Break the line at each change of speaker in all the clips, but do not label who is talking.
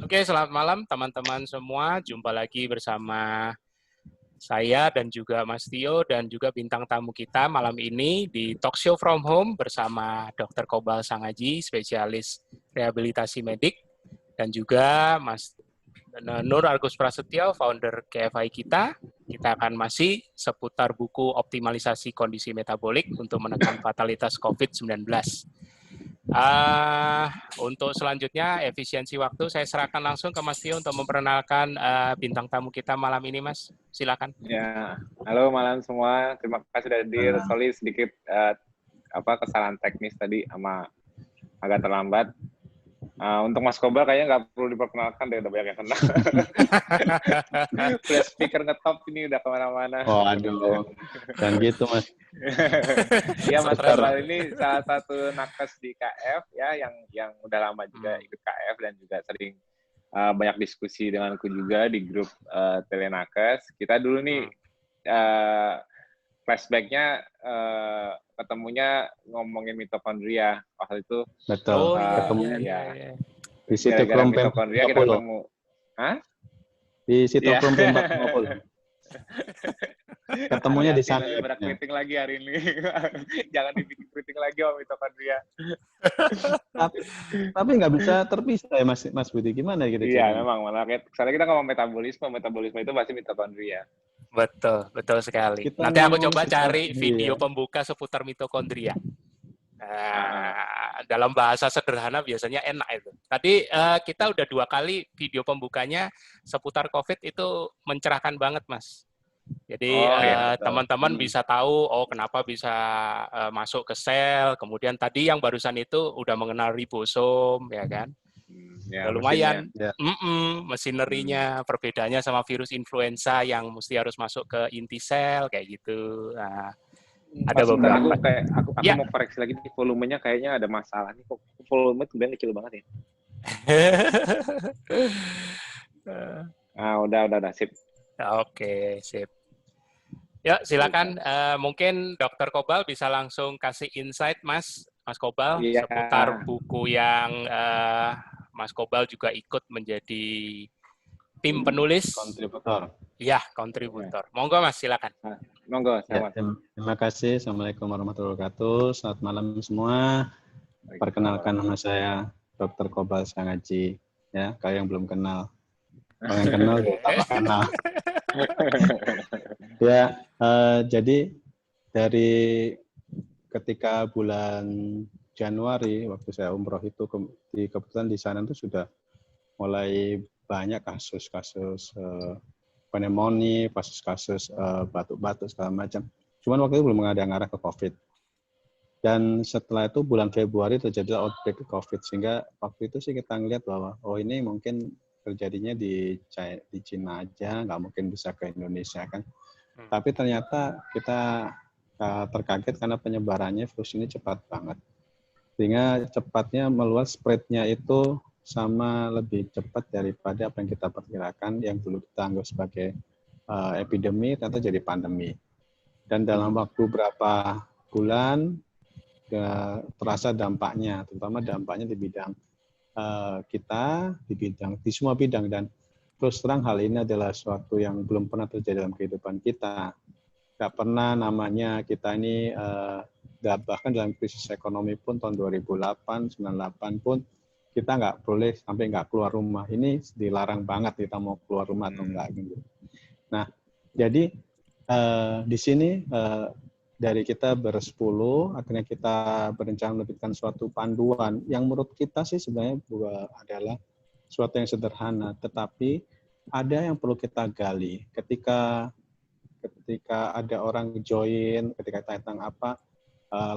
Oke, selamat malam teman-teman semua. Jumpa lagi bersama saya dan juga Mas Tio dan juga bintang tamu kita malam ini di Talk Show From Home bersama Dr. Kobal Sangaji, spesialis rehabilitasi medik, dan juga Mas Nur Agus Prasetyo, founder KFI kita. Kita akan masih seputar buku optimalisasi kondisi metabolik untuk menekan fatalitas COVID-19. Untuk selanjutnya, efisiensi waktu, saya serahkan langsung ke Mas Tio untuk memperkenalkan bintang tamu kita malam ini, Mas. Silakan.
Ya, halo malam semua. Terima kasih sudah hadir. Sorry sedikit kesalahan teknis tadi sama agak terlambat. Untuk Mas Kobal kayaknya nggak perlu diperkenalkan deh, udah banyak yang kenal. Flash speaker ngetop ini udah kemana-mana.
Oh, aduh. Dan gitu, Mas.
Ya, Mas Kobal ini salah satu nakes di KF ya, yang udah lama juga ikut KF dan juga sering banyak diskusi denganku juga di grup Telenakes. Kita dulu nih flashback-nya ketemunya ngomongin mitokondria. Waktu itu
betul.
Ketemu
ya. Di Sitokrom
mitokondria kita ketemu. Hah?
Di Sitokrom P450. Ketemunya di sana.
Ada keriting lagi hari ini. Jangan dibikin keriting lagi sama mitokondria.
tapi nggak bisa terpisah ya Mas Budi. Gimana gitu?
Iya, memang. Soalnya kita ngomong metabolisme itu pasti mitokondria.
Betul sekali. Nanti aku coba cari video pembuka seputar mitokondria. Dalam bahasa sederhana biasanya enak itu. Tadi kita udah 2 kali video pembukanya seputar COVID itu mencerahkan banget, Mas. Jadi teman-teman bisa tahu kenapa bisa masuk ke sel. Kemudian tadi yang barusan itu udah mengenal ribosom, ya kan? Ya, lumayan. Mesinerinya, perbedaannya sama virus influenza yang mesti harus masuk ke inti sel kayak gitu. Ada beberapa.
Aku mau koreksi lagi nih, volumenya kayaknya ada masalah nih. Kok volume tuh kecil banget ya? Udah sip.
Oke, sip. Ya, silakan. Mungkin Dr. Kobal bisa langsung kasih insight, Mas Kobal, seputar buku yang Mas Kobal juga ikut menjadi tim penulis.
Kontributor.
Iya, kontributor. Monggo, Mas, silakan.
Monggo,
terima kasih. Assalamualaikum warahmatullahi wabarakatuh. Selamat malam semua. Perkenalkan nama saya Dr. Kobal Sangaji. Ya, kalau yang belum kenal. Kalau yang kenal, tambah kenal. Ya, jadi dari ketika bulan Januari waktu saya umroh itu kebetulan di sana itu sudah mulai banyak kasus-kasus pneumonia, kasus-kasus batuk-batuk segala macam. Cuman waktu itu belum ada yang ngarah ke COVID. Dan setelah itu bulan Februari terjadi outbreak COVID, sehingga waktu itu sih kita ngelihat bahwa ini mungkin terjadinya di Cina aja, nggak mungkin bisa ke Indonesia kan. Tapi ternyata kita terkaget karena penyebarannya virus ini cepat banget. Sehingga cepatnya meluas, spread-nya itu sama lebih cepat daripada apa yang kita perkirakan, yang dulu kita anggap sebagai epidemi, ternyata jadi pandemi. Dan dalam waktu berapa bulan, terasa dampaknya, terutama dampaknya di bidang kita, di semua bidang. Dan terus terang hal ini adalah suatu yang belum pernah terjadi dalam kehidupan kita. Nggak pernah namanya kita ini, bahkan dalam krisis ekonomi pun tahun 2008, 98 pun, kita nggak boleh sampai nggak keluar rumah. Ini dilarang banget kita mau keluar rumah atau enggak gitu. Nah, jadi di sini dari kita bersepuluh, akhirnya kita berencana menerbitkan suatu panduan yang menurut kita sih sebenarnya adalah suatu yang sederhana, tetapi ada yang perlu kita gali. Ketika ada orang join, ketika tentang apa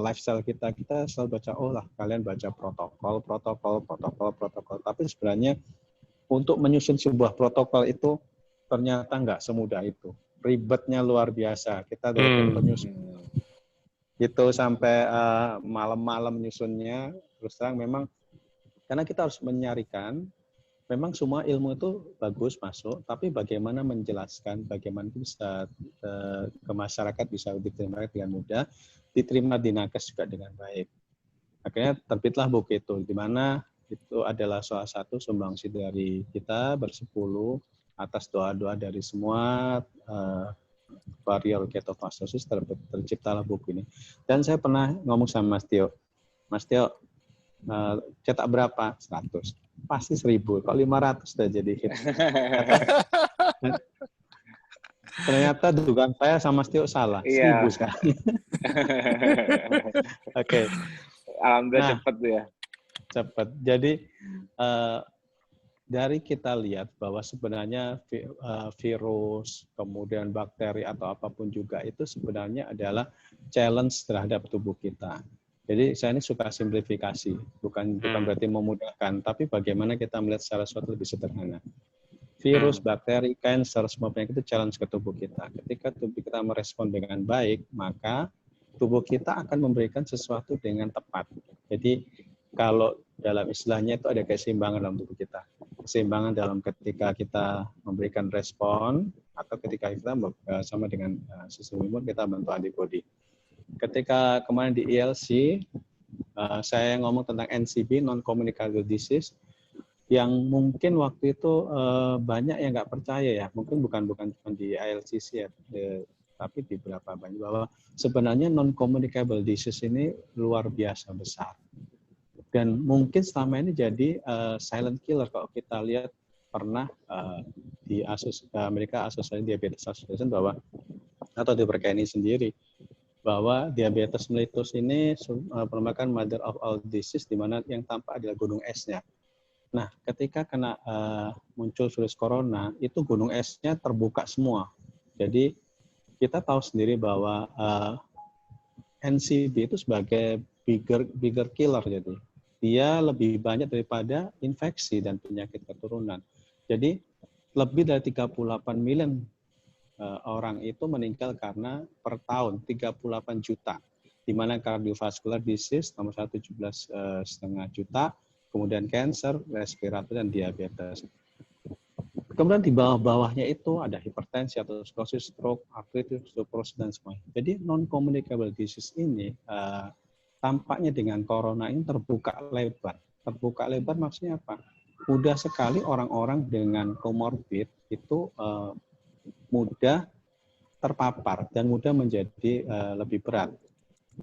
lifestyle kita selalu baca, kalian baca protokol. Tapi sebenarnya untuk menyusun sebuah protokol itu ternyata nggak semudah itu. Ribetnya luar biasa. Kita dari penyusun itu sampai malam-malam nyusunnya. Terus terang memang karena kita harus menyarikan, memang semua ilmu itu bagus masuk, tapi bagaimana menjelaskan, bagaimana itu bisa ke masyarakat bisa diterima dengan mudah, diterima di nakes juga dengan baik. Akhirnya terbitlah buku itu, di mana itu adalah salah satu sumbangsi dari kita bersepuluh atas doa-doa dari semua warrior ketofastosis terciptalah buku ini. Dan saya pernah ngomong sama Mas Tio, cetak berapa? 100. Pasti 1000. Kalau 500 sudah jadi hit. Ternyata dugaan saya sama Mas Tio salah. 1000 sekarang. Oke.
Alhamdulillah cepat tuh ya.
Cepat. Jadi dari kita lihat bahwa sebenarnya virus, kemudian bakteri atau apapun juga itu sebenarnya adalah challenge terhadap tubuh kita. Jadi saya ini suka simplifikasi, bukan berarti memudahkan, tapi bagaimana kita melihat secara suatu lebih sederhana. Virus, bakteri, cancer, semua penyakit itu challenge ke tubuh kita. Ketika tubuh kita merespon dengan baik, maka tubuh kita akan memberikan sesuatu dengan tepat. Jadi kalau dalam istilahnya itu ada keseimbangan dalam tubuh kita. Keseimbangan dalam ketika kita memberikan respon atau ketika kita sama dengan sistem imun kita bentuk antibodi. Ketika kemarin di ILC, saya ngomong tentang NCB, non-communicable disease, yang mungkin waktu itu banyak yang nggak percaya ya, mungkin bukan cuma di ILCC ya, tapi di beberapa banyak, bahwa sebenarnya non-communicable disease ini luar biasa besar. Dan mungkin selama ini jadi silent killer kalau kita lihat pernah di Amerika Association Diabetes Association bahwa atau di Berkeni sendiri bahwa diabetes mellitus ini merupakan mother of all disease, di mana yang tampak adalah gunung esnya. Nah, ketika kena muncul virus corona, itu gunung esnya terbuka semua. Jadi kita tahu sendiri bahwa NCB itu sebagai bigger killer, jadi dia lebih banyak daripada infeksi dan penyakit keturunan. Jadi lebih dari 38 million orang itu meninggal karena per tahun 38 juta, di mana cardiovascular disease nomor 1 17,5 juta, kemudian cancer, respirator, dan diabetes. Kemudian di bawah-bawahnya itu ada hipertensi, aterosklerosis, stroke, artritis, osteoporosis, dan semuanya. Jadi non-communicable disease ini tampaknya dengan corona ini terbuka lebar. Terbuka lebar maksudnya apa? Mudah sekali orang-orang dengan komorbid itu mudah terpapar dan mudah menjadi lebih berat.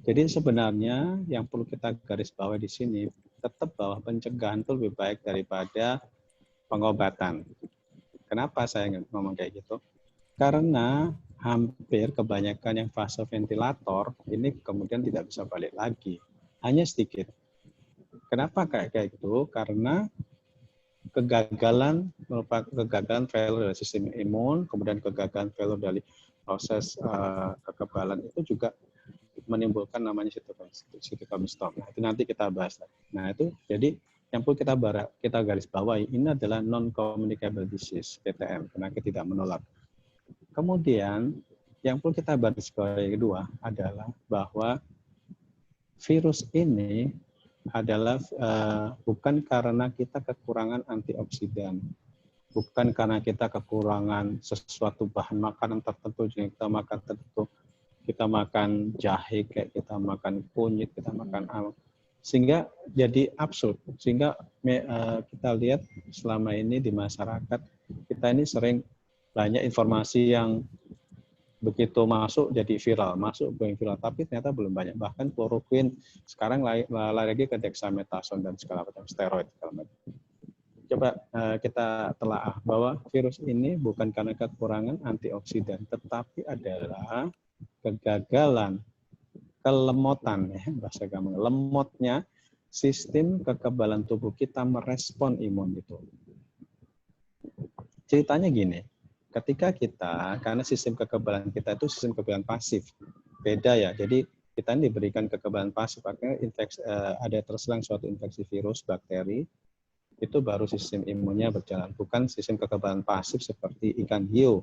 Jadi sebenarnya yang perlu kita garis bawahi di sini tetap bahwa pencegahan itu lebih baik daripada pengobatan. Kenapa saya ngomong kayak gitu? Karena hampir kebanyakan yang fase ventilator ini kemudian tidak bisa balik lagi, hanya sedikit. Kenapa kayak gitu? Karena kegagalan failure dari sistem imun, kemudian kegagalan failure dari proses kekebalan itu juga menimbulkan namanya cytokine storm. Nah, itu nanti kita bahas. Nah, itu jadi yang perlu kita garis bawahi ini adalah non-communicable disease, PTM, penyakit tidak menular. Kemudian yang perlu kita garis bawahi kedua adalah bahwa virus ini adalah bukan karena kita kekurangan antioksidan, bukan karena kita kekurangan sesuatu bahan makanan tertentu, yang kita makan tertentu, kita makan jahe, kayak kita makan kunyit, kita makan sehingga jadi absurd. Sehingga kita lihat selama ini di masyarakat kita ini sering banyak informasi yang begitu masuk jadi viral, tapi ternyata belum banyak. Bahkan kloroquine sekarang lari lagi ke dexamethasone dan segala macam steroid. Coba kita telaah bahwa virus ini bukan karena kekurangan antioksidan, tetapi adalah kegagalan, kelemotan, ya, bahasa gampang, lemotnya sistem kekebalan tubuh kita merespon imun itu. Ceritanya gini, ketika kita, karena sistem kekebalan kita itu sistem kekebalan pasif, beda ya, jadi kita ini diberikan kekebalan pasif, akhirnya ada terserang suatu infeksi virus, bakteri, itu baru sistem imunnya berjalan, bukan sistem kekebalan pasif seperti ikan hiu.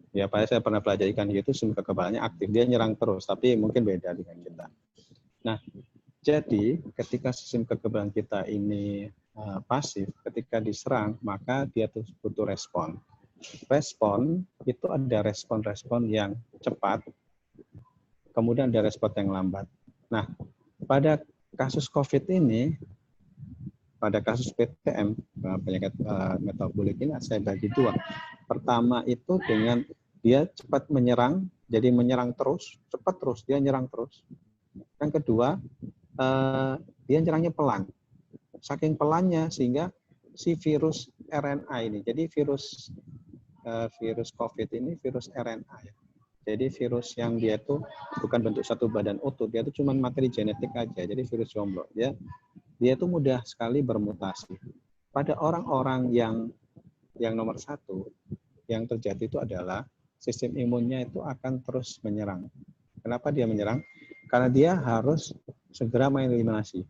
Ya, saya pernah pelajari ikan hiu itu sistem kekebalannya aktif, dia nyerang terus, tapi mungkin beda dengan kita. Nah, jadi ketika sistem kekebalan kita ini pasif, ketika diserang, maka dia terus butuh respon. Respon itu ada respon-respon yang cepat, kemudian ada respon yang lambat. Nah, pada kasus COVID ini, pada kasus PTM, penyakit metabolik ini saya bagi dua. Pertama itu dengan dia cepat menyerang, jadi menyerang terus, cepat terus, dia nyerang terus. Yang kedua, dia nyerangnya pelan. Saking pelannya sehingga si virus RNA ini, jadi virus COVID ini virus RNA ya. Jadi virus yang dia itu bukan bentuk satu badan utuh, dia itu cuma materi genetik aja. Jadi virus jomblo. Dia itu mudah sekali bermutasi. Pada orang-orang yang nomor satu, yang terjadi itu adalah sistem imunnya itu akan terus menyerang. Kenapa dia menyerang? Karena dia harus segera mengeliminasi.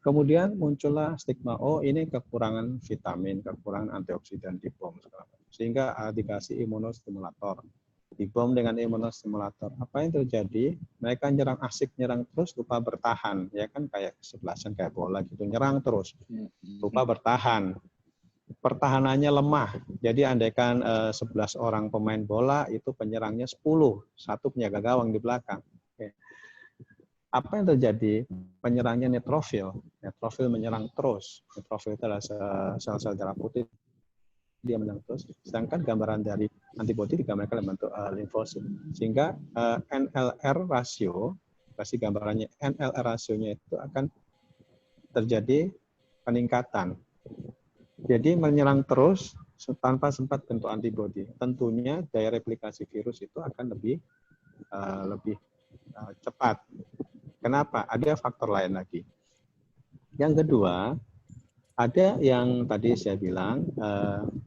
Kemudian muncullah stigma, oh ini kekurangan vitamin, kekurangan antioksidan di BOM. Sehingga dikasih imunostimulator. Dibom dengan imunostimulator. Apa yang terjadi? Mereka nyerang asik, nyerang terus, lupa bertahan. Ya kan kayak kesebelasan, kayak bola gitu. Nyerang terus, lupa bertahan. Pertahanannya lemah. Jadi andaikan 11 orang pemain bola, itu penyerangnya 10. Satu penjaga gawang di belakang. Oke. Apa yang terjadi? Penyerangnya neutrofil. Neutrofil menyerang terus. Neutrofil itu adalah sel-sel darah putih. Dia menyerang terus. Sedangkan gambaran dari antibodi digambarkan dalam bentuk limfosit. Sehingga NLR rasio, kasih gambarannya, NLR rasionya itu akan terjadi peningkatan. Jadi menyerang terus tanpa sempat bentuk antibodi. Tentunya daya replikasi virus itu akan lebih cepat. Kenapa? Ada faktor lain lagi. Yang kedua, ada yang tadi saya bilang,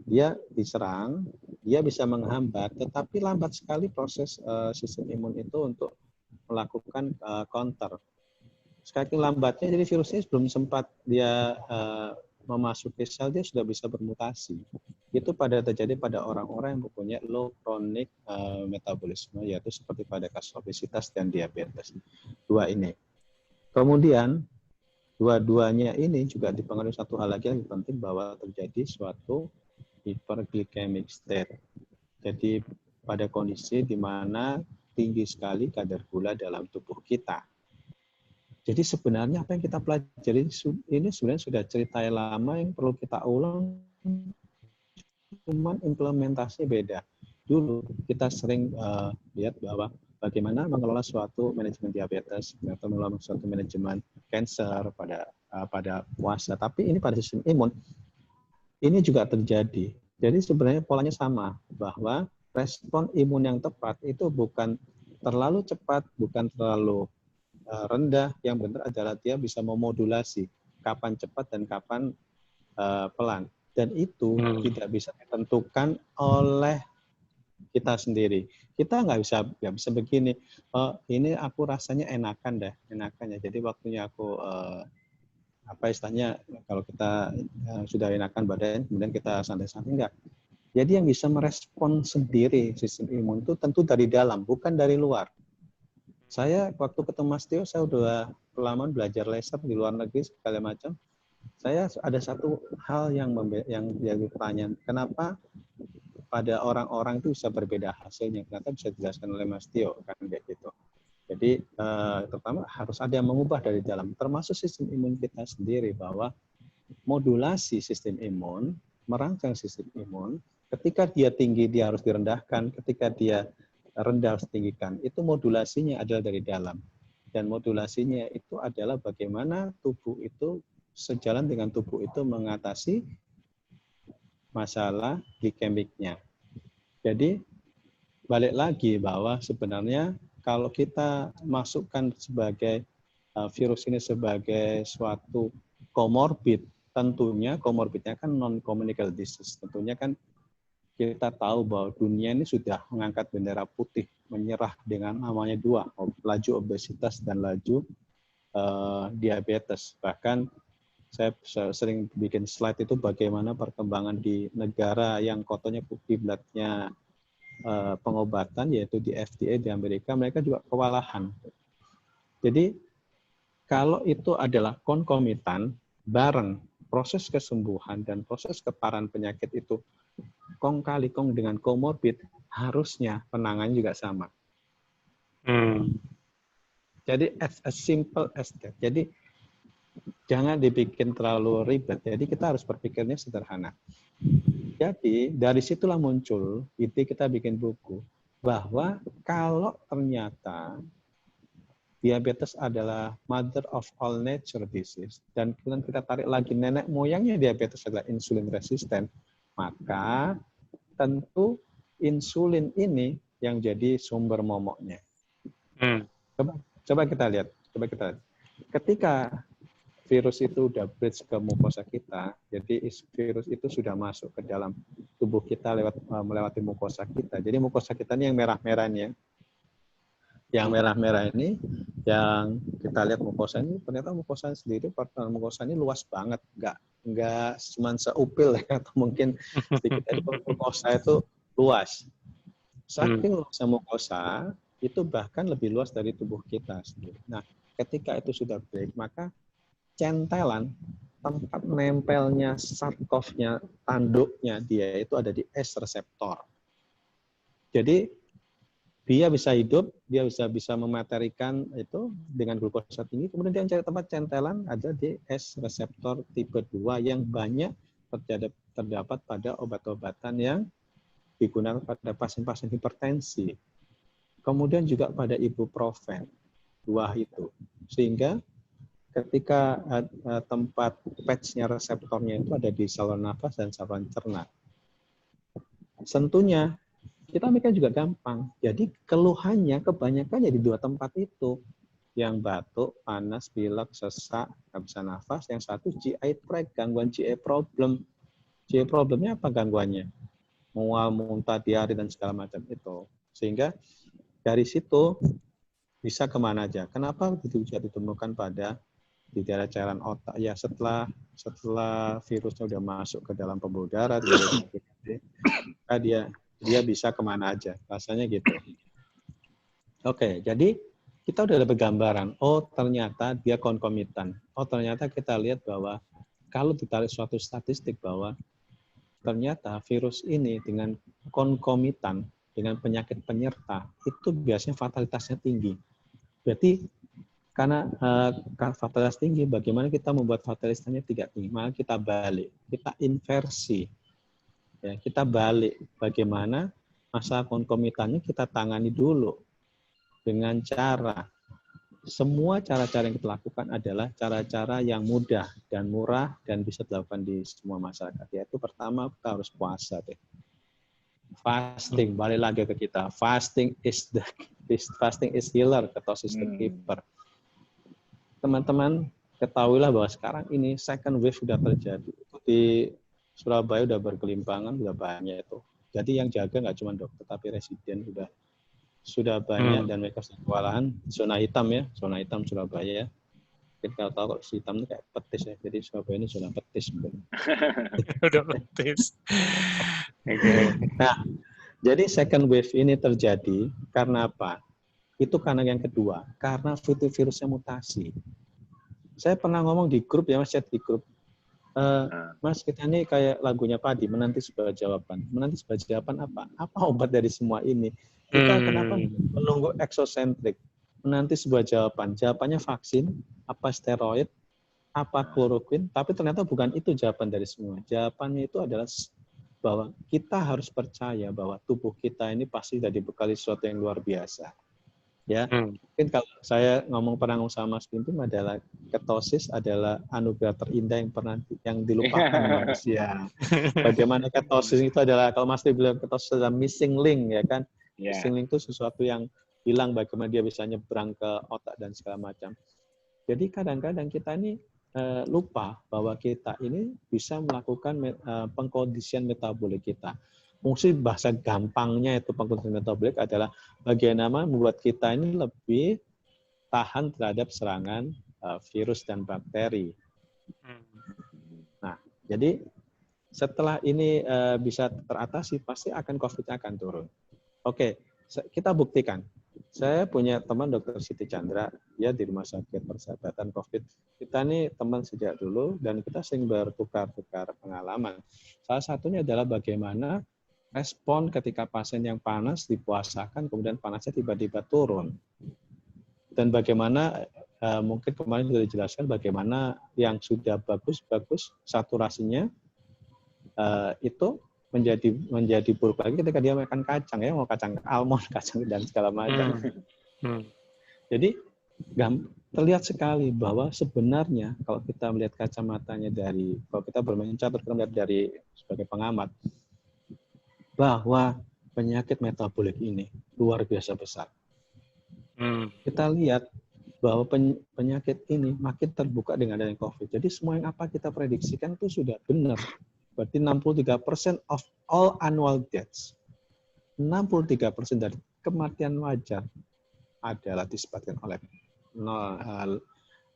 dia diserang, dia bisa menghambat, tetapi lambat sekali proses sistem imun itu untuk melakukan counter. Saking lambatnya, jadi virusnya belum sempat dia memasuki sel, dia sudah bisa bermutasi. Itu terjadi pada orang-orang yang mempunyai low chronic metabolisme, yaitu seperti pada kasus obesitas dan diabetes. Dua ini. Kemudian, dua-duanya ini juga dipengaruhi satu hal lagi yang penting, bahwa terjadi suatu hyperglycemic state. Jadi pada kondisi di mana tinggi sekali kadar gula dalam tubuh kita. Jadi sebenarnya apa yang kita pelajari ini sebenarnya sudah cerita yang lama yang perlu kita ulang, cuman implementasi beda. Dulu kita sering lihat bahwa bagaimana mengelola suatu manajemen diabetes atau mengelola suatu manajemen cancer pada puasa. Tapi ini pada sistem imun, ini juga terjadi. Jadi sebenarnya polanya sama, bahwa respon imun yang tepat itu bukan terlalu cepat, bukan terlalu rendah. Yang benar adalah dia bisa memodulasi kapan cepat dan kapan pelan. Dan itu tidak bisa ditentukan oleh kita sendiri. Kita nggak bisa begini. Ini aku rasanya enakan ya. Jadi waktunya aku istilahnya, kalau kita sudah enakan badan, kemudian kita santai-santai, enggak. Jadi yang bisa merespon sendiri sistem imun itu tentu dari dalam, bukan dari luar. Saya waktu ketemu Mas Tio, saya udah lama belajar laser di luar negeri segala macam. Saya ada satu hal yang jadi pertanyaan, kenapa pada orang-orang itu bisa berbeda hasilnya? Ternyata bisa dijelaskan oleh Mas Tio, kan kayak gitu. Jadi pertama harus ada yang mengubah dari dalam, termasuk sistem imun kita sendiri, bahwa modulasi sistem imun, merangsang sistem imun, ketika dia tinggi dia harus direndahkan, ketika dia rendah harus ditinggikan. Itu modulasinya adalah dari dalam. Dan modulasinya itu adalah bagaimana tubuh itu, sejalan dengan tubuh itu mengatasi masalah glikemiknya. Jadi balik lagi bahwa sebenarnya kalau kita masukkan sebagai virus ini sebagai suatu komorbid, tentunya komorbidnya kan non-communicable disease. Tentunya kan kita tahu bahwa dunia ini sudah mengangkat bendera putih, menyerah dengan namanya dua, laju obesitas dan laju diabetes. Bahkan saya sering bikin slide itu bagaimana perkembangan di negara yang kotonya kiblatnya pengobatan, yaitu di FDA di Amerika, mereka juga kewalahan. Jadi kalau itu adalah konkomitan, bareng proses kesembuhan dan proses keparahan penyakit itu kong kali kong dengan komorbid, harusnya penanganannya juga sama. Jadi as simple as that. Jadi jangan dibikin terlalu ribet. Jadi kita harus berpikirnya sederhana. Jadi dari situlah muncul ide kita bikin buku bahwa kalau ternyata diabetes adalah mother of all nature disease dan kemudian kita tarik lagi nenek moyangnya diabetes adalah insulin resisten, maka tentu insulin ini yang jadi sumber momoknya. Coba kita lihat. Ketika virus itu udah bridge ke mukosa kita, jadi virus itu sudah masuk ke dalam tubuh kita melewati mukosa kita. Jadi mukosa kita ini yang merah-merahnya. Yang merah-merah ini, yang kita lihat mukosa ini, ternyata mukosa sendiri, mukosa ini luas banget. Nggak cuma seupil ya, atau mungkin sedikit aja. Mukosa itu luas. Saking luasnya mukosa, itu bahkan lebih luas dari tubuh kita sendiri. Nah, ketika itu sudah break, maka centelan, tempat nempelnya sarkofnya, tanduknya dia itu ada di S reseptor. Jadi dia bisa hidup, dia bisa mematerikan itu dengan glukosa tinggi, kemudian dia mencari tempat centelan ada di S reseptor tipe 2 yang banyak terdapat pada obat-obatan yang digunakan pada pasien-pasien hipertensi. Kemudian juga pada ibuprofen, dua itu. Sehingga ketika tempat patch-nya reseptornya itu ada di saluran nafas dan saluran cerna. Tentunya kita mikir juga gampang. Jadi keluhannya kebanyakan di dua tempat itu. Yang batuk, panas, pilek, sesak, nggak bisa nafas. Yang satu GI tract, gangguan GI problem. GI problemnya apa gangguannya? Mual, muntah, diare, dan segala macam itu. Sehingga dari situ bisa kemana aja. Kenapa begitu bisa ditemukan pada di daerah cairan otak? Ya setelah virusnya udah masuk ke dalam pembuluh darah, dia bisa kemana aja. Rasanya gitu. Oke, jadi kita udah ada gambaran. Oh ternyata dia konkomitan. Oh ternyata kita lihat bahwa kalau ditarik suatu statistik bahwa ternyata virus ini dengan konkomitan, dengan penyakit penyerta, itu biasanya fatalitasnya tinggi. Berarti karena fatalitas tinggi, bagaimana kita membuat fatalitasnya tidak tinggi? Maka kita balik, kita inversi. Ya, kita balik bagaimana masalah konkomitannya kita tangani dulu dengan cara semua cara-cara yang kita lakukan adalah cara-cara yang mudah dan murah dan bisa dilakukan di semua masyarakat. Yaitu pertama kita harus puasa deh. Fasting, balik lagi ke kita. Fasting is healer, ketosis the keeper. Teman-teman ketahuilah bahwa sekarang ini second wave sudah terjadi. Di Surabaya sudah berkelimpangan, sudah banyak itu. Jadi yang jaga nggak cuma dokter, tapi residen sudah banyak dan mereka sudah kewalahan. Zona hitam ya, zona hitam Surabaya ya. Kita tahu kok hitam itu kayak petis ya. Jadi Surabaya ini zona petis.
Udah petis. Okay.
Nah, jadi second wave ini terjadi karena apa? Itu karena yang kedua, karena virusnya mutasi. Saya pernah ngomong di grup ya, Mas, chat di grup. Mas, kita ini kayak lagunya Padi, menanti sebuah jawaban. Menanti sebuah jawaban apa? Apa obat dari semua ini? Kita kenapa menunggu eksosentrik? Menanti sebuah jawaban. Jawabannya vaksin, apa steroid, apa kloroquine, tapi ternyata bukan itu jawaban dari semua. Jawabannya itu adalah bahwa kita harus percaya bahwa tubuh kita ini pasti sudah dibekali sesuatu yang luar biasa. Ya, mungkin kalau saya pernah ngomong sama Mas Pimpin adalah ketosis adalah anugerah terindah yang dilupakan manusia. Bagaimana ketosis itu adalah, kalau Mas bilang ketosis adalah missing link ya kan, missing link itu sesuatu yang hilang, bagaimana dia bisa nyebrang ke otak dan segala macam. Jadi kadang-kadang kita ini lupa bahwa kita ini bisa melakukan pengkondisian metabolik kita. Fungsi bahasa gampangnya itu pengkondisian metabolik adalah bagaimana membuat kita ini lebih tahan terhadap serangan virus dan bakteri. Nah, jadi setelah ini bisa teratasi, pasti akan COVID akan turun. Oke, kita buktikan. Saya punya teman Dr. Siti Chandra, dia di Rumah Sakit Persahabatan COVID. Kita ini teman sejak dulu dan kita sering bertukar-tukar pengalaman. Salah satunya adalah bagaimana respon ketika pasien yang panas dipuasakan, kemudian panasnya tiba-tiba turun. Dan bagaimana mungkin kemarin sudah dijelaskan bagaimana yang sudah bagus saturasinya itu menjadi buruk lagi ketika dia makan kacang ya, mau kacang almond, kacang dan segala macam. Jadi terlihat sekali bahwa sebenarnya kalau kita melihat kacamatanya kalau kita bermain catur, kita melihat dari sebagai pengamat bahwa penyakit metabolik ini luar biasa besar. Kita lihat bahwa penyakit ini makin terbuka dengan adanya COVID. Jadi semua yang apa kita prediksikan itu sudah benar. Berarti 63% of all annual deaths, 63% dari kematian wajar adalah disebabkan oleh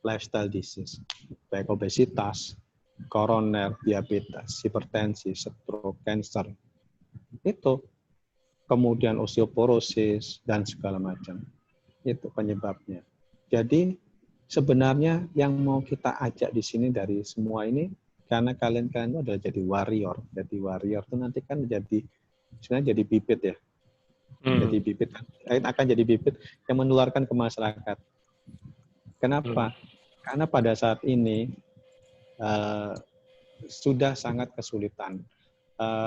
lifestyle disease, baik obesitas, koroner, diabetes, hipertensi, stroke, cancer. Itu. Kemudian osteoporosis dan segala macam. Itu penyebabnya. Jadi sebenarnya yang mau kita ajak di sini dari semua ini, karena kalian itu adalah jadi warrior. Jadi warrior itu nanti kan sebenarnya jadi bibit ya. Jadi bibit, akan jadi bibit yang menularkan ke masyarakat. Kenapa? Karena pada saat ini sudah sangat kesulitan.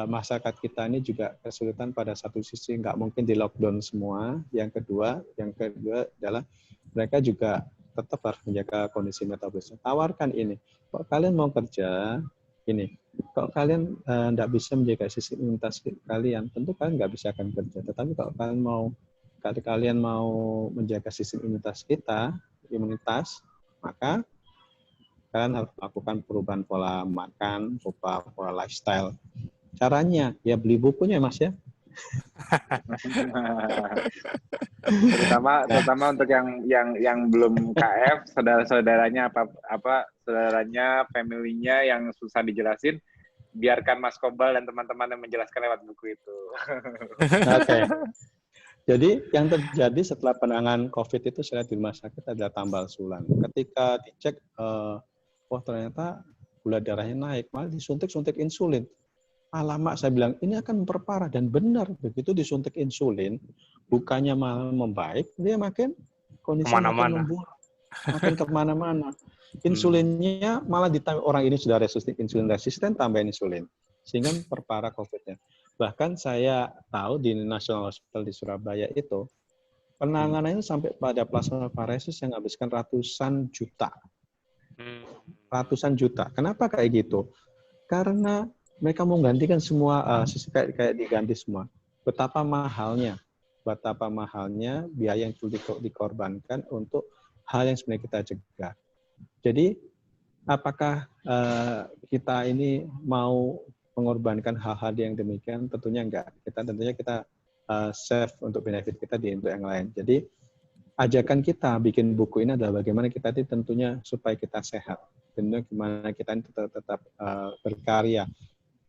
Masyarakat kita ini juga kesulitan pada satu sisi, nggak mungkin di lockdown semua. Yang kedua adalah mereka juga tetap harus menjaga kondisi metabolisme. Tawarkan ini, kalau kalian mau kerja, ini, kalau kalian nggak bisa menjaga sistem imunitas kalian, tentu kalian nggak bisa akan kerja. Tetapi kalau kalian mau menjaga sistem imunitas, maka kalian harus melakukan perubahan pola makan, pola lifestyle. Caranya, ya beli bukunya Mas ya.
terutama untuk yang belum KF, saudara-saudaranya saudaranya, familynya yang susah dijelasin, biarkan Mas Kobal dan teman-teman yang menjelaskan lewat buku itu.
Oke. Jadi yang terjadi setelah penanganan COVID itu saya di rumah sakit adalah tambal sulam. Ketika dicek, ternyata gula darahnya naik, malah disuntik insulin. Alamak, saya bilang ini akan memperparah, dan benar begitu disuntik insulin, bukannya malah membaik, dia makin kondisi makin memburuk, makin kemana-mana. Insulinnya malah ditambah, orang ini sudah insulin resisten, tambah insulin, sehingga memperparah COVID-nya. Bahkan saya tahu di National Hospital di Surabaya itu penanganannya sampai pada plasmaferesis yang menghabiskan ratusan juta. Kenapa kayak gitu? Karena mereka mau gantikan semua, kayak diganti semua. Betapa mahalnya biaya yang dikorbankan untuk hal yang sebenarnya kita cegah. Jadi, apakah kita ini mau mengorbankan hal-hal yang demikian? Tentunya enggak. Tentunya kita save untuk benefit kita untuk yang lain. Jadi, ajakan kita bikin buku ini adalah bagaimana kita tentunya supaya kita sehat. Tentunya gimana kita tetap berkarya.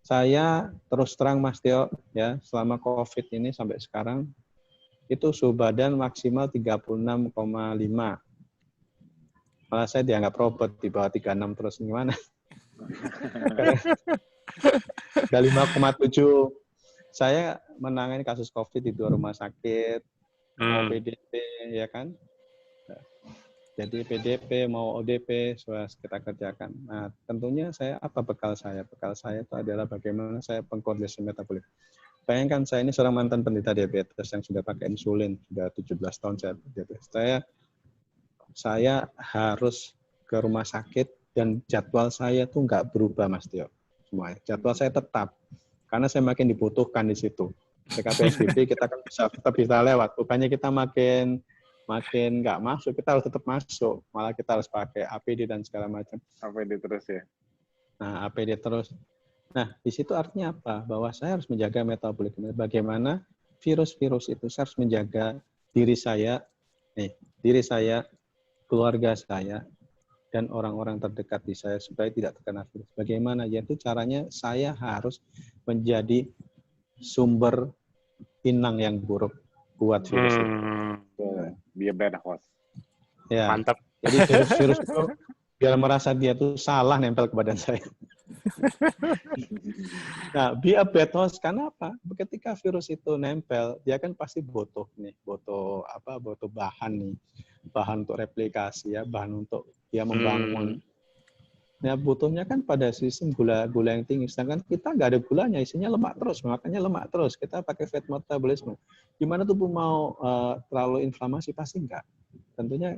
Saya terus terang Mas Tio, ya, selama COVID ini sampai sekarang itu suhu badan maksimal 36,5. Malah saya dianggap robot di bawah 36 terus gimana? Udah 5,7. Saya menangani kasus COVID di 2 rumah sakit, mau PDP, ya kan? Jadi PDP mau ODP sudah kita kerjakan. Nah, tentunya bekal saya? Bekal saya itu adalah bagaimana saya pengkoordinasi metabolik. Bayangkan saya ini seorang mantan penderita diabetes yang sudah pakai insulin, sudah 17 tahun saya diabetes. Saya harus ke rumah sakit dan jadwal saya tuh nggak berubah Mas Tio. Semuanya. Jadwal saya tetap. Karena saya makin dibutuhkan di situ. Ketika PSBB kita kan tetap bisa lewat. Bukannya kita makin nggak masuk, kita harus tetap masuk. Malah kita harus pakai APD dan segala macam.
APD terus ya?
Nah, APD terus. Nah, di situ artinya apa? Bahwa saya harus menjaga metabolik. Bagaimana virus-virus itu, saya harus menjaga diri saya, keluarga saya, dan orang-orang terdekat di saya supaya tidak terkena virus. Bagaimana? Yaitu caranya saya harus menjadi sumber inang yang buruk buat virus itu.
Be a bad host.
Ya.
Mantap.
Jadi virus itu biar merasa dia tuh salah nempel ke badan saya. Nah, be a bad host karena apa? Ketika virus itu nempel, dia kan pasti butuh bahan nih. bahan untuk replikasi ya, bahan untuk dia membangun. Nah, butuhnya kan pada sistem gula yang tinggi, sedangkan kita nggak ada gulanya, isinya lemak terus, makanya lemak terus. Kita pakai fat metabolisme. Gimana tubuh mau terlalu inflamasi? Pasti enggak. Tentunya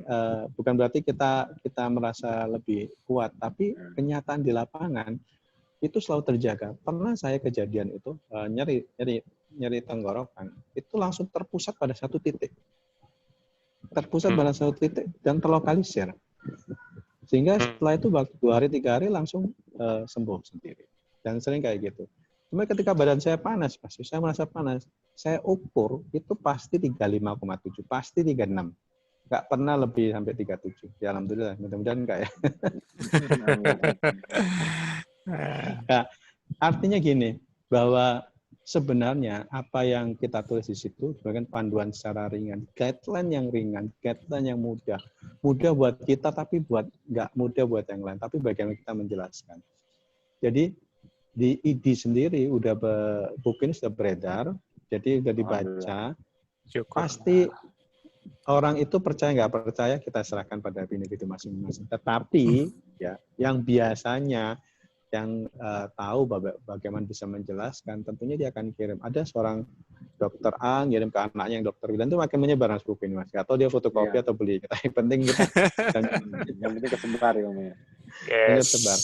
bukan berarti kita merasa lebih kuat, tapi kenyataan di lapangan itu selalu terjaga. Pernah saya kejadian itu nyeri tenggorokan, itu langsung terpusat pada satu titik. Terpusat pada satu titik dan terlokalisir. Sehingga setelah itu 2 hari 3 hari langsung sembuh sendiri. Dan sering kayak gitu. Cuma ketika badan saya panas, pasti saya merasa panas. Saya ukur itu pasti 35,7, pasti 36. Nggak pernah lebih sampai 37. Ya alhamdulillah, mudah-mudahan enggak ya. Nah, artinya gini, bahwa sebenarnya apa yang kita tulis di situ sebagai panduan secara ringan, guideline yang ringan, guideline yang mudah buat kita tapi nggak mudah buat yang lain, tapi bagaimana kita menjelaskan. Jadi di ID sendiri buku ini sudah beredar, jadi sudah dibaca. Pasti orang itu percaya nggak percaya kita serahkan pada individu masing-masing. Tetapi ya yang biasanya yang tahu bagaimana bisa menjelaskan, tentunya dia akan kirim. Ada seorang dokter A ngirim ke anaknya yang dokter bilang itu makin menyebar mas buku ini mas. Atau dia fotokopi atau beli. Yang penting kita
yang penting kesebar ya.
Yes. Kesebar.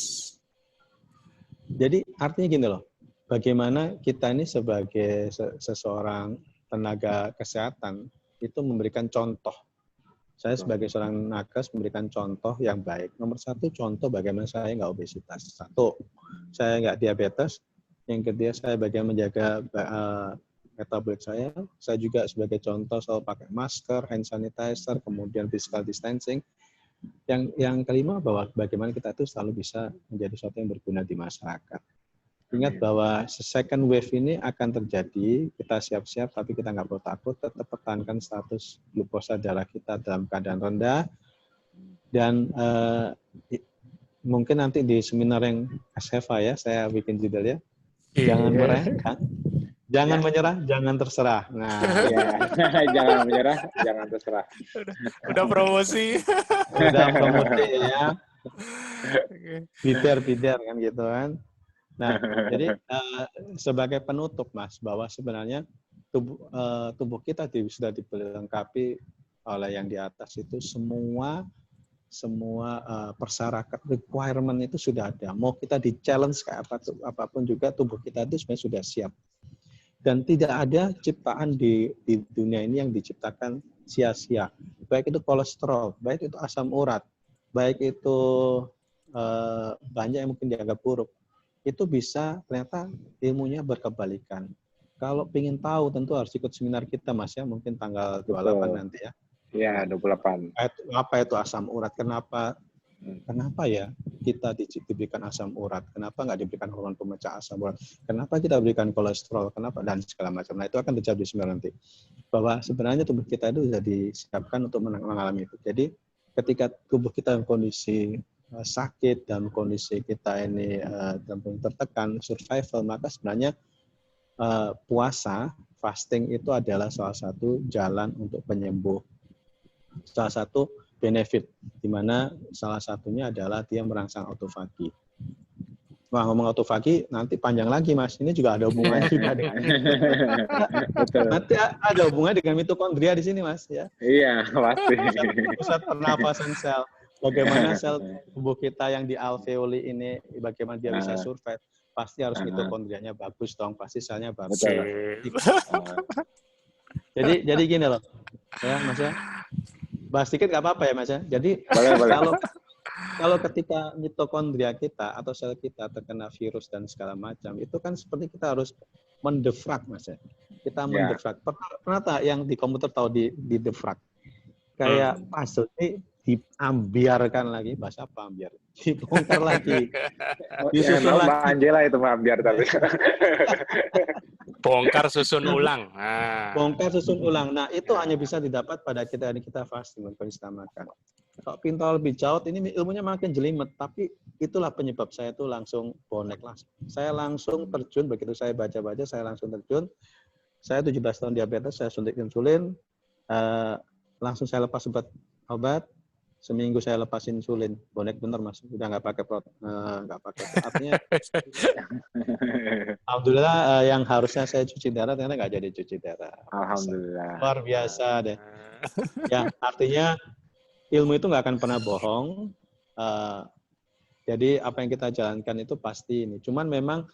Jadi artinya gini loh, bagaimana kita ini sebagai seseorang tenaga kesehatan itu memberikan contoh. Saya sebagai seorang nakes memberikan contoh yang baik. Nomor 1, contoh bagaimana saya nggak obesitas. 1, saya nggak diabetes. Yang kedua, saya bagaimana menjaga metabolik saya. Saya juga sebagai contoh selalu pakai masker, hand sanitizer, kemudian physical distancing. Yang kelima, bahwa bagaimana kita itu selalu bisa menjadi sesuatu yang berguna di masyarakat. Ingat bahwa second wave ini akan terjadi, kita siap-siap, tapi kita nggak perlu takut, tetap pertahankan status glukosa darah kita dalam keadaan rendah. Dan mungkin nanti di seminar yang SHEVA ya, saya bikin judul ya, jangan merenggang, jangan menyerah, jangan terserah. Nah,
jangan menyerah, jangan terserah.
Udah promosi.
Udah promosi ya. Bider kan gitu kan. Nah, jadi sebagai penutup Mas, bahwa sebenarnya tubuh kita sudah dilengkapi oleh yang di atas itu semua persyarat requirement itu sudah ada. Mau kita di challenge kayak apapun juga tubuh kita itu sebenarnya sudah siap. Dan tidak ada ciptaan di dunia ini yang diciptakan sia-sia. Baik itu kolesterol, baik itu asam urat, baik itu banyak yang mungkin dianggap buruk. Itu bisa ternyata ilmunya berkebalikan. Kalau ingin tahu tentu harus ikut seminar kita Mas ya, mungkin tanggal 28 nanti ya.
Iya, 28.
Apa itu asam urat? Kenapa ya kita diberikan asam urat? Kenapa nggak diberikan hormon pemecah asam urat? Kenapa kita berikan kolesterol? Kenapa? Dan segala macam. Nah, itu akan terjadi di seminar nanti. Bahwa sebenarnya tubuh kita itu sudah disiapkan untuk mengalami itu. Jadi ketika tubuh kita dalam kondisi sakit, dalam kondisi kita ini tertekan, survival, maka sebenarnya puasa, fasting itu adalah salah satu jalan untuk penyembuh. Salah satu benefit, di mana salah satunya adalah dia merangsang autofagi. Wah, ngomong autofagi nanti panjang lagi Mas. Ini juga ada hubungannya juga dengan nanti ada hubungannya dengan mitokondria di sini Mas ya.
Iya, pasti.
Pusat pernapasan sel. Bagaimana sel tubuh kita yang di alveoli ini, bagaimana dia bisa survive, pasti harus mitokondrianya bagus dong, pasti selnya bagus. Jadi gini loh, ya Mas ya, bahas sedikit nggak apa-apa ya Mas ya. Jadi kalau ketika mitokondria kita atau sel kita terkena virus dan segala macam, itu kan seperti kita harus mendefrag Mas ya. Kita mendefrag. Pernah tak yang di komputer tahu di defrag? Kayak puzzle ini diambiarkan lagi, bahasa apa ambiar? Dibongkar lagi.
Disusun lagi. Mbak Angela itu ambiar tapi.
Bongkar susun ulang.
Bongkar susun ulang. Nah, itu hanya bisa didapat pada kita fasting dan makan. Kalau pintar lebih jauh, ini ilmunya makin jelimet, tapi itulah penyebab saya itu langsung bonek langsung. Saya langsung terjun, begitu saya baca-baca, saya langsung terjun. Saya 17 tahun diabetes, saya suntik insulin, langsung saya lepas obat obat, seminggu saya lepas insulin. Bonek bener Mas, udah nggak pakai artinya alhamdulillah yang harusnya saya cuci darah ternyata nggak jadi cuci darah.
Alhamdulillah.
Luar biasa deh. Ya, artinya ilmu itu nggak akan pernah bohong. Jadi apa yang kita jalankan itu pasti ini. Cuman memang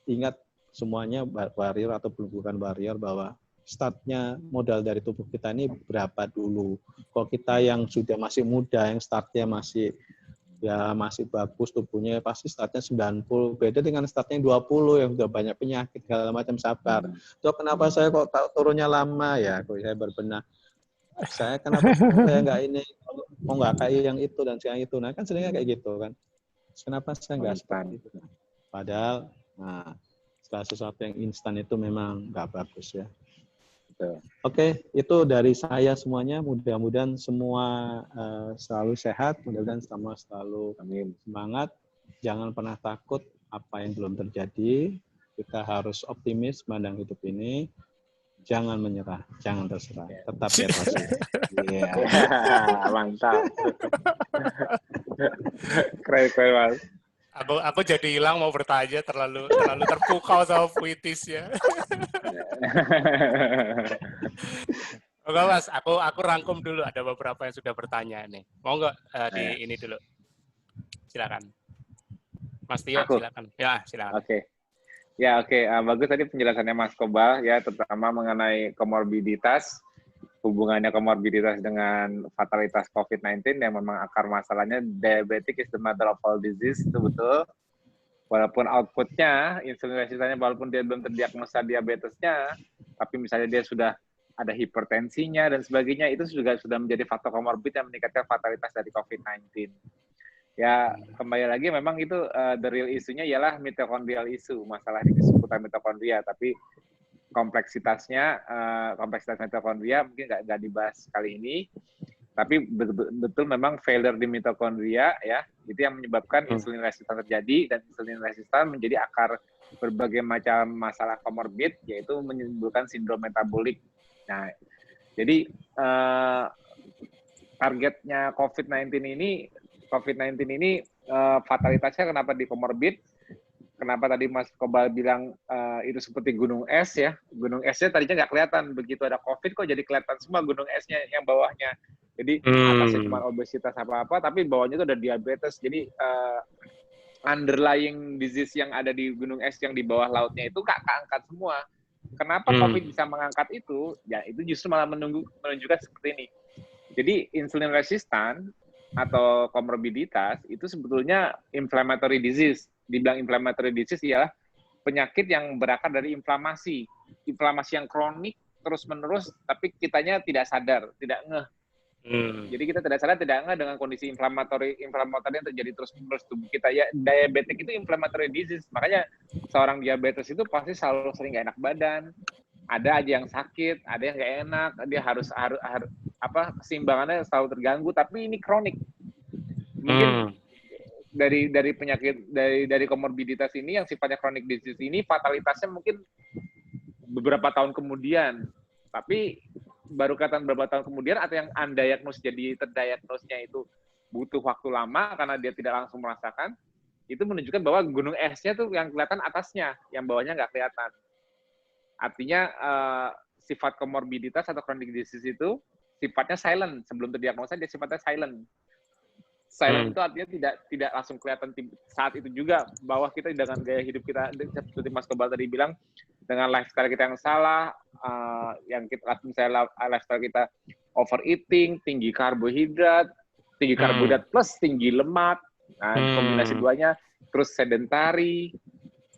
ingat semuanya warrior atau bukan warrior bahwa startnya modal dari tubuh kita ini berapa dulu. Kalau kita yang sudah masih muda, yang startnya masih bagus tubuhnya, pasti startnya 90. Beda dengan startnya 20 yang sudah banyak penyakit, segala macam, sabar. So, kenapa saya kok turunnya lama ya? Kok saya berbenah. Kenapa saya nggak ini, mau nggak kayak yang itu dan yang itu. Nah kan seringnya kayak gitu kan. Kenapa saya nggak seperti itu? Padahal, setelah sesuatu yang instan itu memang nggak bagus ya. Oke, itu dari saya semuanya. Mudah-mudahan semua selalu sehat, mudah-mudahan semua selalu semangat. Jangan pernah takut apa yang belum terjadi. Kita harus optimis memandang hidup ini. Jangan menyerah, jangan terserah. Tetap di atas.
Iya, mantap. Keren Mas.
Aku jadi hilang mau bertanya, terlalu terpukau sama puitisnya. Oke Mas, aku rangkum dulu, ada beberapa yang sudah bertanya nih. Mau nggak ini dulu? Silakan. Mas Tio, silakan. Ya, silakan.
Oke. Bagus tadi penjelasannya Mas Kobal ya, terutama mengenai komorbiditas, hubungannya komorbiditas dengan fatalitas COVID-19 yang memang akar masalahnya diabetic is the mother of all disease, itu betul. Walaupun outputnya, insulin resistannya, walaupun dia belum terdiagnosa diabetesnya, tapi misalnya dia sudah ada hipertensinya dan sebagainya, itu juga sudah menjadi faktor komorbid yang meningkatkan fatalitas dari COVID-19. Ya, kembali lagi memang itu the real isunya ialah mitokondrial isu, masalah di seputar mitokondria, tapi kompleksitas mitokondria mungkin nggak dibahas kali ini, tapi betul memang failure di mitokondria ya, itu yang menyebabkan insulin resistan terjadi, dan insulin resistan menjadi akar berbagai macam masalah komorbid, yaitu menimbulkan sindrom metabolik. Nah, jadi targetnya COVID-19 ini fatalitasnya kenapa di komorbid? Kenapa tadi Mas Kobal bilang itu seperti gunung es ya? Gunung esnya tadinya nggak kelihatan, begitu ada COVID kok jadi kelihatan semua gunung esnya yang bawahnya. Jadi atasnya cuma obesitas apa-apa, tapi bawahnya itu ada diabetes. Jadi underlying disease yang ada di gunung es yang di bawah lautnya itu keangkat semua. Kenapa COVID bisa mengangkat itu? Ya itu justru malah menunjukkan seperti ini. Jadi insulin resistan atau komorbiditas itu sebetulnya inflammatory disease. Dibilang inflammatory disease ialah penyakit yang berakar dari inflamasi yang kronik terus-menerus, tapi kitanya tidak sadar, tidak ngeh. Jadi kita tidak sadar, tidak ngeh dengan kondisi inflamatori yang terjadi terus-menerus tubuh kita. Ya, diabetes itu inflammatory disease. Makanya seorang diabetes itu pasti selalu sering gak enak badan. Ada aja yang sakit, ada yang gak enak, dia harus keseimbangannya selalu terganggu, tapi ini kronik. Mungkin dari penyakit dari komorbiditas ini yang sifatnya chronic disease ini fatalitasnya mungkin beberapa tahun kemudian, tapi baru kelihatan beberapa tahun kemudian, atau yang undiagnosed jadi terdiagnosnya itu butuh waktu lama karena dia tidak langsung merasakan. Itu menunjukkan bahwa gunung esnya tuh yang kelihatan atasnya, yang bawahnya nggak kelihatan. Artinya sifat komorbiditas atau chronic disease itu sifatnya silent. Sebelum terdiagnosa dia sifatnya silent. Silent itu artinya tidak langsung kelihatan saat itu juga, bahwa kita dengan gaya hidup kita, seperti Mas Kobal tadi bilang, dengan lifestyle kita yang salah, yang kita misalnya lifestyle kita overeating, tinggi karbohidrat plus tinggi lemak, nah kombinasi duanya, terus sedentary,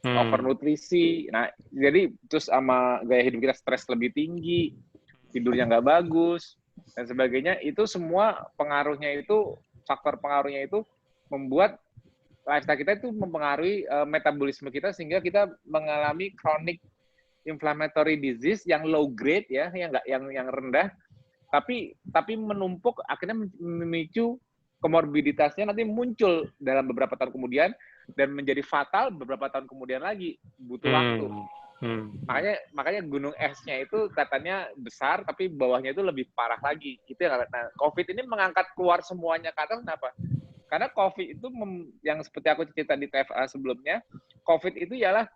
overnutrisi, nah jadi terus sama gaya hidup kita stres lebih tinggi, tidurnya nggak bagus dan sebagainya, itu semua faktor pengaruhnya itu membuat lifestyle kita itu mempengaruhi metabolisme kita, sehingga kita mengalami chronic inflammatory disease yang low grade ya, yang rendah, tapi menumpuk, akhirnya memicu komorbiditasnya nanti muncul dalam beberapa tahun kemudian dan menjadi fatal beberapa tahun kemudian lagi, butuh waktu. Makanya gunung esnya itu katanya besar, tapi bawahnya itu lebih parah lagi. Itu yang, nah, COVID ini mengangkat keluar semuanya ke atas. Kenapa? Karena COVID itu yang seperti aku cerita di TFA sebelumnya, COVID itu ialah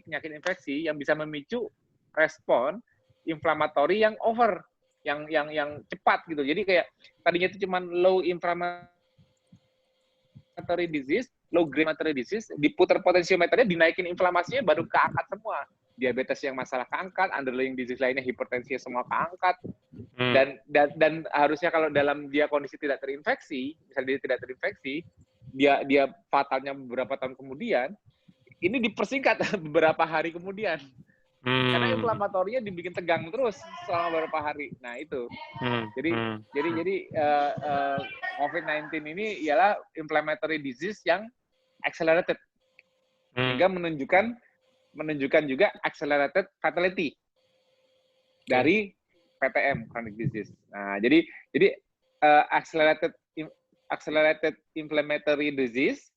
penyakit infeksi yang bisa memicu respon inflamatori yang over, yang cepat gitu. Jadi kayak tadinya itu cuma low inflammatory disease, low grade inflammatory disease, diputar potensiometernya, dinaikin inflamasinya, baru keangkat semua. Diabetes yang masalah keangkat, underlying disease lainnya, hipertensi semua keangkat. Dan harusnya kalau dalam dia kondisi tidak terinfeksi, misalnya dia tidak terinfeksi, dia fatalnya beberapa tahun kemudian, ini dipersingkat beberapa hari kemudian. Karena inflamatorinya dibikin tegang terus selama beberapa hari. Nah itu. Jadi COVID-19 ini ialah inflammatory disease yang accelerated, sehingga menunjukkan juga accelerated fatality dari PTM, chronic disease. Nah, jadi accelerated inflammatory disease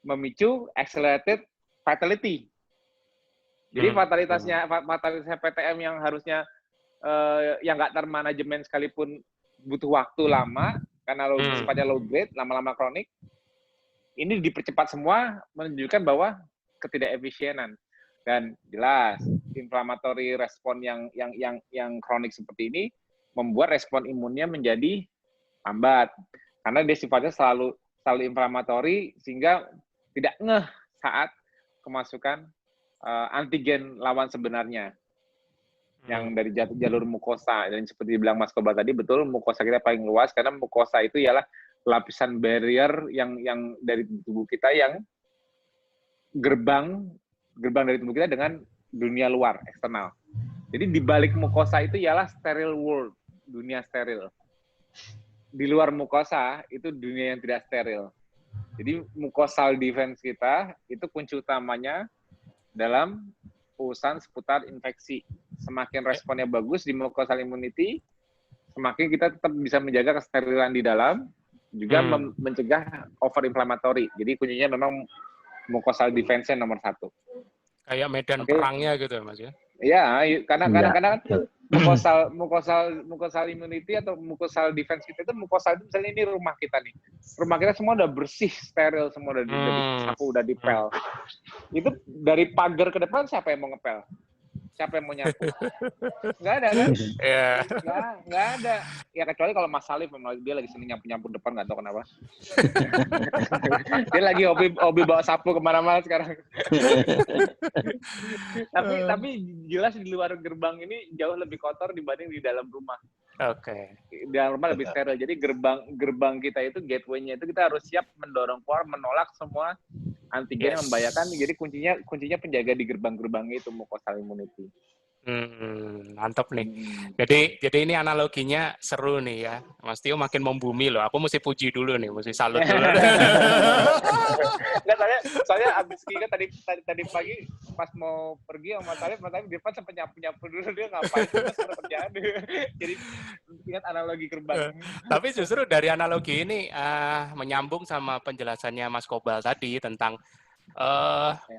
memicu accelerated fatality. Jadi fatalitasnya PTM yang harusnya yang nggak termanajemen sekalipun butuh waktu lama karena sifatnya low grade, lama-lama kronik, ini dipercepat semua, menunjukkan bahwa ketidakefisienan. Dan jelas inflammatory respon yang kronik seperti ini membuat respon imunnya menjadi lambat karena dia sifatnya selalu inflamatori, sehingga tidak ngeh saat kemasukan antigen lawan sebenarnya yang dari jalur mukosa. Dan seperti dibilang Mas Koba tadi, betul, mukosa kita paling luas karena mukosa itu ialah lapisan barrier yang dari tubuh kita yang gerbang dari tubuh kita dengan dunia luar, eksternal. Jadi di balik mukosa itu ialah sterile world, dunia steril. Di luar mukosa itu dunia yang tidak steril. Jadi mucosal defense kita itu kunci utamanya dalam urusan seputar infeksi. Semakin responnya bagus di mucosal immunity, semakin kita tetap bisa menjaga kesterilan di dalam, juga mencegah overinflammatory. Jadi kuncinya memang mucosal defense nomor 1.
Kayak medan perangnya gitu ya, Mas ya?
Iya, karena mucosal immunity atau mucosal defense kita itu, mucosal itu misalnya ini rumah kita nih. Rumah kita semua udah bersih, steril, semua udah disapu, udah dipel. Itu dari pagar ke depan siapa yang mau ngepel? Siapa yang mau nyapu? Nggak ada kan?
Yeah.
Nggak ada. Ya kecuali kalau Mas Salif, dia lagi seneng nyapu-nyapu depan, nggak tahu kenapa. Dia lagi hobi bawa sapu kemana-mana sekarang. tapi jelas di luar gerbang ini jauh lebih kotor dibanding di dalam rumah.
Oke.
Di dalam rumah lebih steril. Jadi gerbang kita itu, gateway-nya itu kita harus siap mendorong keluar, menolak semua antigen yang membahayakan. Jadi kuncinya penjaga di gerbang-gerbang itu, mucosal immunity.
Mantap nih. Jadi ini analoginya seru nih ya. Mas Tio makin membumi loh. Aku mesti puji dulu nih, mesti salut dulu.
Nggak, soalnya abis kan tadi pagi pas mau pergi sama Mas Talib di depan sampai nyapu dulu, dia ngapain kerjaan. Jadi ingat analogi gerbang.
Tapi justru dari analogi ini menyambung sama penjelasannya Mas Kobal tadi tentang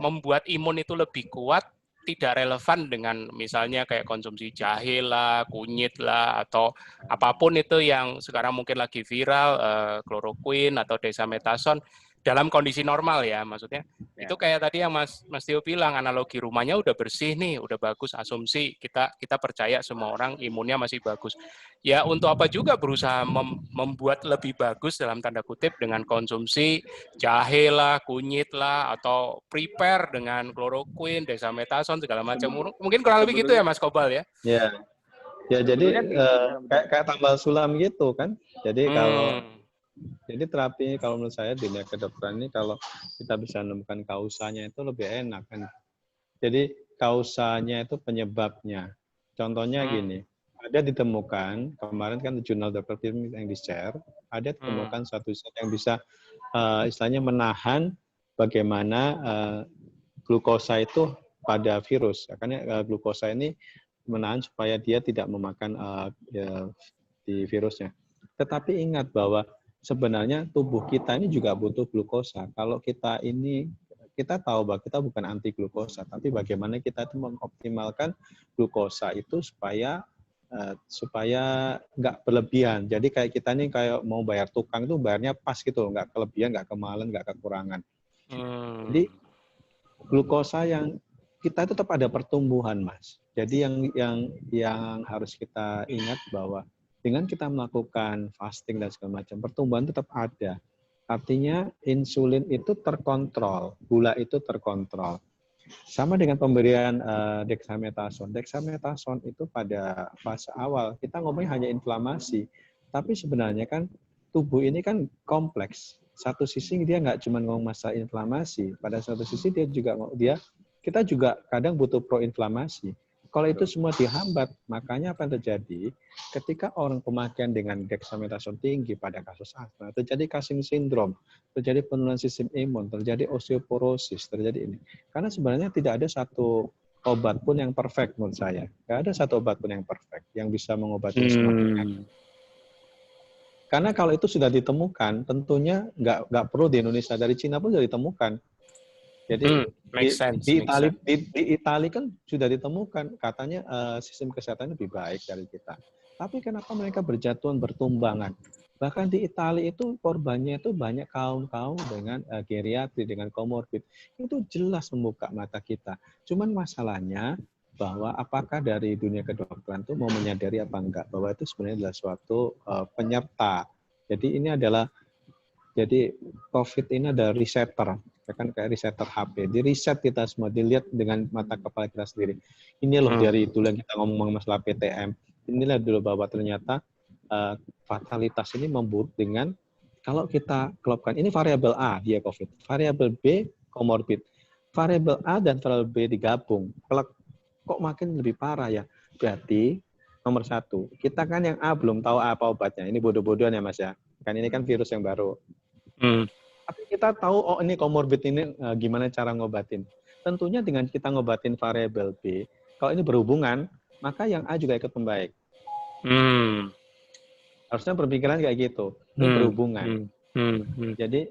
membuat imun itu lebih kuat. Tidak relevan dengan misalnya kayak konsumsi jahe lah, kunyit lah, atau apapun itu yang sekarang mungkin lagi viral, chloroquine atau dexamethasone dalam kondisi normal ya, maksudnya. Itu kayak tadi yang Mas Tio bilang, analogi rumahnya udah bersih nih, udah bagus, asumsi kita percaya semua orang imunnya masih bagus. Ya untuk apa juga berusaha membuat lebih bagus dalam tanda kutip dengan konsumsi jahe lah, kunyit lah, atau prepare dengan chloroquine, dexamethasone segala macam. Mungkin kurang lebih gitu ya Mas Kobal ya?
Ya jadi kayak tambal sulam gitu kan. Jadi jadi terapi kalau menurut saya dunia kedokteran ini kalau kita bisa menemukan kausanya itu lebih enak kan. Jadi kausanya itu penyebabnya. Contohnya gini, ada ditemukan kemarin kan jurnal Dr. Film yang di-share, ada ditemukan suatu zat yang bisa istilahnya menahan bagaimana glukosa itu pada virus. Karena glukosa ini menahan supaya dia tidak memakan di virusnya. Tetapi ingat bahwa sebenarnya tubuh kita ini juga butuh glukosa. Kalau kita kita tahu bahwa kita bukan anti glukosa, tapi bagaimana kita itu mengoptimalkan glukosa itu supaya nggak berlebihan. Jadi kayak kita nih kayak mau bayar tukang itu bayarnya pas gitu, nggak kelebihan, nggak kemahalan, nggak kekurangan. Jadi glukosa yang kita itu tetap ada pertumbuhan, Mas. Jadi yang harus kita ingat bahwa dengan kita melakukan fasting dan segala macam, pertumbuhan tetap ada. Artinya insulin itu terkontrol, gula itu terkontrol. Sama dengan pemberian dexamethasone. Dexamethasone itu pada fase awal kita ngomongnya hanya inflamasi, tapi sebenarnya kan tubuh ini kan kompleks. Satu sisi dia nggak cuma ngomong masalah inflamasi, pada satu sisi kita juga kadang butuh proinflamasi. Kalau itu semua dihambat, makanya apa yang terjadi? Ketika orang pemakaian dengan dexamethasone tinggi pada kasus asma, terjadi Cushing syndrome, terjadi penurunan sistem imun, terjadi osteoporosis, terjadi ini. Karena sebenarnya tidak ada satu obat pun yang perfect menurut saya. Tidak ada satu obat pun yang perfect, yang bisa mengobati semua penyakit. Karena kalau itu sudah ditemukan, tentunya nggak perlu di Indonesia, dari Cina pun sudah ditemukan. Jadi di Italia kan sudah ditemukan, katanya sistem kesehatan lebih baik dari kita. Tapi kenapa mereka berjatuhan bertumbangan? Bahkan di Italia itu korbannya itu banyak kaum-kaum dengan geriatri, dengan komorbid. Itu jelas membuka mata kita. Cuman masalahnya bahwa apakah dari dunia kedokteran itu mau menyadari apa enggak bahwa itu sebenarnya adalah suatu penyerta. Jadi COVID ini ada resetter, kan kayak resetter HP. Di reset kita semua, dilihat dengan mata kepala kita sendiri. Ini loh dari dulu yang kita ngomong masalah PTM. Inilah dulu bahwa ternyata fatalitas ini memburuk dengan kalau kita klopkan. Ini variabel A dia COVID, variabel B komorbid, variabel A dan variabel B digabung. Kalau kok makin lebih parah ya? Berarti nomor satu, kita kan yang A belum tahu apa obatnya. Ini bodoh-bodohan ya Mas ya. Kan ini kan virus yang baru. Tapi kita tahu, oh ini komorbid ini gimana cara ngobatin. Tentunya dengan kita ngobatin variabel B, kalau ini berhubungan, maka yang A juga ikut membaik. Harusnya berpikiran kayak gitu, ini berhubungan. Jadi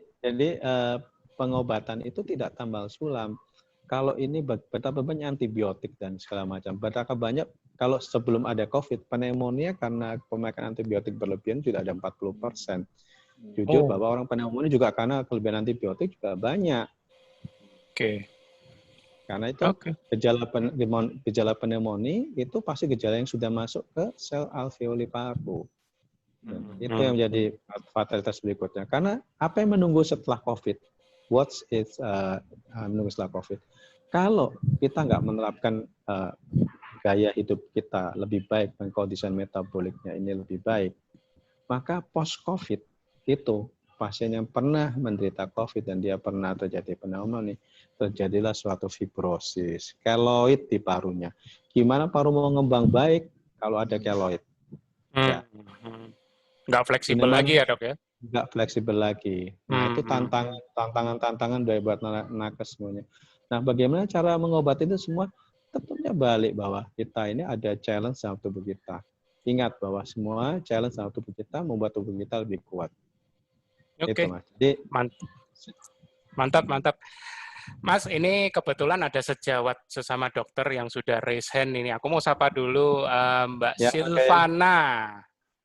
pengobatan itu tidak tambal sulam. Kalau ini betapa banyak antibiotik dan segala macam. Betapa banyak, kalau sebelum ada COVID, pneumonia karena pemakaian antibiotik berlebihan sudah ada 40%. Jujur bahwa orang pneumonia juga karena kelebihan antibiotik juga banyak. Karena itu gejala pneumonia itu pasti gejala yang sudah masuk ke sel alveoli paru. Itu yang menjadi fatalitas berikutnya. Karena apa yang menunggu setelah COVID? Menunggu setelah COVID? Kalau kita nggak menerapkan gaya hidup kita lebih baik, kondisi metaboliknya ini lebih baik, maka post-COVID itu pasien yang pernah menderita COVID dan dia pernah terjadi pneumonia, terjadilah suatu fibrosis, keloid di parunya. Gimana paru mau ngembang baik kalau ada keloid? Ya.
Nggak fleksibel lagi ya dok ya?
Nggak fleksibel lagi. Nah itu tantangan dari buat nakes semuanya. Nah bagaimana cara mengobati itu semua? Tentunya balik bahwa kita ini ada challenge sama tubuh kita. Ingat bahwa semua challenge sama tubuh kita membuat tubuh kita lebih kuat.
Oke,
Mas. Jadi,
mantap. Mas, ini kebetulan ada sejawat sesama dokter yang sudah raise hand ini. Aku mau sapa dulu Mbak Silvana.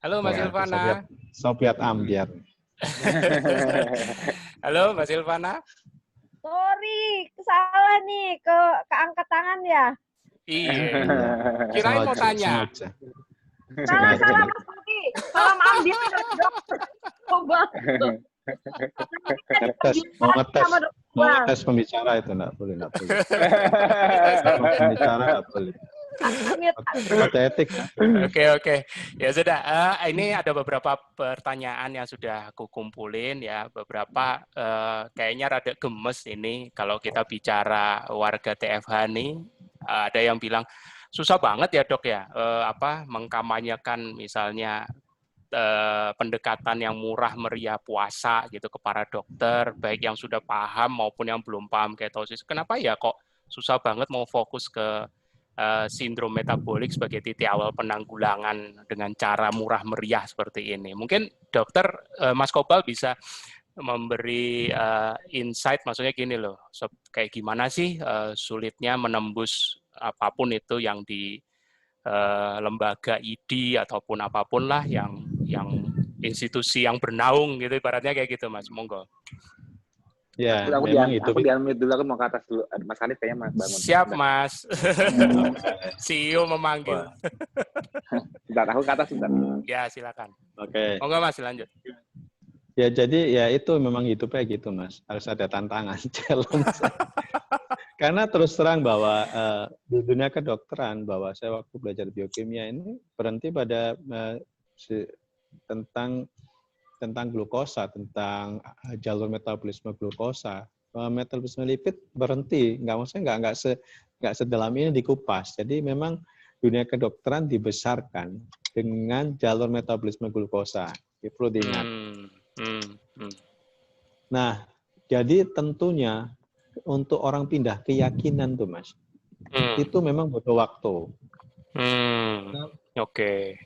Halo Mbak Silvana.
Sobiat Ambiat.
Halo Mbak Silvana.
Sorry, salah nih keangkat tangan ya.
Iya. Kirain mau tanya.
Salah Mas Budi. Salah maaf dia dokter. Coba.
Mau ngetes pembicara itu enggak boleh. Pembicara enggak boleh.
Oke. Ya sudah. Ini ada beberapa pertanyaan yang sudah aku kumpulin ya. Beberapa kayaknya rada gemes ini kalau kita bicara warga TFH nih. Ada yang bilang susah banget ya dok ya. Mengkampanyekan misalnya pendekatan yang murah meriah puasa gitu ke para dokter, baik yang sudah paham maupun yang belum paham ketosis. Kenapa ya kok susah banget mau fokus ke sindrom metabolik sebagai titik awal penanggulangan dengan cara murah meriah seperti ini? Mungkin dokter Mas Kobal bisa memberi insight, maksudnya gini loh, kayak gimana sih sulitnya menembus apapun itu yang di lembaga ID ataupun apapun lah yang institusi yang bernaung gitu, ibaratnya kayak gitu Mas, monggo.
Ya, memang itu.
Aku di-unmute dulu, aku mau ke atas dulu. Mas Hanif kayaknya bangun.
Siap Mas. CEO memanggil.
Bentar, aku ke atas bentar.
Ya, silakan.
Oke.
Monggo Mas, lanjut.
Ya, jadi ya itu memang hidupnya gitu Mas. Harus ada tantangan, challenge. Karena terus terang bahwa di dunia kedokteran, bahwa saya waktu belajar biokimia ini berhenti pada tentang glukosa, tentang jalur metabolisme glukosa. Metabolisme lipid berhenti, nggak sedalam ini dikupas. Jadi memang dunia kedokteran dibesarkan dengan jalur metabolisme glukosa. Itu perlu diingat. Nah, jadi tentunya untuk orang pindah keyakinan tuh Mas, itu memang butuh waktu.
Oke.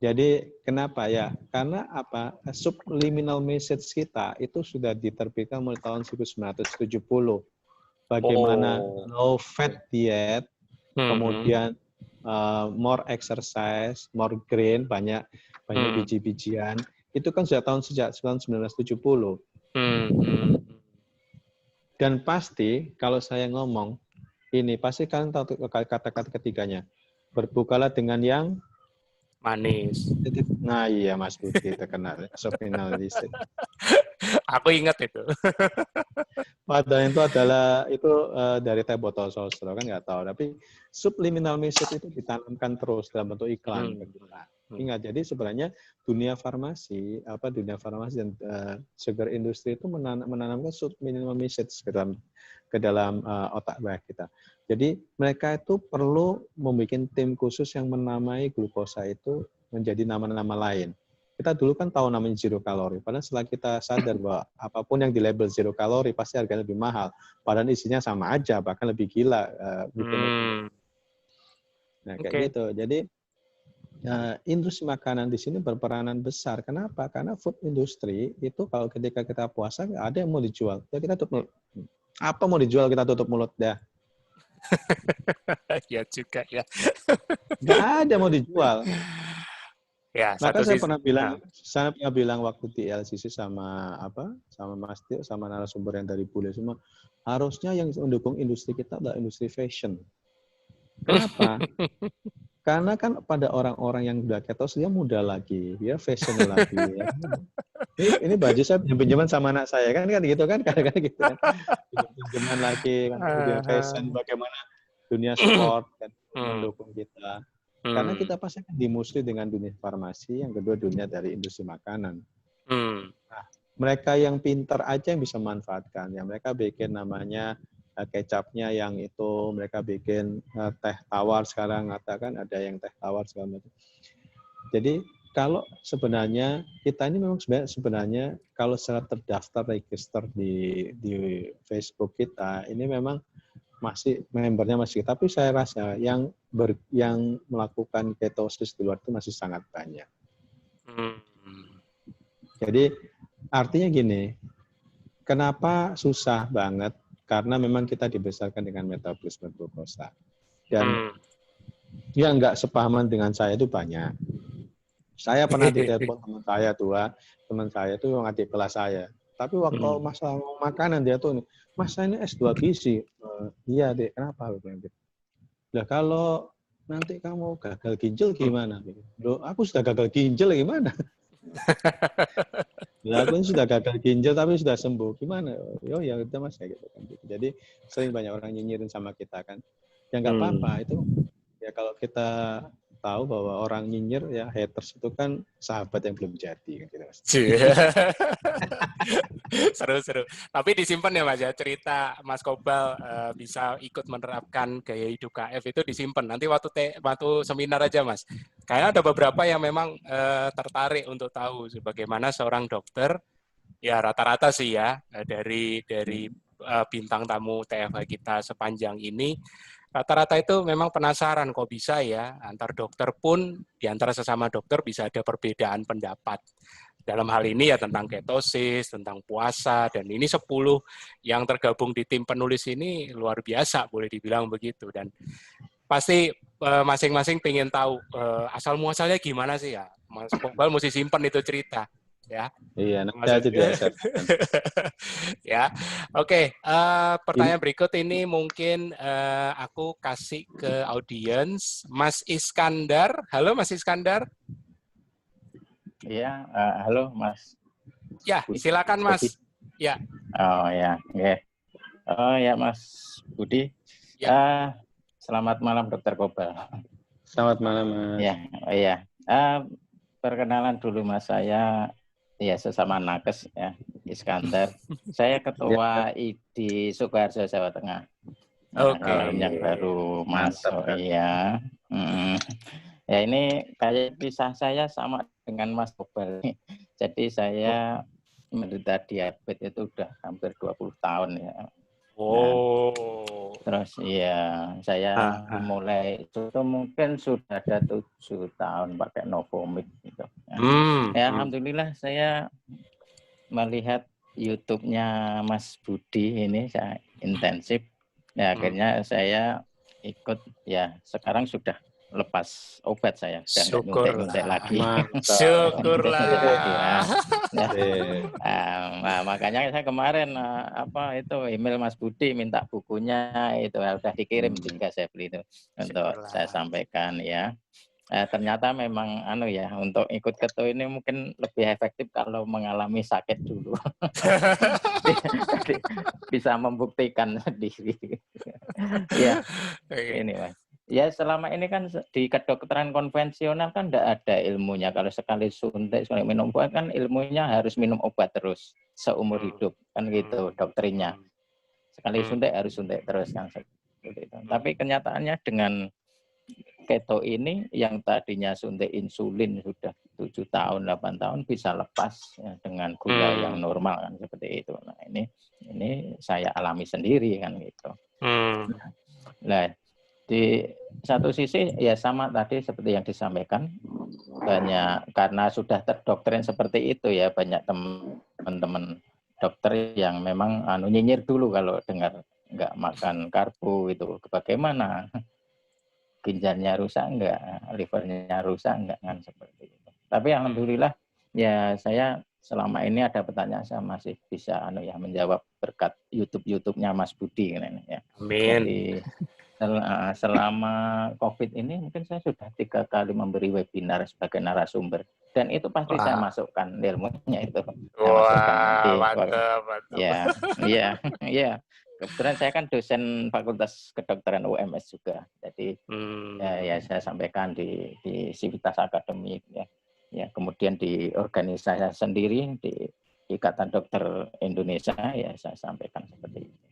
Jadi kenapa ya? Karena apa? Subliminal message kita itu sudah diterbitkan mulai tahun 1970. Bagaimana low fat diet, kemudian more exercise, more green, banyak biji-bijian. Itu kan sejak tahun 1970. Dan pasti kalau saya ngomong ini pasti kalian tahu kata-kata ketiganya. Berbukalah dengan yang
manis.
Nah iya Mas Budi terkenal subliminal message.
Aku ingat itu.
Padahal itu adalah dari teh botol sosro kan nggak tahu. Tapi subliminal message itu ditanamkan terus dalam bentuk iklan ke kita. Ingat, jadi sebenarnya dunia farmasi dan sugar industry itu menanamkan subliminal message ke dalam otak baik kita. Jadi mereka itu perlu membuat tim khusus yang menamai glukosa itu menjadi nama-nama lain. Kita dulu kan tahu namanya zero kalori. Padahal setelah kita sadar bahwa apapun yang di label zero kalori pasti harganya lebih mahal. Padahal isinya sama aja, bahkan lebih gila. Nah kayak gitu. Jadi industri makanan di sini berperanan besar. Kenapa? Karena food industry itu kalau ketika kita puasa ada yang mau dijual. Ya kita tutup mulut. Apa mau dijual kita tutup mulut dah.
Ya juga ya.
Nggak ada mau dijual.
Ya,
maka saya pernah bilang waktu di LCC sama Mas Tio, sama narasumber yang dari Bule semua, harusnya yang mendukung industri kita adalah industri fashion. Kenapa? Karena kan pada orang-orang yang udah ketos dia muda lagi, dia fashion lagi. Ya. Ini baju saya pinjaman sama anak saya kan gitu kan, kadang-kadang gitu kan. Pinjaman lagi kan, kemudian fashion, bagaimana dunia sport kan mendukung kita. Karena kita pasti dimusuhi dengan dunia farmasi, yang kedua dunia dari industri makanan. Nah, mereka yang pintar aja yang bisa manfaatkan. Ya, mereka bikin namanya kecapnya yang itu, mereka bikin teh tawar sekarang, katakan ada yang teh tawar segala macam. Jadi kalau sebenarnya kita ini memang sebenarnya kalau secara terdaftar register di Facebook kita ini memang masih membernya masih, tapi saya rasa yang melakukan ketosis di luar itu masih sangat banyak. Jadi artinya gini, kenapa susah banget? Karena memang kita dibesarkan dengan metabolisme glukosa. Dan yang nggak sepahaman dengan saya itu banyak. Saya pernah ditelepon teman saya itu yang adik kelas saya. Tapi waktu masalah makanan dia tuh, Mas saya ini S2 gizi. Iya dek, kenapa? Lah kalau nanti kamu gagal ginjal gimana? Loh, aku sudah gagal ginjal gimana? Lah aku sudah gagal ginjal tapi sudah sembuh. Gimana? Yo ya udah Mas kayak gitu kan. Jadi sering banyak orang nyinyirin sama kita kan. Ya nggak apa-apa itu. Ya kalau kita tahu bahwa orang nyinyir ya haters itu kan sahabat yang belum jadi kan gitu Mas.
Seru-seru. Tapi disimpan ya Mas ya, cerita Mas Kobal bisa ikut menerapkan gaya hidup KF itu disimpan. Nanti waktu seminar aja Mas. Kayaknya ada beberapa yang memang tertarik untuk tahu bagaimana seorang dokter, ya rata-rata sih ya dari bintang tamu TFH kita sepanjang ini, rata-rata itu memang penasaran kok bisa ya antar dokter pun di antara sesama dokter bisa ada perbedaan pendapat. dalam hal ini ya tentang ketosis, tentang puasa, dan ini 10 yang tergabung di tim penulis ini luar biasa, boleh dibilang begitu. Dan pasti masing-masing pengen tahu asal muasalnya gimana sih ya. Mas Kobal mesti simpen itu cerita. Ya.
Iya, nanti aja di WhatsApp.
Ya, oke. Pertanyaan berikut ini mungkin aku kasih ke audiens. Mas Iskandar, halo Mas Iskandar.
Iya, halo Mas.
Ya, silakan Mas. Ya.
Oh ya, oke. Oh ya Mas Budi.
Ya.
Selamat malam Dokter Kobal.
Selamat malam Mas.
Ya, iya. Perkenalan dulu Mas, saya ya sesama nakes ya, Iskandar. Saya ketua ID Sukoharjo Jawa Tengah.
Oke.
Yang baru masuk. Iya. Ya ini kayak kisah saya sama dengan Mas Kobal. Jadi saya menderita diabetes itu udah hampir 20 tahun ya.
Oh.
Terus ya saya mulai itu mungkin sudah ada 7 tahun pakai Novomix gitu. Ya, alhamdulillah saya melihat YouTube-nya Mas Budi ini saya intensif. Ya akhirnya saya ikut ya, sekarang sudah lepas obat saya dan nyuntik lagi.
Syukurlah.
Nah, makanya saya kemarin email Mas Budi minta bukunya itu udah dikirim sehingga saya beli itu untuk saya sampaikan ya. Ternyata memang untuk ikut keto ini mungkin lebih efektif kalau mengalami sakit dulu. Bisa membuktikan sendiri. Ya, ini Mas. Ya selama ini kan di kedokteran konvensional kan tidak ada ilmunya. Kalau sekali suntik, sekali minum obat kan ilmunya harus minum obat terus seumur hidup kan gitu doktrinnya. Sekali suntik harus suntik terus kan. Tapi kenyataannya dengan keto ini yang tadinya suntik insulin sudah 7 tahun, 8 tahun bisa lepas ya, dengan gula yang normal kan seperti itu. Nah ini saya alami sendiri kan gitu. Nah di satu sisi ya sama tadi seperti yang disampaikan, banyak karena sudah terdoktrin seperti itu ya, banyak teman-teman dokter yang memang nyinyir dulu kalau dengar nggak makan karbo itu bagaimana, ginjalnya rusak enggak, livernya rusak enggak kan seperti itu. Tapi alhamdulillah ya saya selama ini ada pertanyaan saya masih bisa menjawab berkat YouTube-nya Mas Budi ini ya.
Amin.
Jadi selama COVID ini mungkin saya sudah 3 kali memberi webinar sebagai narasumber dan itu pasti saya masukkan ilmunya itu.
Mantap.
Ya. Kebetulan saya kan dosen Fakultas Kedokteran UMS juga, jadi ya saya sampaikan di Sivitas Akademik ya. Ya kemudian di organisasi sendiri di Ikatan Dokter Indonesia ya saya sampaikan seperti itu.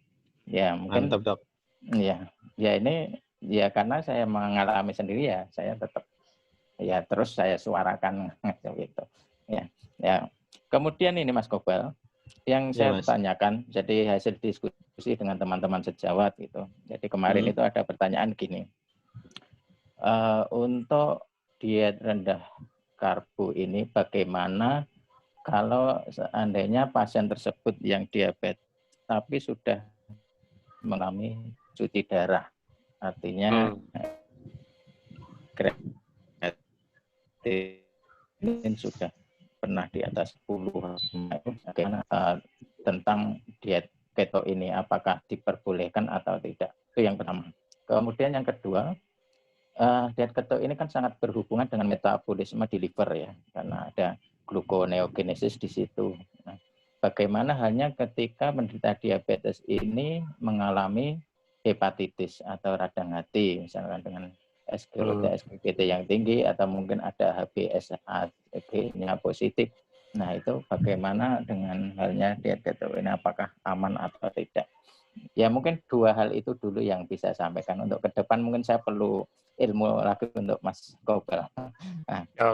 Ya mungkin. Mantap dok. Ya ini ya karena saya mengalami sendiri ya saya tetap ya terus saya suarakan gitu ya. Kemudian ini Mas Kobal yang saya tanyakan, jadi hasil diskusi dengan teman-teman sejawat gitu. Jadi kemarin itu ada pertanyaan gini, untuk diet rendah karbo ini bagaimana kalau seandainya pasien tersebut yang diabetes tapi sudah mengalami cuci darah, artinya kreatinin sudah pernah di atas 10. Bagaimana tentang diet keto ini, apakah diperbolehkan atau tidak? Itu yang pertama. Kemudian yang kedua, diet keto ini kan sangat berhubungan dengan metabolisme di liver ya, karena ada gluconeogenesis di situ. Nah, bagaimana halnya ketika menderita diabetes ini mengalami hepatitis atau radang hati, misalkan dengan SGLT, SGGT yang tinggi atau mungkin ada HbA1c-nya positif. Nah itu bagaimana dengan halnya diet keto ini, apakah aman atau tidak? Ya mungkin 2 hal itu dulu yang bisa saya sampaikan. Untuk ke depan mungkin saya perlu ilmu lagi untuk Mas Kobal.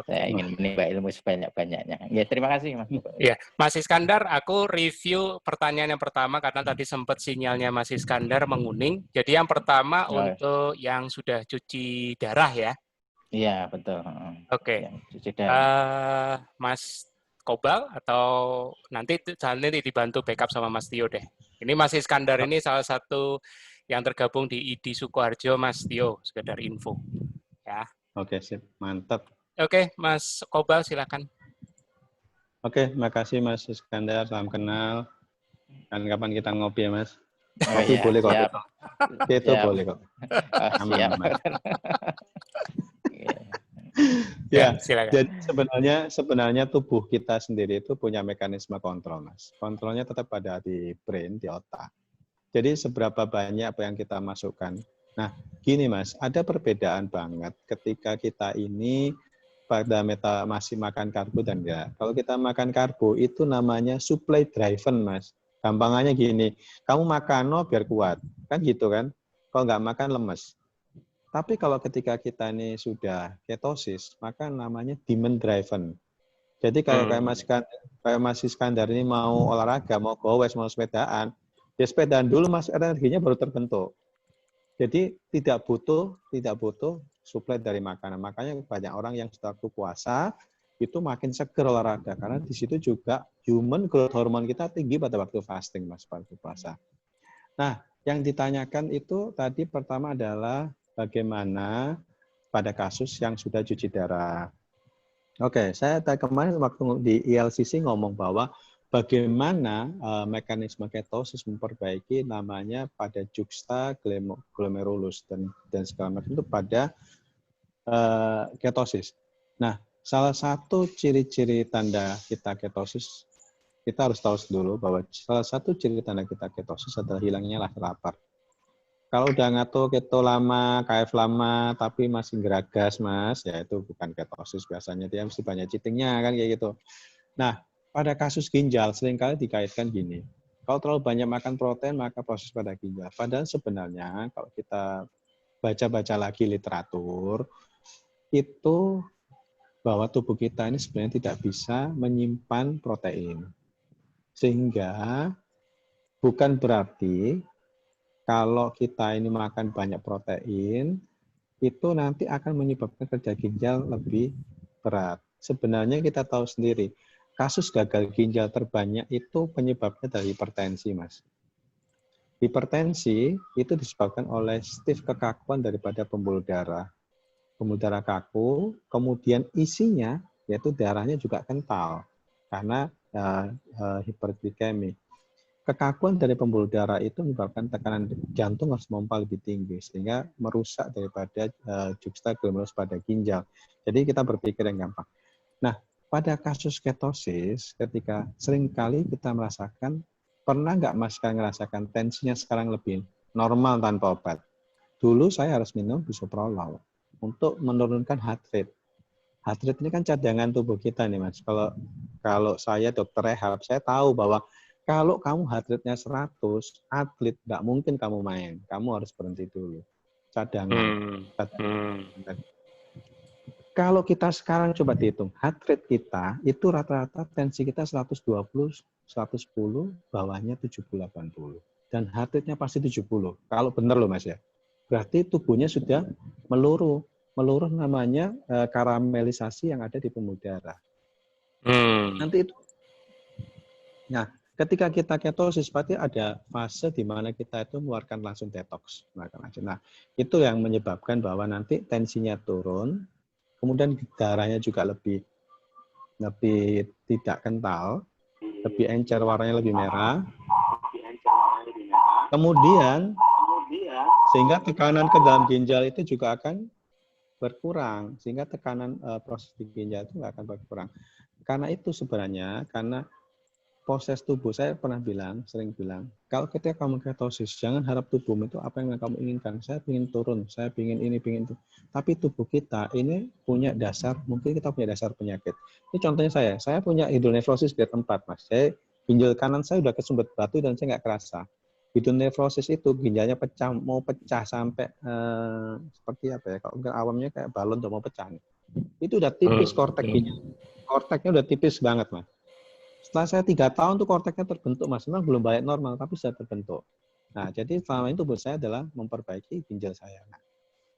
Saya ingin menimba ilmu sebanyak-banyaknya. Ya terima kasih Mas.
Ya, Mas Iskandar, aku review pertanyaan yang pertama karena tadi sempat sinyalnya Mas Iskandar menguning. Jadi yang pertama untuk yang sudah cuci darah ya.
Iya betul.
Oke.
Cuci darah.
Mas Kobal atau nanti dibantu backup sama Mas Tio deh. Ini Mas Iskandar ini salah satu yang tergabung di ID Sukoharjo, Mas Tio, sekedar info. Ya.
Oke, sip. Mantap.
Oke, Mas Kobal silakan.
Oke, makasih Mas Iskandar, salam kenal. Dan kapan kita ngopi ya Mas?
Oh,
Kopi
iya,
boleh kok.
siap.
Itu
Siap.
boleh kok. Aman,
Siap.
aman.
Ya,
Ya,
silakan.
jadi sebenarnya tubuh kita sendiri itu punya mekanisme kontrol, Mas. Kontrolnya tetap ada di brain, di otak. Jadi seberapa banyak apa yang kita masukkan. Nah, gini Mas, ada perbedaan banget ketika kita ini pada masih makan karbo dan enggak. Kalau kita makan karbo itu namanya supply driven, Mas. Gampangannya gini, kamu makan biar kuat, kan gitu kan? Kalau nggak makan lemes. Tapi kalau ketika kita ini sudah ketosis, maka namanya demand driven. Jadi kayak Mas Iskandar ini mau olahraga, mau gowes, mau sepedaan, ya sepedaan dulu Mas, energinya baru terbentuk. Jadi tidak butuh suplai dari makanan. Makanya banyak orang yang setelah puasa itu makin seger olahraga karena di situ juga human growth hormone kita tinggi pada waktu fasting, Mas, waktu puasa. Nah, yang ditanyakan itu tadi pertama adalah bagaimana pada kasus yang sudah cuci darah. Oke, saya kemarin waktu di ILCC ngomong bahwa bagaimana mekanisme ketosis memperbaiki namanya pada juxta glomerulus dan segala macam itu pada ketosis. Nah, salah satu ciri-ciri tanda kita ketosis, kita harus tahu dulu bahwa salah satu ciri tanda kita ketosis adalah hilangnya rasa lapar. Kalau udah ngatur keto lama, KF lama, tapi masih geragas, Mas, ya itu bukan ketosis biasanya. Dia mesti banyak cheating-nya, kan kayak gitu. Nah, pada kasus ginjal, seringkali dikaitkan gini. Kalau terlalu banyak makan protein, maka proses pada ginjal. Padahal sebenarnya, kalau kita baca-baca lagi literatur, itu bahwa tubuh kita ini sebenarnya tidak bisa menyimpan protein. Sehingga bukan berarti kalau kita ini makan banyak protein, itu nanti akan menyebabkan kerja ginjal lebih berat. Sebenarnya kita tahu sendiri, kasus gagal ginjal terbanyak itu penyebabnya dari hipertensi, Mas. Hipertensi itu disebabkan oleh stiff kekakuan daripada pembuluh darah. Pembuluh darah kaku, kemudian isinya, yaitu darahnya juga kental, karena hiperglikemi. Kekakuan dari pembuluh darah itu menyebabkan tekanan jantung harus memompa lebih tinggi sehingga merusak daripada juxta glomerulus pada ginjal. Jadi kita berpikir yang gampang. Nah, pada kasus ketosis, ketika seringkali kita merasakan, pernah nggak Mas ngerasakan tensinya sekarang lebih normal tanpa obat? Dulu saya harus minum bisoprolol untuk menurunkan heart rate. Heart rate ini kan cadangan tubuh kita nih Mas. Kalau saya dokter rehab, saya tahu bahwa kalau kamu heart rate-nya 100, atlet nggak mungkin kamu main. Kamu harus berhenti dulu. Cadangan. Kalau kita sekarang coba dihitung, heart rate kita itu rata-rata tensi kita 120, 110, bawahnya 70-80. Dan heart rate-nya pasti 70. Kalau benar loh Mas ya. Berarti tubuhnya sudah meluruh. Meluruh namanya karamelisasi yang ada di pembuluh darah. Nanti itu. Nah, ketika kita ketosis, berarti ada fase di mana kita itu mengeluarkan langsung detox. Nah, itu yang menyebabkan bahwa nanti tensinya turun, kemudian darahnya juga lebih tidak kental, lebih encer, warnanya lebih merah. Kemudian, sehingga tekanan ke dalam ginjal itu juga akan berkurang, sehingga tekanan proses di ginjal itu akan berkurang. Karena itu sebenarnya, karena proses tubuh, saya sering bilang, kalau ketika kamu ketosis, jangan harap tubuhmu itu apa yang kamu inginkan. Saya ingin turun, saya ingin ini, ingin itu. Tapi tubuh kita ini punya dasar, mungkin kita punya dasar penyakit. Ini contohnya saya punya hidronefrosis grade 4, Mas. Ginjal kanan saya udah kesumbat batu dan saya nggak kerasa. Hidronefrosis itu ginjalnya mau pecah sampai seperti apa ya, kalau awamnya kayak balon udah mau pecah. Itu udah tipis korteknya. Korteknya udah tipis banget, Mas. Setelah saya 3 tahun tuh korteknya terbentuk, Mas. Memang belum balik normal, tapi sudah terbentuk. Nah, jadi selama itu buat saya adalah memperbaiki ginjal saya. Nah,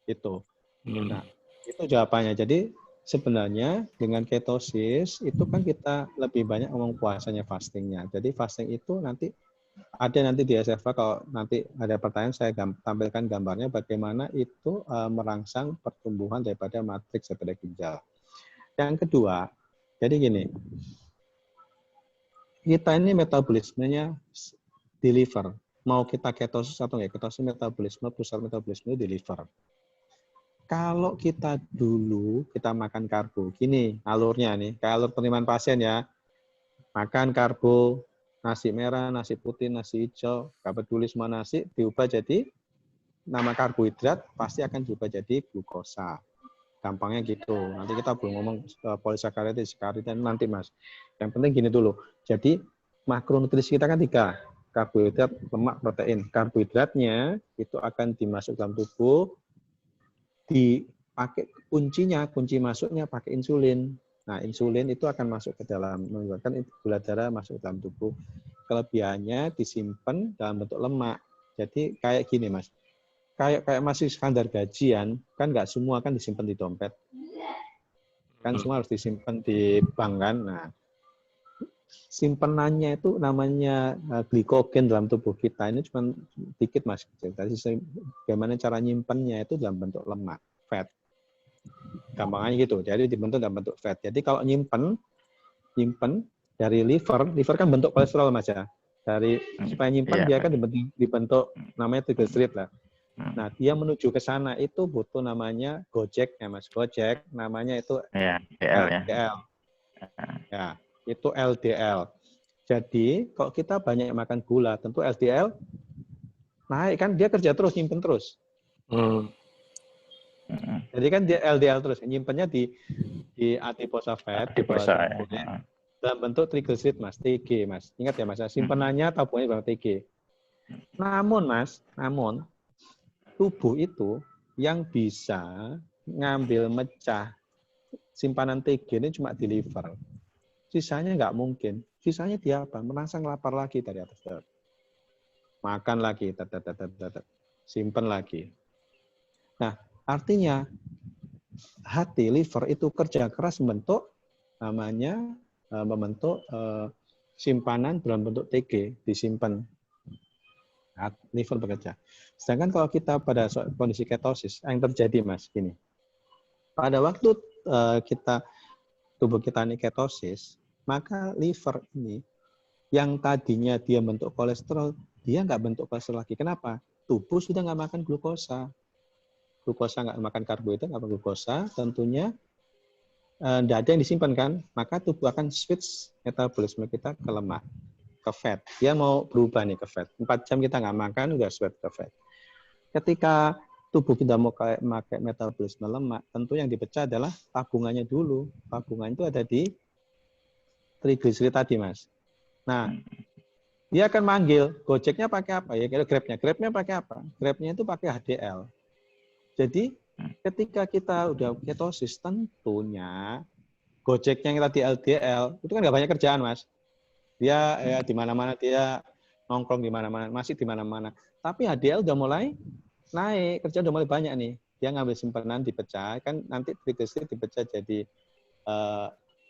itu. Nah, itu jawabannya. Jadi sebenarnya dengan ketosis itu kan kita lebih banyak ngomong puasanya, fastingnya. Jadi fasting itu nanti di SFA, kalau nanti ada pertanyaan saya tampilkan gambarnya bagaimana itu merangsang pertumbuhan daripada matriks daripada ginjal. Yang kedua, jadi gini, kita ini metabolismenya di liver. Mau kita ketosis atau enggak, ketosis metabolisme, pusat metabolisme di liver. Kalau kita dulu kita makan karbo, gini alurnya nih, kayak alur penerimaan pasien ya. Makan karbo, nasi merah, nasi putih, nasi hijau, gak peduli semua nasi, diubah jadi nama karbohidrat, pasti akan diubah jadi glukosa. Gampangnya gitu. Nanti kita belum ngomong polisakarida, sakarida nanti Mas. Yang penting gini dulu. Jadi makronutrisi kita kan 3. Karbohidrat, lemak, protein. Karbohidratnya itu akan dimasuk dalam tubuh, dipakai kunci masuknya pakai insulin. Nah, insulin itu akan masuk ke dalam, menyebabkan gula darah masuk ke dalam tubuh. Kelebihannya disimpan dalam bentuk lemak. Jadi kayak gini Mas, kayak masih standar gajian, kan nggak semua kan disimpan di dompet. Kan semua harus disimpan di bank kan. Nah, simpenannya itu namanya glikogen dalam tubuh kita. Ini cuma dikit Mas. Jadi bagaimana cara nyimpennya itu dalam bentuk lemak, fat. Gampangnya gitu. Jadi dibentuk dalam bentuk fat. Jadi kalau nyimpen dari liver kan bentuk kolesterol Mas ya. Dari supaya nyimpen dia kan dibentuk namanya triglycerid lah. Nah, dia menuju ke sana itu butuh namanya Gojek ya Mas. Gojek namanya itu LDL. Ya, itu LDL. Jadi, kalau kita banyak makan gula, tentu LDL naik kan, dia kerja terus, nyimpen terus. Jadi kan dia LDL terus, nyimpennya di adiposa fat, dalam bentuk triglycerid Mas, TG Mas. Ingat ya Mas, simpenannya tabungannya dalam TG. Namun Mas, tubuh itu yang bisa ngambil mecah simpanan TG ini cuma di liver. Sisanya nggak mungkin. Sisanya dia apa? Merangsang lapar lagi dari atas. Makan lagi, simpan lagi. Nah, artinya hati liver itu kerja keras membentuk simpanan dalam bentuk TG, disimpan. Liver bekerja. Sedangkan kalau kita pada kondisi ketosis, yang terjadi Mas, gini. Pada waktu tubuh kita ini ketosis, maka liver ini yang tadinya dia bentuk kolesterol, dia nggak bentuk kolesterol lagi. Kenapa? Tubuh sudah nggak makan glukosa. Glukosa nggak makan karbohidrat, nggak makan glukosa, tentunya nggak ada yang disimpan kan, maka tubuh akan switch metabolisme kita ke lemak, ke fat. Dia mau berubah nih ke fat. 4 jam kita nggak makan, udah switch ke fat. Ketika tubuh kita mau pakai metabolisme lemak, tentu yang dipecah adalah tabungannya dulu. Tabungan itu ada di triglycerid tadi, Mas. Nah, dia akan manggil, Gojeknya pakai apa? Ya, Grabnya pakai apa? Grabnya itu pakai HDL. Jadi, ketika kita udah ketosis, tentunya Gojeknya yang tadi LDL, itu kan nggak banyak kerjaan, Mas. Dia ya di mana-mana, dia nongkrong di mana-mana, masih di mana-mana. Tapi HDL udah mulai naik, kerja udah mulai banyak nih. Dia ngambil simpanan, dipecah, kan nanti triglycerid dipecah jadi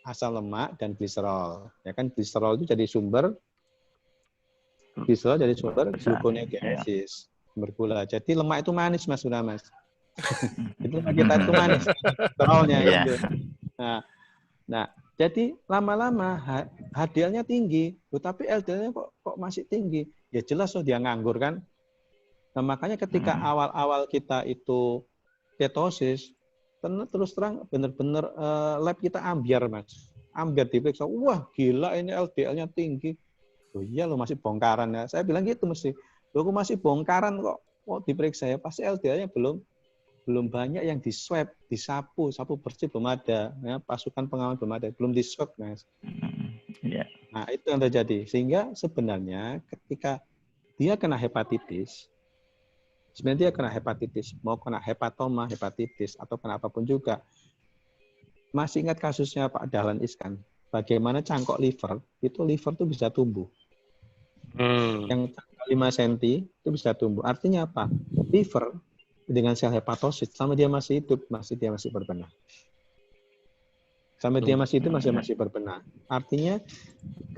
asam lemak dan gliserol. Ya kan gliserol itu jadi sumber gluconeogenesis, sumber gula. Jadi lemak itu manis Mas, sudah Mas. Itu kita itu manis, gliserolnya gitu. Nah, jadi lama-lama HDL-nya tinggi, tapi LDL-nya kok masih tinggi? Ya jelas dia nganggur kan. Nah, makanya ketika awal-awal kita itu ketosis, terus terang benar-benar lab kita ambiar, Mas. Ambiar diperiksa, wah gila ini LDL-nya tinggi. Oh iya lo masih bongkaran ya. Saya bilang gitu mesti. Lo masih bongkaran kok diperiksa ya. Pasti LDL-nya belum banyak yang di-swab, disapu, sapu bersih belum ada. Ya, pasukan pengawal belum ada, belum di-swab, Mas. Nah, itu yang terjadi. Sehingga sebenarnya ketika dia kena hepatitis, sebenarnya dia kena hepatitis, mau kena hepatoma, hepatitis, atau kena apapun juga. Masih ingat kasusnya Pak Dahlan Iskan, bagaimana cangkok liver, itu liver itu bisa tumbuh. Yang 5 cm itu bisa tumbuh. Artinya apa? Liver dengan sel hepatosit, selama dia masih hidup, dia masih berbenah. Sampai dia masih itu masih berbenah. Artinya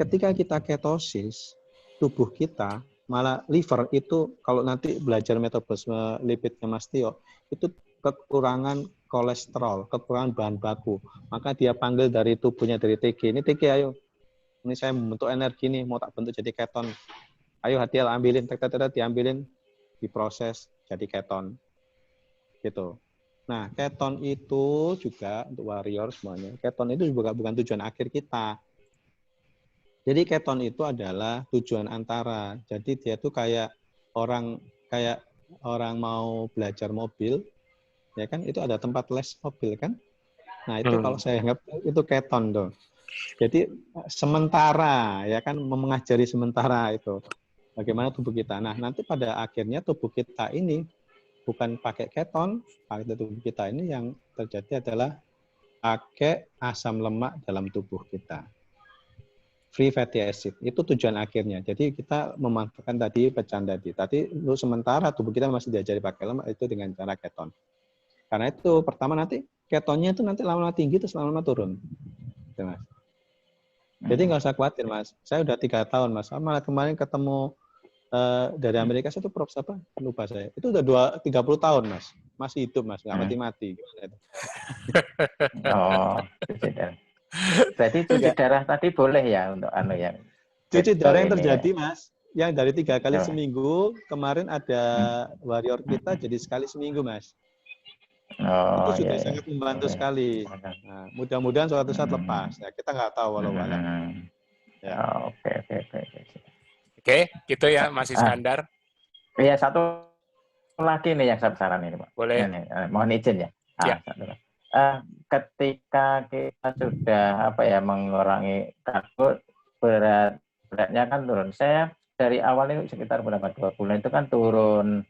ketika kita ketosis, tubuh kita malah liver itu kalau nanti belajar metabolisme lipidnya Mas Tio, itu kekurangan kolesterol, kekurangan bahan baku. Maka dia panggil dari tubuhnya dari TG, ini TG ayo. Ini saya membentuk energi nih, mau tak bentuk jadi keton. Ayo hati ambilin, diambilin, diproses jadi keton. Gitu. Nah, keton itu juga untuk warrior semuanya. Keton itu juga bukan tujuan akhir kita. Jadi keton itu adalah tujuan antara. Jadi dia tuh kayak orang mau belajar mobil, ya kan? Itu ada tempat les mobil kan? Nah, itu kalau saya anggap itu keton tuh. Jadi sementara, ya kan, mengajari sementara itu. Bagaimana tubuh kita. Nah, nanti pada akhirnya tubuh kita ini bukan pakai keton, pada tubuh kita ini yang terjadi adalah pakai asam lemak dalam tubuh kita. Free fatty acid, itu tujuan akhirnya. Jadi kita memanfaatkan tadi pecahan tadi. Tapi untuk sementara tubuh kita masih diajari pakai lemak itu dengan cara keton. Karena itu pertama nanti ketonnya itu nanti lama-lama tinggi terus lama-lama turun. Gitu, Mas. Jadi nggak usah khawatir, Mas. Saya udah 3 tahun, Mas. Malah kemarin ketemu dari Amerika, saya tuh prof apa? Lupa saya. Itu udah 30 tahun, Mas. Masih hidup, Mas. Nggak mati-mati. Gimana itu?
Oh, berarti cuci darah tadi boleh ya untuk yang
cuci darah yang terjadi,
ya?
Mas. Yang dari 3 kali seminggu, kemarin ada warrior kita jadi sekali seminggu, Mas.
Oh,
itu sudah sangat membantu sekali. Nah, mudah-mudahan suatu saat lepas. Ya, kita nggak tahu walau alam.
Ya. Oke.
Oke, gitu ya Mas Iskandar.
Iya, satu lagi nih yang saya saran ini, Pak.
Boleh.
Ini, mohon izin ya. Ketika kita sudah mengurangi karbo, beratnya kan turun. Saya dari awal itu sekitar berapa 2 bulan itu kan turun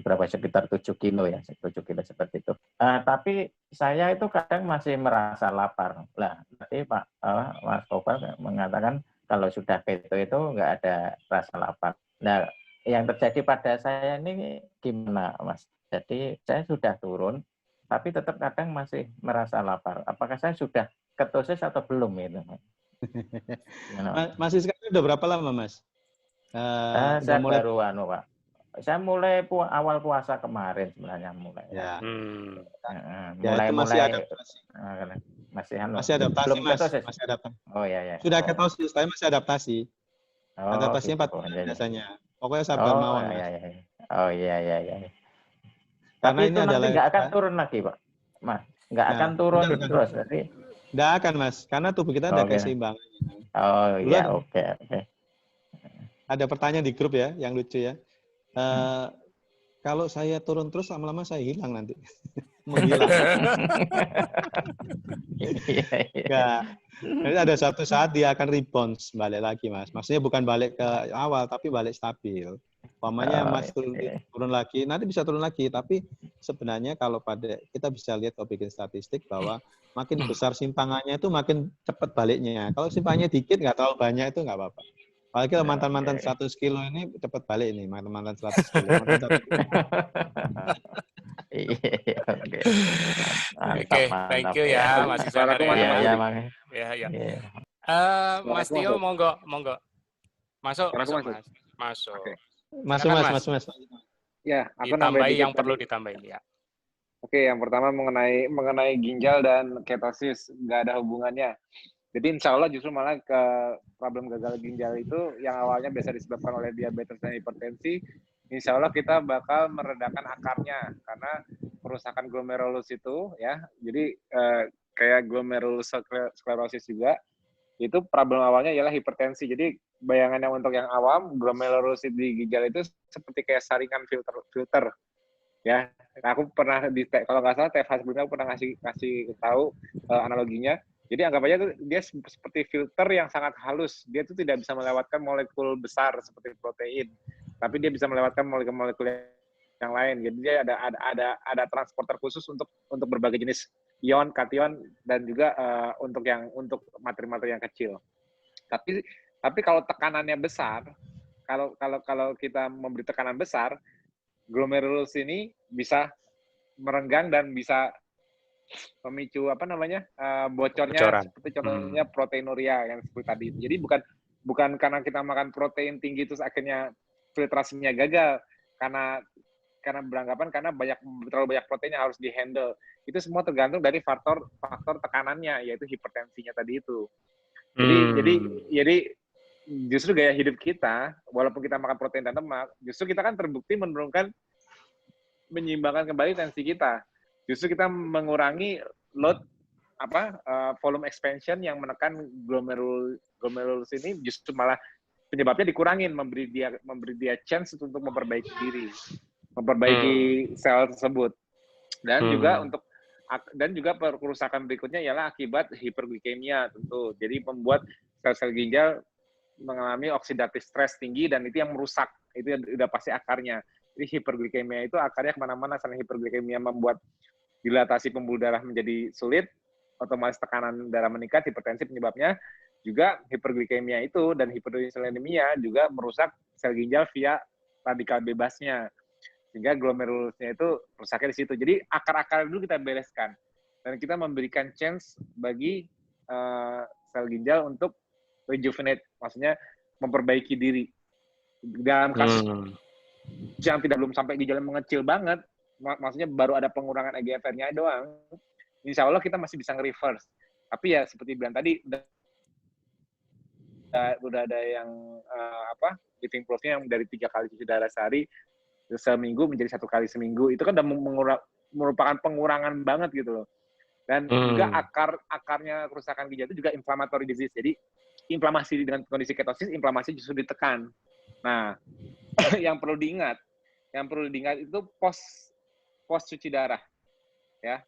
berapa sekitar 7 kilo ya, 7 kilo seperti itu. Tapi saya itu kadang masih merasa lapar. Lah, tadi Mas Gopal mengatakan kalau sudah keto itu nggak ada rasa lapar. Nah, yang terjadi pada saya ini gimana, Mas? Jadi saya sudah turun, tapi tetap kadang masih merasa lapar. Apakah saya sudah ketosis atau belum itu?
Mas Iskandar udah berapa lama, Mas?
Saya mulai... baru Pak. Saya mulai awal puasa kemarin sebenarnya mulai.
Ya.
Mulai
masih adaptasi. Masih adaptasi,
belum
Mas.
ketosis.
Masih adaptasi.
Oh ya.
Sudah ketosis, tapi masih adaptasi. Adaptasinya 4 bulan biasanya. Pokoknya sabar mawon, Mas.
Oh iya.
Karena
tapi
ini
itu nanti
adalah
nggak akan turun lagi, Pak. Mas, nggak akan turun terus. Jadi
nggak akan, Mas. Karena tubuh kita ada keseimbangan.
Oh iya, oke.
Ada pertanyaan di grup ya, yang lucu ya. Kalau saya turun terus, lama-lama saya hilang nanti. Menghilang. Enggak. Jadi ada suatu saat dia akan rebound balik lagi, Mas. Maksudnya bukan balik ke awal, tapi balik stabil. Umpamanya Mas turun lagi, nanti bisa turun lagi. Tapi sebenarnya kalau kita bisa lihat kalau bikin statistik bahwa makin besar simpangannya itu makin cepat baliknya. Kalau simpangannya dikit, nggak terlalu banyak itu nggak apa-apa. Apalagi kalau mantan-mantan 100 kilo ini cepat balik nih, mantan-mantan 100 kilo.
Oke, thank you ya Mas Iskandar. Ya. Mas Tio, monggo. Masuk. Masuk.
Mas.
Ya, aku
ditambahi yang perlu ditambahin ya.
Oke, yang pertama mengenai ginjal dan ketosis, nggak ada hubungannya. Jadi insya Allah justru malah ke problem gagal ginjal itu yang awalnya biasa disebabkan oleh diabetes dan hipertensi, insya Allah kita bakal meredakan akarnya karena kerusakan glomerulus itu ya. Jadi kayak glomerulosclerosis juga itu problem awalnya ialah hipertensi. Jadi bayangannya untuk yang awam, glomerulus di ginjal itu seperti kayak saringan filter ya. Aku pernah kalau nggak salah TFH sebelumnya aku pernah ngasih tahu analoginya. Jadi anggap aja tuh dia seperti filter yang sangat halus. Dia tuh tidak bisa melewatkan molekul besar seperti protein, tapi dia bisa melewatkan molekul-molekul yang lain. Jadi dia ada transporter khusus untuk berbagai jenis ion, kation, dan juga untuk materi-materi yang kecil. Tapi kalau tekanannya besar, kalau kita memberi tekanan besar, glomerulus ini bisa merenggang dan bisa pemicu apa namanya bocornya seperti contohnya proteinuria yang seperti tadi. Jadi bukan karena kita makan protein tinggi terus akhirnya filtrasinya gagal karena beranggapan karena terlalu banyak protein yang harus dihandle. Itu semua tergantung dari faktor tekanannya, yaitu hipertensinya tadi itu. Jadi justru gaya hidup kita, walaupun kita makan protein dan lemak, justru kita kan terbukti menyeimbangkan kembali tensi kita. Justru kita mengurangi load volume expansion yang menekan glomerulus ini, justru malah penyebabnya dikurangin, memberi dia chance untuk memperbaiki diri, memperbaiki sel tersebut. Dan juga kerusakan berikutnya ialah akibat hiperglikemia tentu. Jadi membuat sel-sel ginjal mengalami oxidative stress tinggi dan itu yang merusak. Itu udah pasti akarnya. Jadi hiperglikemia itu akarnya kemana-mana. Selain hiperglikemia membuat dilatasi pembuluh darah menjadi sulit, otomatis tekanan darah meningkat, hipertensi penyebabnya. Juga hiperglikemia itu dan hiperinsulinemia juga merusak sel ginjal via radikal bebasnya. Sehingga glomerulusnya itu rusaknya di situ. Jadi akar-akar dulu kita bereskan. Dan kita memberikan chance bagi sel ginjal untuk rejuvenate, maksudnya memperbaiki diri. Dalam kasus yang belum sampai ginjalnya mengecil banget, maksudnya baru ada pengurangan EGFR-nya doang, insya Allah kita masih bisa nge-reverse. Tapi ya seperti bilang tadi, udah ada yang living proof-nya yang dari 3 kali cuci darah sehari seminggu menjadi 1 kali seminggu, itu kan udah merupakan pengurangan banget gitu loh. Dan juga akarnya kerusakan ginjal itu juga inflammatory disease. Jadi inflamasi dengan kondisi ketosis, inflamasi justru ditekan. Nah, yang perlu diingat itu pos cuci darah, ya.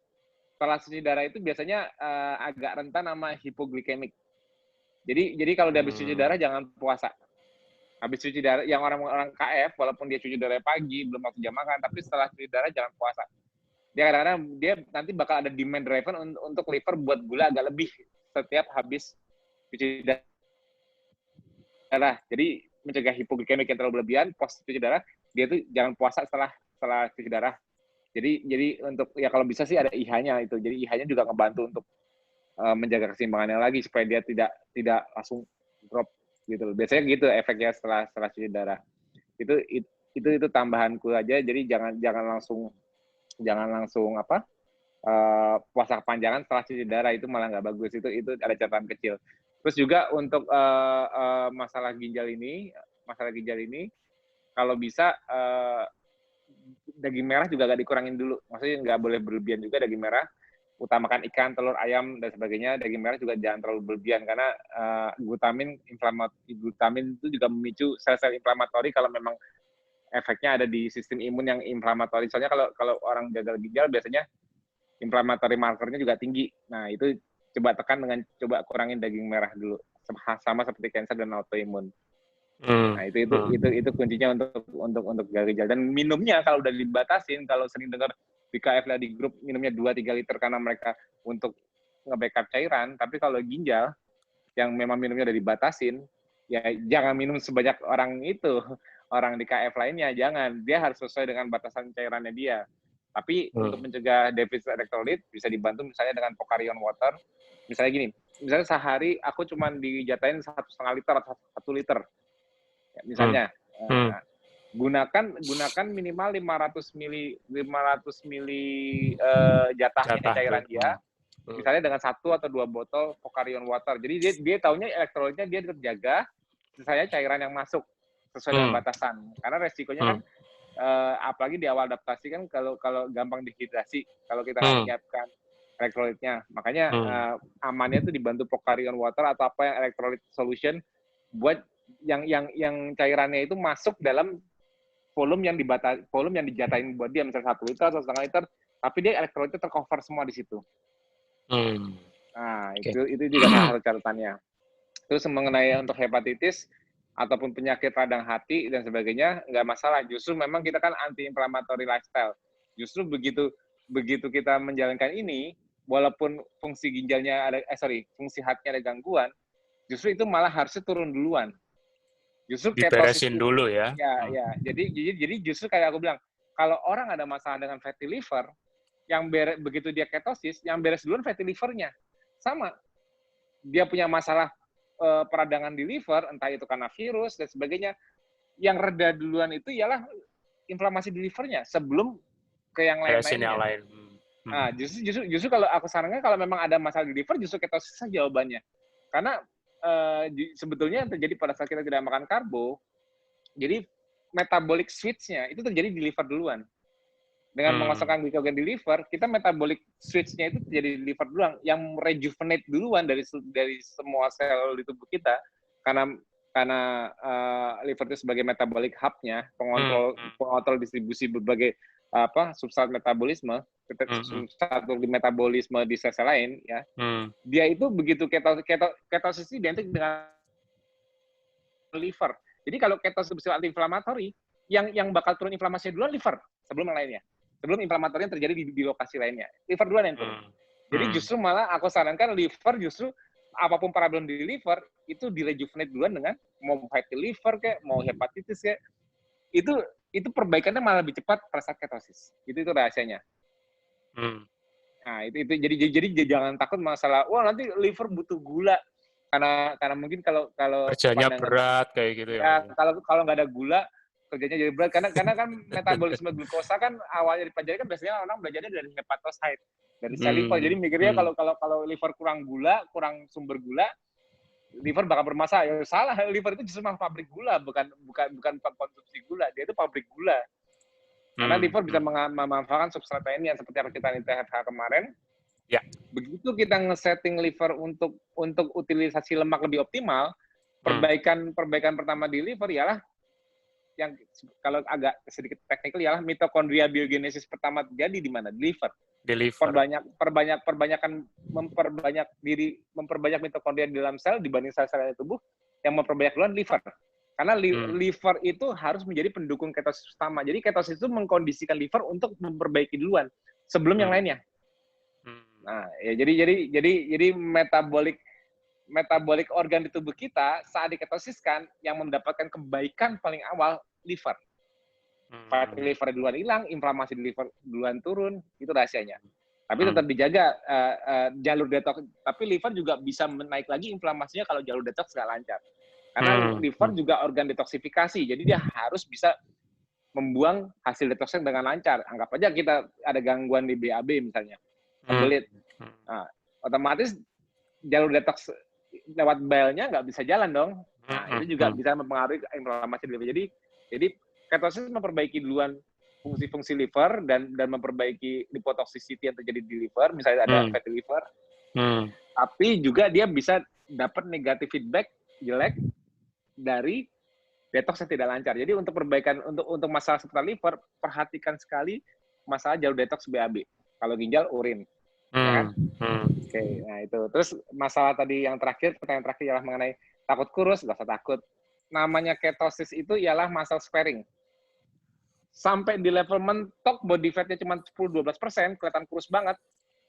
Setelah cuci darah itu biasanya agak rentan sama hipoglikemik. Jadi kalau dia habis cuci darah jangan puasa. Habis cuci darah, yang orang KF, walaupun dia cuci darah pagi, belum waktu jam makan, tapi setelah cuci darah jangan puasa. Dia kadang-kadang dia nanti bakal ada demand driven untuk liver buat gula agak lebih setiap habis cuci darah. Jadi mencegah hipoglikemik yang terlalu berlebihan, pos cuci darah, dia tuh jangan puasa setelah cuci darah. Jadi untuk ya kalau bisa sih ada IH-nya itu. Jadi IH-nya juga ngebantu untuk menjaga keseimbangannya lagi supaya dia tidak langsung drop gitu. Biasanya gitu efeknya setelah cuci darah. Itu tambahanku aja. Jadi jangan langsung puasa kepanjangan setelah cuci darah, itu malah nggak bagus. Itu ada catatan kecil. Terus juga untuk masalah ginjal ini kalau bisa daging merah juga agak dikurangin dulu. Maksudnya nggak boleh berlebihan juga daging merah. Utamakan ikan, telur, ayam, dan sebagainya. Daging merah juga jangan terlalu berlebihan karena glutamin itu juga memicu sel-sel inflamatori kalau memang efeknya ada di sistem imun yang inflamatori. Soalnya kalau orang gagal ginjal biasanya inflammatory markernya juga tinggi. Nah, itu coba tekan dengan coba kurangin daging merah dulu. Sama seperti kanker dan autoimun. Nah, itu kuncinya untuk gagal ginjal. Dan minumnya kalau udah dibatasin, kalau sering dengar di KF di grup minumnya 2-3 liter karena mereka untuk nge-backup cairan, tapi kalau ginjal yang memang minumnya udah dibatasin, ya jangan minum sebanyak orang di KF lainnya, jangan. Dia harus sesuai dengan batasan cairannya dia. Tapi untuk mencegah defisit elektrolit bisa dibantu misalnya dengan Pocarion water. Misalnya gini, misalnya sehari aku cuma dijatahin 1,5 liter atau 1 liter. Ya, misalnya, gunakan minimal 500 mili jatahnya cairan dia. Misalnya dengan 1 atau 2 botol Pocarion water. Jadi dia taunya elektrolitnya dia terjaga, sisanya cairan yang masuk sesuai dengan batasan. Karena resikonya kan apalagi di awal adaptasi kan kalau gampang dehidrasi kalau kita nggak menyiapkan elektrolitnya. Makanya amannya itu dibantu Pocarion water atau apa yang electrolyte solution buat yang cairannya itu masuk dalam volume yang dijatahin buat dia, misalnya 1 liter atau 1,5 liter, tapi dia elektrolitnya tercover semua di situ. Nah, itu juga salah satu catatannya. Terus mengenai untuk hepatitis ataupun penyakit radang hati dan sebagainya, nggak masalah. Justru memang kita kan anti-inflammatory lifestyle. Justru begitu kita menjalankan ini, walaupun fungsi fungsi hatinya ada gangguan, justru itu malah harusnya turun duluan. Justru
diberesin dulu ya.
Ya. Jadi justru kayak aku bilang, kalau orang ada masalah dengan fatty liver, begitu dia ketosis, yang beres duluan fatty livernya. Sama. Dia punya masalah peradangan di liver, entah itu karena virus dan sebagainya. Yang reda duluan itu ialah inflamasi di livernya sebelum ke yang lain-lainnya. Nah, justru kalau aku sarankan kalau memang ada masalah di liver, justru ketosis jawabannya. Karena sebetulnya yang terjadi pada saat kita tidak makan karbo, jadi metabolic switch-nya itu terjadi di liver duluan. Dengan mengosongkan glikogen di liver, kita metabolic switch-nya itu terjadi di liver duluan, yang rejuvenate duluan dari semua sel di tubuh kita, karena liver itu sebagai metabolic hub-nya, pengontrol distribusi berbagai substrat metabolisme, substrat di metabolisme di sel lain, ya. Dia itu begitu ketosis identik dengan liver. Jadi kalau ketosis bersifat anti-inflamatori, yang bakal turun inflamasi duluan liver sebelum yang lainnya. Sebelum inflamatori yang terjadi di lokasi lainnya. Liver duluan yang turun. Jadi justru malah aku sarankan liver justru apapun problem di liver itu direjuvenate duluan dengan mau fatty liver kayak mau hepatitis kayak itu perbaikannya malah lebih cepat pada saat ketosis. Itu rahasianya. Nah, itu jadi jangan takut masalah nanti liver butuh gula karena mungkin kalau
kerjanya berat kayak gitu ya.
Kalau nggak ada gula kerjanya jadi berat karena kan metabolisme glukosa kan awalnya dipelajari kan biasanya orang belajarnya dari hepatocyte, dari sel liver. Jadi mikirnya kalau liver kurang gula, kurang sumber gula, liver bakal bermasalah. Ya salah, liver itu justru pabrik gula, bukan konsumsi gula. Dia itu pabrik gula. Karena liver bisa memanfaatkan substrat lainnya seperti yang kita THF kemarin.
Ya.
Begitu kita nge-setting liver untuk utilisasi lemak lebih optimal, perbaikan pertama di liver ialah yang kalau agak sedikit teknikal ialah mitokondria biogenesis pertama terjadi di mana? Di liver.
Di liver.
Memperbanyak mitokondria di dalam sel dibanding sel-sel tubuh yang memperbanyak duluan liver. Karena liver itu harus menjadi pendukung ketosis utama. Jadi ketosis itu mengkondisikan liver untuk memperbaiki duluan sebelum yang lainnya. Nah, ya jadi metabolik organ di tubuh kita saat diketosiskan yang mendapatkan kebaikan paling awal liver. Fatty liver duluan hilang, inflamasi di liver duluan turun, itu rahasianya. Tapi tetap dijaga jalur detox. Tapi liver juga bisa menaik lagi inflamasinya kalau jalur detox nggak lancar. Karena liver juga organ detoksifikasi, jadi dia harus bisa membuang hasil detoxnya dengan lancar. Anggap aja kita ada gangguan di BAB misalnya, belit. Nah, otomatis jalur detox lewat bile-nya nggak bisa jalan dong. Nah, itu juga bisa mempengaruhi inflamasi di liver. Jadi ketosis memperbaiki duluan fungsi-fungsi liver dan memperbaiki lipotoxicity yang terjadi di liver, misalnya ada fatty liver. Tapi juga dia bisa dapat negatif feedback jelek dari detox yang tidak lancar. Jadi untuk perbaikan untuk masalah seputar liver, perhatikan sekali masalah jalur detox BAB. Kalau ginjal, urin. Ya kan? Oke, nah itu. Terus masalah tadi yang terakhir, pertanyaan terakhir ialah mengenai takut kurus, nggak usah takut. Namanya ketosis itu ialah muscle sparing. Sampai di level mentok body fat-nya cuma 10-12%, kelihatan kurus banget,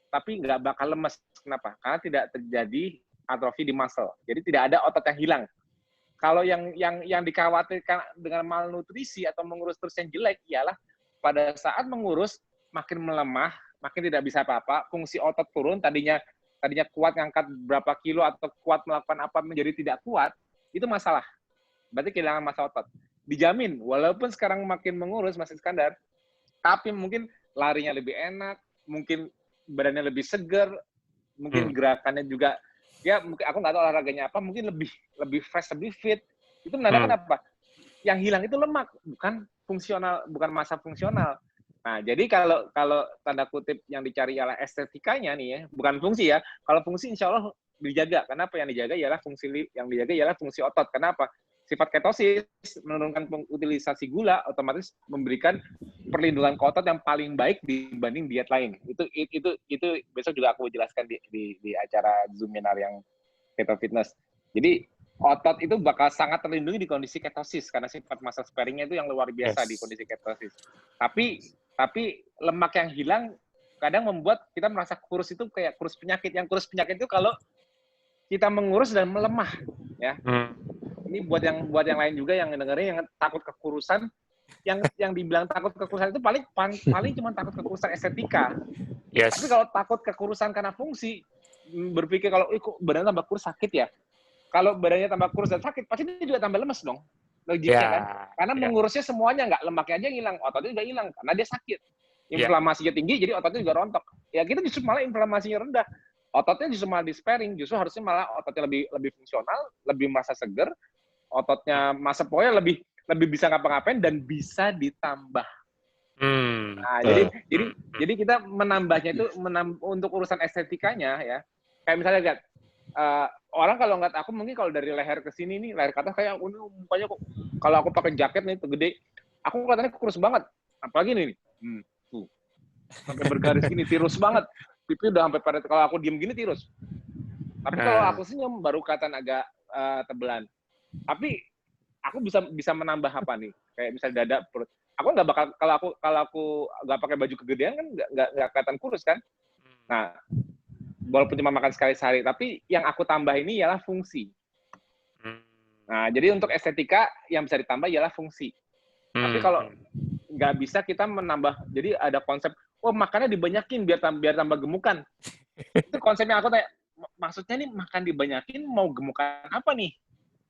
tapi nggak bakal lemes. Kenapa? Karena tidak terjadi atrofi di muscle. Jadi tidak ada otot yang hilang. Kalau yang dikhawatirkan dengan malnutrisi atau mengurus terus yang jelek ialah pada saat mengurus makin melemah, makin tidak bisa apa-apa, fungsi otot turun, tadinya kuat ngangkat berapa kilo atau kuat melakukan apa menjadi tidak kuat, itu masalah. Berarti kehilangan massa otot. Dijamin, walaupun sekarang makin mengurus, Mas Iskandar, tapi mungkin larinya lebih enak, mungkin badannya lebih seger, mungkin gerakannya juga, ya mungkin aku nggak tahu olahraganya apa, mungkin lebih fresh, lebih fit. Itu menandakan apa? Yang hilang itu lemak, bukan fungsional, bukan massa fungsional. Nah, jadi kalau tanda kutip yang dicari ialah estetikanya nih ya, bukan fungsi ya. Kalau fungsi insya Allah dijaga. Kenapa yang dijaga ialah fungsi otot. Kenapa? Sifat ketosis menurunkan utilisasi gula, otomatis memberikan perlindungan ke otot yang paling baik dibanding diet lain. Itu besok juga aku jelaskan di acara Zoom seminar yang Keto Fitness. Jadi otot itu bakal sangat terlindungi di kondisi ketosis karena sifat muscle sparing-nya itu yang luar biasa di kondisi ketosis. Tapi lemak yang hilang kadang membuat kita merasa kurus itu kayak kurus penyakit. Yang kurus penyakit itu kalau kita mengurus dan melemah, ya. Ini buat yang lain juga yang dengerin yang takut kekurusan, yang dibilang takut kekurusan itu paling cuma takut kekurusan estetika.
Yes.
Tapi kalau takut kekurusan karena fungsi, berpikir kalau kok badan tambah kurus sakit ya. Kalau badannya tambah kurus dan sakit, pasti dia juga tambah lemes dong. Logiknya kan. Karena mengurusnya semuanya, nggak lemaknya aja yang hilang, ototnya juga hilang karena dia sakit. Inflamasinya tinggi, jadi ototnya juga rontok. Ya kita justru malah inflamasinya rendah. Ototnya justru malah di-sparing, justru harusnya malah ototnya lebih fungsional, lebih merasa seger, ototnya masa pokoknya lebih bisa ngapa-ngapain dan bisa ditambah. Nah, jadi kita menambahnya itu untuk urusan estetikanya ya. Kayak misalnya lihat orang kalau ngeliat aku mungkin kalau dari leher ke sini nih, leher ke atas kayak mukanya kok kalau aku pakai jaket nih tuh gede, aku kelihatannya kurus banget. Apalagi nih, tuh. Sampai bergaris gini, tirus banget. Pipi udah sampai pada kalau aku diem gini tirus. Tapi kalau aku senyum baru kelihatan agak tebelan. Tapi aku bisa menambah apa nih? Kayak misalnya dada, perut. Aku nggak bakal kalau aku nggak pakai baju kegedean kan nggak kelihatan kurus kan. Nah, walaupun cuma makan sekali sehari, tapi yang aku tambah ini ialah fungsi. Nah, jadi untuk estetika yang bisa ditambah ialah fungsi. Tapi kalau nggak bisa kita menambah, jadi ada konsep, makannya dibanyakin biar tambah gemukan. Itu konsepnya aku tanya, maksudnya nih makan dibanyakin mau gemukan apa nih?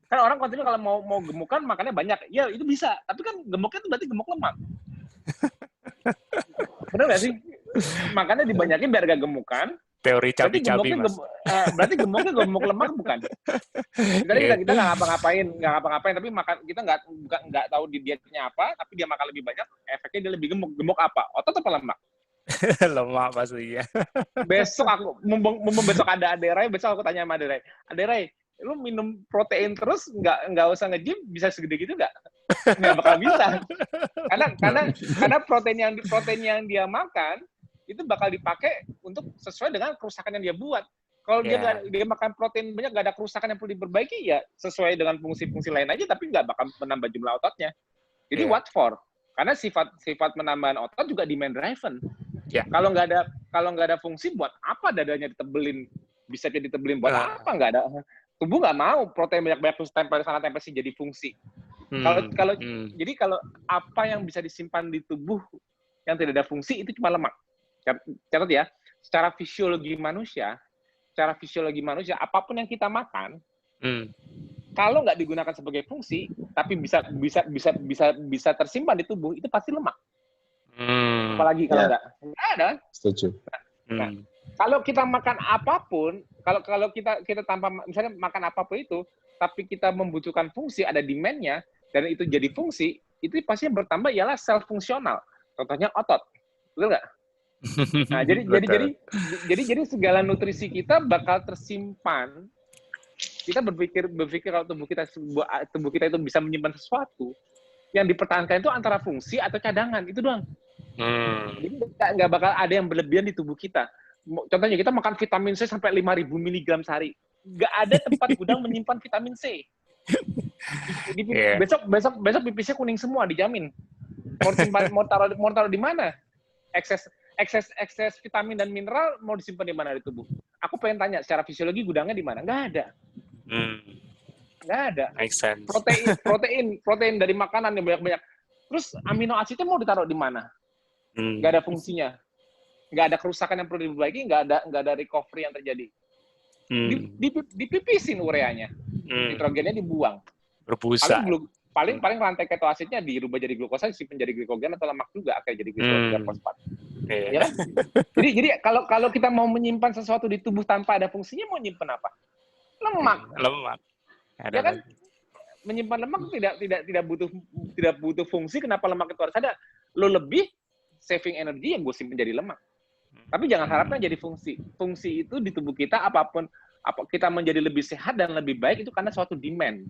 Kan orang konsepnya kalau mau gemukan makannya banyak, ya itu bisa. Tapi kan gemuknya itu berarti gemuk lemak. Benar nggak sih? Makannya dibanyakin biar gak gemukan.
Teori cabi-cabi, Mas.
Berarti gemuknya gemuk lemak bukan? Kita nggak ngapa-ngapain, tapi makan kita nggak tahu di dietnya apa, tapi dia makan lebih banyak, efeknya dia lebih gemuk. Gemuk apa? Otot apa lemak?
Lemak pastinya.
Besok aku, besok ada Aderai, besok aku tanya sama Aderai, lu minum protein terus nggak usah nge-gym bisa segede gitu nggak bakal bisa karena protein yang dia makan itu bakal dipakai untuk sesuai dengan kerusakan yang dia buat. Kalau dia makan protein banyak nggak ada kerusakan yang perlu diperbaiki ya sesuai dengan fungsi-fungsi lain aja tapi nggak bakal menambah jumlah ototnya. Jadi what for? Karena sifat penambahan otot juga demand driven. Kalau nggak ada fungsi buat apa dadanya ditebelin, bisepnya ditebelin buat apa nggak ada. Tubuh nggak mau protein banyak-banyak terus tempel sih jadi fungsi. Jadi kalau apa yang bisa disimpan di tubuh yang tidak ada fungsi itu cuma lemak. Catat ya, secara fisiologi manusia apapun yang kita makan, kalau nggak digunakan sebagai fungsi, tapi bisa tersimpan di tubuh itu pasti lemak. Apalagi kalau nggak ada.
Setuju.
Nah, kalau kita makan apapun, kalau kita tanpa misalnya makan apapun itu, tapi kita membutuhkan fungsi, ada demand-nya, dan itu jadi fungsi, itu pasti yang bertambah ialah sel fungsional. Contohnya otot, betul nggak? Nah, jadi segala nutrisi kita bakal tersimpan. Kita berpikir kalau tubuh kita itu bisa menyimpan sesuatu, yang dipertahankan itu antara fungsi atau cadangan, itu doang. Jadi nggak bakal ada yang berlebihan di tubuh kita. Contohnya kita makan vitamin C sampai 5.000 mg sehari. Nggak ada tempat gudang menyimpan vitamin C. Besok pipisnya kuning semua, dijamin. Mau taruh di mana? Ekses vitamin dan mineral mau disimpan di mana di tubuh? Aku pengen tanya, secara fisiologi gudangnya di mana? Nggak ada. Nggak ada.
Make sense.
Protein dari makanan yang banyak-banyak. Terus amino asidnya mau ditaruh di mana? Nggak ada fungsinya. Nggak ada kerusakan yang perlu diperbaiki, nggak ada recovery yang terjadi. Dipipisin ureanya. Nitrogennya dibuang.
Berbusa.
Paling rantai keto asidnya dirubah jadi glukosa, disimpan jadi glikogen atau lemak juga akan jadi glukosa fosfat. Ya kan? Jadi kalau kita mau menyimpan sesuatu di tubuh tanpa ada fungsinya, mau nyimpan apa? Lemak. Ya kan? Menyimpan lemak tidak butuh fungsi. Kenapa lemak itu harus ada? Lo lebih saving energi yang gue simpan jadi lemak. Tapi jangan harapkan jadi fungsi. Fungsi itu di tubuh kita apapun kita menjadi lebih sehat dan lebih baik itu karena suatu demand.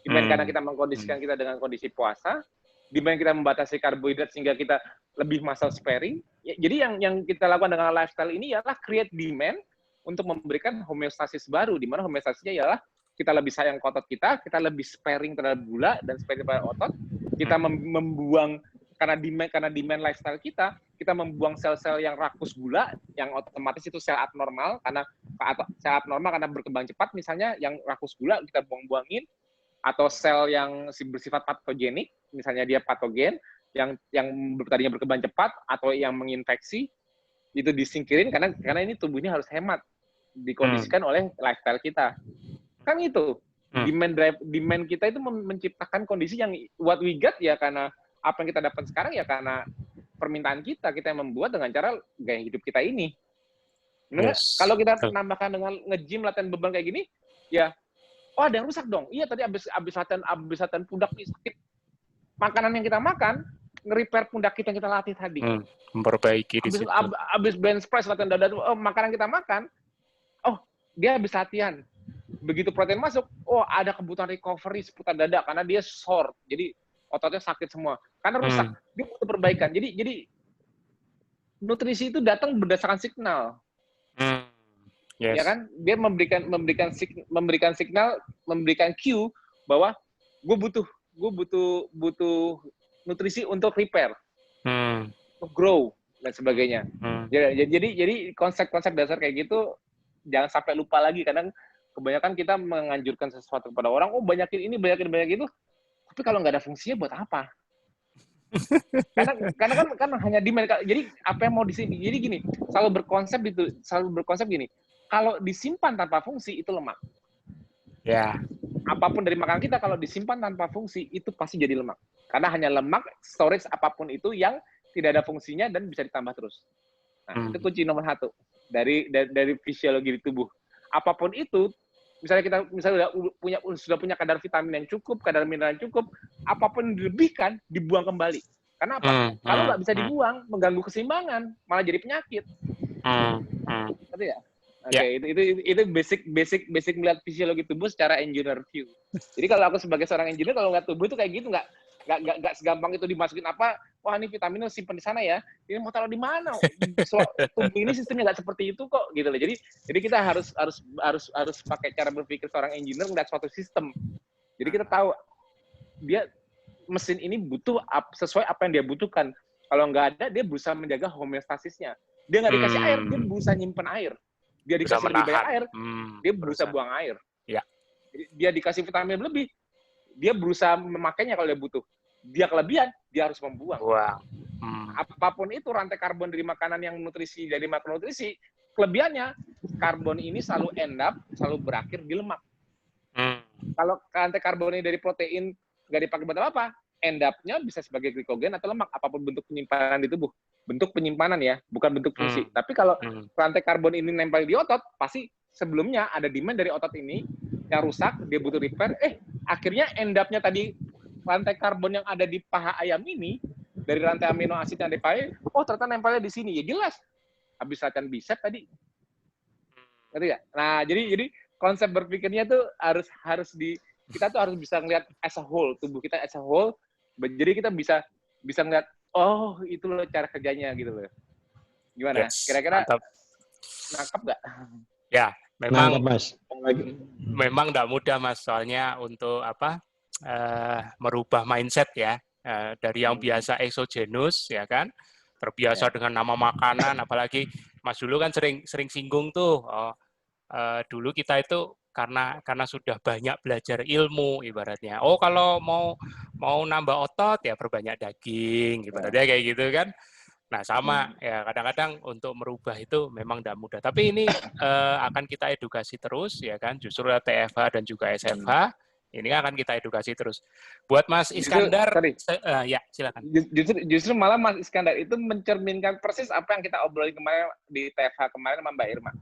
Demand karena kita mengkondisikan kita dengan kondisi puasa, demand kita membatasi karbohidrat sehingga kita lebih muscle sparing. Jadi yang kita lakukan dengan lifestyle ini ialah create demand untuk memberikan homeostasis baru, di mana homeostasisnya ialah kita lebih sayang ke otot kita lebih sparing terhadap gula dan sparing terhadap otot, kita membuang karena demand lifestyle kita membuang sel-sel yang rakus gula, yang otomatis itu sel abnormal karena berkembang cepat, misalnya yang rakus gula kita buang-buangin, atau sel yang bersifat patogenik, misalnya dia patogen, yang tadinya berkembang cepat atau yang menginfeksi, itu disingkirin karena ini tubuhnya harus hemat, dikondisikan oleh lifestyle kita. Kan itu demand kita itu menciptakan kondisi yang what we got ya karena apa yang kita dapat sekarang ya karena permintaan kita yang membuat dengan cara gaya hidup kita ini. Yes. Kalau kita menambahkan dengan nge-gym latihan beban kayak gini, ya oh ada yang rusak dong. Iya tadi abis latihan pundak nih sakit. Makanan yang kita makan nge-repair pundak kita yang kita latih tadi.
Memperbaiki di situ.
Abis bench press latihan dada, makanan kita makan, dia habis latihan. Begitu protein masuk, ada kebutuhan recovery seputar dada karena dia sore. Jadi ototnya sakit semua. Karena rusak, dia butuh perbaikan. Jadi nutrisi itu datang berdasarkan signal.
Yes.
Ya kan? Dia memberikan signal, memberikan cue bahwa gue butuh nutrisi untuk repair, untuk grow dan sebagainya. Jadi konsep-konsep dasar kayak gitu jangan sampai lupa lagi. Kadang kebanyakan kita menganjurkan sesuatu kepada orang, banyakin ini, banyakin itu, tapi kalau nggak ada fungsinya buat apa? karena kan hanya demand. Jadi apa yang mau disini? Jadi gini, selalu berkonsep gini. Kalau disimpan tanpa fungsi itu lemak.
Ya.
Apapun dari makanan kita kalau disimpan tanpa fungsi itu pasti jadi lemak. Karena hanya lemak storage apapun itu yang tidak ada fungsinya dan bisa ditambah terus. Nah, itu kunci nomor 1 dari fisiologi di tubuh. Apapun itu, misalnya sudah punya kadar vitamin yang cukup, kadar mineral yang cukup, apapun yang dilebihkan dibuang kembali. Karena apa? Kalau nggak bisa dibuang, mengganggu keseimbangan, malah jadi penyakit. Ngerti ya? Oke, itu basic melihat fisiologi tubuh secara engineer view. Jadi kalau aku sebagai seorang engineer, kalau ngeliat tubuh itu kayak gitu, nggak segampang itu dimasukin apa, wah ini vitaminnya simpen di sana ya, ini mau taruh di mana? Tubuh ini sistemnya nggak seperti itu kok, gitu loh. Jadi kita harus pakai cara berpikir seorang engineer ngeliat suatu sistem. Jadi kita tahu dia mesin ini butuh sesuai apa yang dia butuhkan. Kalau nggak ada, dia berusaha menjaga homeostasisnya. Dia nggak dikasih air, dia berusaha nyimpen air. Dia dikasih lebih banyak air, dia berusaha buang air.
Ya.
Dia dikasih vitamin lebih, dia berusaha memakainya kalau dia butuh. Dia kelebihan, dia harus membuang. Apapun itu rantai karbon dari makanan yang nutrisi, dari makronutrisi, kelebihannya karbon ini selalu selalu berakhir di lemak. Kalau rantai karbon ini dari protein nggak dipakai buat apa, end up-nya bisa sebagai glikogen atau lemak, apapun bentuk penyimpanan di tubuh. Bentuk penyimpanan ya, bukan bentuk fungsi. Tapi kalau rantai karbon ini nempel di otot, pasti sebelumnya ada demand dari otot ini yang rusak, dia butuh repair. Akhirnya end up-nya tadi rantai karbon yang ada di paha ayam ini, dari rantai amino asid yang ada di paha, ternyata nempelnya di sini. Ya jelas, habis latihan bicep tadi. Ngerti nggak? Nah, jadi konsep berpikirnya tuh kita tuh harus bisa ngeliat as a whole, tubuh kita as a whole. Jadi kita bisa ngeliat, itu loh cara kerjanya gitu loh. Gimana? Kira-kira nangkep nggak?
Ya, memang
Mas.
Memang nggak mudah Mas, soalnya untuk merubah mindset ya, dari yang biasa exogenous ya kan, terbiasa dengan nama makanan, apalagi Mas dulu kan sering singgung tuh, dulu kita itu karena sudah banyak belajar ilmu ibaratnya. Kalau mau nambah otot ya perbanyak daging ibaratnya kayak gitu kan. Nah sama ya, kadang-kadang untuk merubah itu memang tidak mudah. Tapi ini akan kita edukasi terus ya kan. Justru TFH dan juga SFH ini akan kita edukasi terus. Buat Mas Iskandar, ya silakan.
Justru malah Mas Iskandar itu mencerminkan persis apa yang kita obrolin kemarin di TFH kemarin sama Mbak Irma.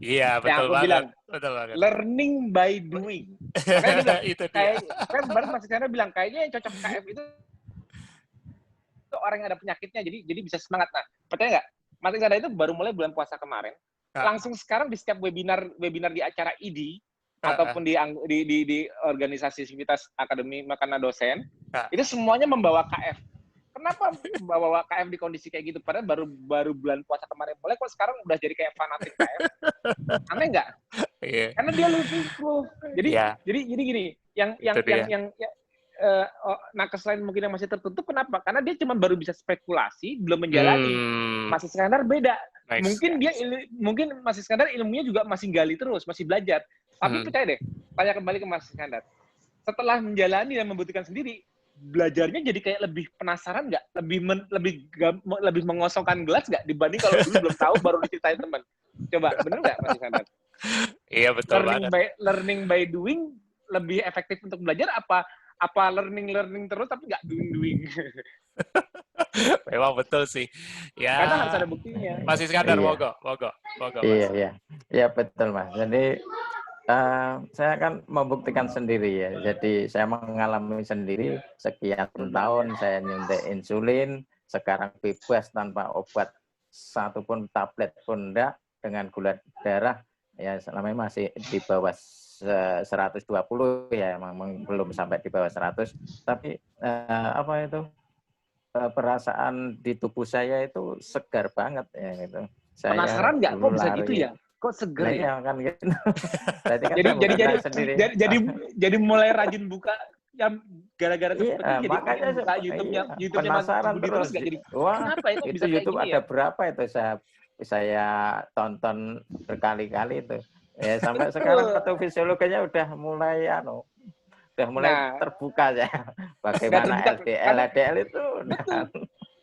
Iya, betul banget. Betul banget.
Learning by doing. Makanya
itu dia.
Kan baru Mas Iskandar bilang kayaknya yang cocok KF itu orang yang ada penyakitnya, jadi bisa semangat. Nah, percaya nggak? Mas Iskandar itu baru mulai bulan puasa kemarin. Langsung sekarang di setiap webinar di acara ID ataupun di organisasi Sivitas Akademi Makana Dosen, itu semuanya membawa KF. Kenapa bawa KF di kondisi kayak gitu? Padahal baru bulan puasa kemarin mulai, kok sekarang udah jadi kayak fanatik KF. Aneh nggak?
Yeah.
Karena dia losing proof. Jadi gini, yang nakes lain mungkin yang masih tertutup, kenapa? Karena dia cuma baru bisa spekulasi, belum menjalani. Mas Iskandar beda. Mungkin Mas Iskandar ilmunya juga masih gali terus, masih belajar. Tapi percaya deh, tanya kembali ke Mas Iskandar. Setelah menjalani dan membuktikan sendiri, belajarnya jadi kayak lebih penasaran nggak? Lebih mengosongkan gelas nggak dibanding kalau dulu belum tahu baru diceritain teman. Coba, bener nggak Mas Iskandar?
Iya, betul banget.
Learning by doing lebih efektif untuk belajar apa learning terus tapi nggak doing.
Memang betul sih. Ya.
Karena harus ada buktinya.
Mas Iskandar,
Iya.
mogo. Mas.
Iya betul Mas. Jadi saya kan membuktikan sendiri ya. Jadi saya mengalami sendiri sekian tahun saya nyuntik insulin, sekarang bebas tanpa obat satupun, tablet pun enggak, dengan gula darah ya selama masih di bawah 120 ya, memang belum sampai di bawah 100, tapi perasaan di tubuh saya itu segar banget ya gitu. Saya
penasaran nggak kok bisa gitu ya? Kok seger ya?
Kan gitu.
Jadi mulai rajin buka yang gara-gara seperti jadi
makanya
buka YouTube-nya
penasaran
terus nggak jadi.
Wah,
kenapa ya kok
itu
bisa
YouTube
kayak gini
ada
ya?
berapa itu saya tonton berkali-kali itu. Ya sampai sekarang patofisiologinya udah mulai terbuka ya. Bagaimana LDL itu.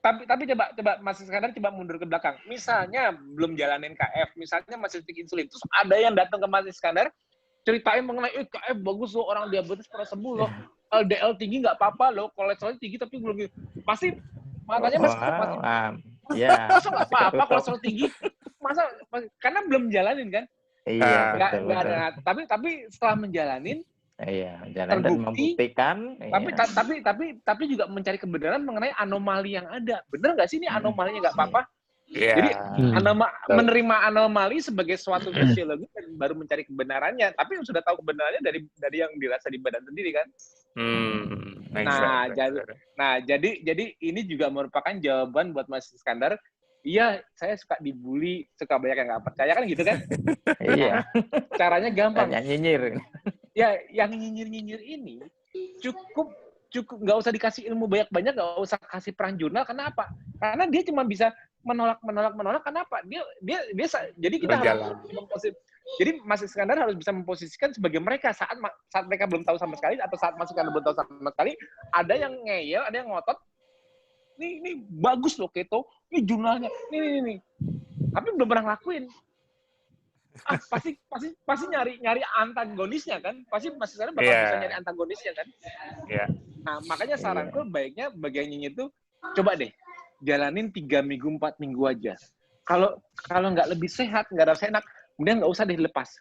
Tapi coba Mas Iskandar coba mundur ke belakang. Misalnya belum jalanin KF, misalnya masih suntik insulin, terus ada yang datang ke Mas Iskandar ceritain mengenai KF bagus loh, orang diabetes pernah sembuh loh, LDL tinggi nggak apa-apa loh, kolesterol tinggi tapi belum gitu. Pasti matanya masa nggak apa-apa kolesterol tinggi, masa karena belum jalanin kan?
Iya, betul.
Ada. Tapi setelah menjalanin,
jalan dan membuktikan.
Tapi juga mencari kebenaran mengenai anomali yang ada. Bener nggak sih ini anomalinya nggak apa-apa?
Yeah.
Jadi menerima anomali sebagai suatu fisiologi dan baru mencari kebenarannya. Tapi sudah tahu kebenarannya dari yang dirasa di badan sendiri kan? Jadi ini juga merupakan jawaban buat Mas Iskandar. Iya, saya suka dibully, suka banyak yang nggak percaya kan gitu kan?
Iya.
Caranya gampang.
Yang nyinyir.
Ya, yang nyinyir ini cukup nggak usah dikasih ilmu banyak-banyak, nggak usah kasih perang jurnal. Kenapa? Karena dia cuma bisa menolak. Kenapa? Dia jadi kita harus jadi Mas Iskandar harus bisa memposisikan sebagai mereka saat mereka belum tahu sama sekali atau saat Mas Iskandar belum tahu sama sekali, ada yang ngeyel, ada yang ngotot. Ini bagus loh keto, ini jurnalnya, ini. Tapi belum pernah ngelakuin. Pasti nyari antagonisnya kan? Pasti Mas Iskandar bakal bisa nyari antagonisnya kan?
Iya.
Nah, makanya saranku baiknya bagian nyinyir itu coba deh jalanin 3 minggu 4 minggu aja. Kalau nggak lebih sehat, nggak rasa enak, kemudian nggak usah deh lepas.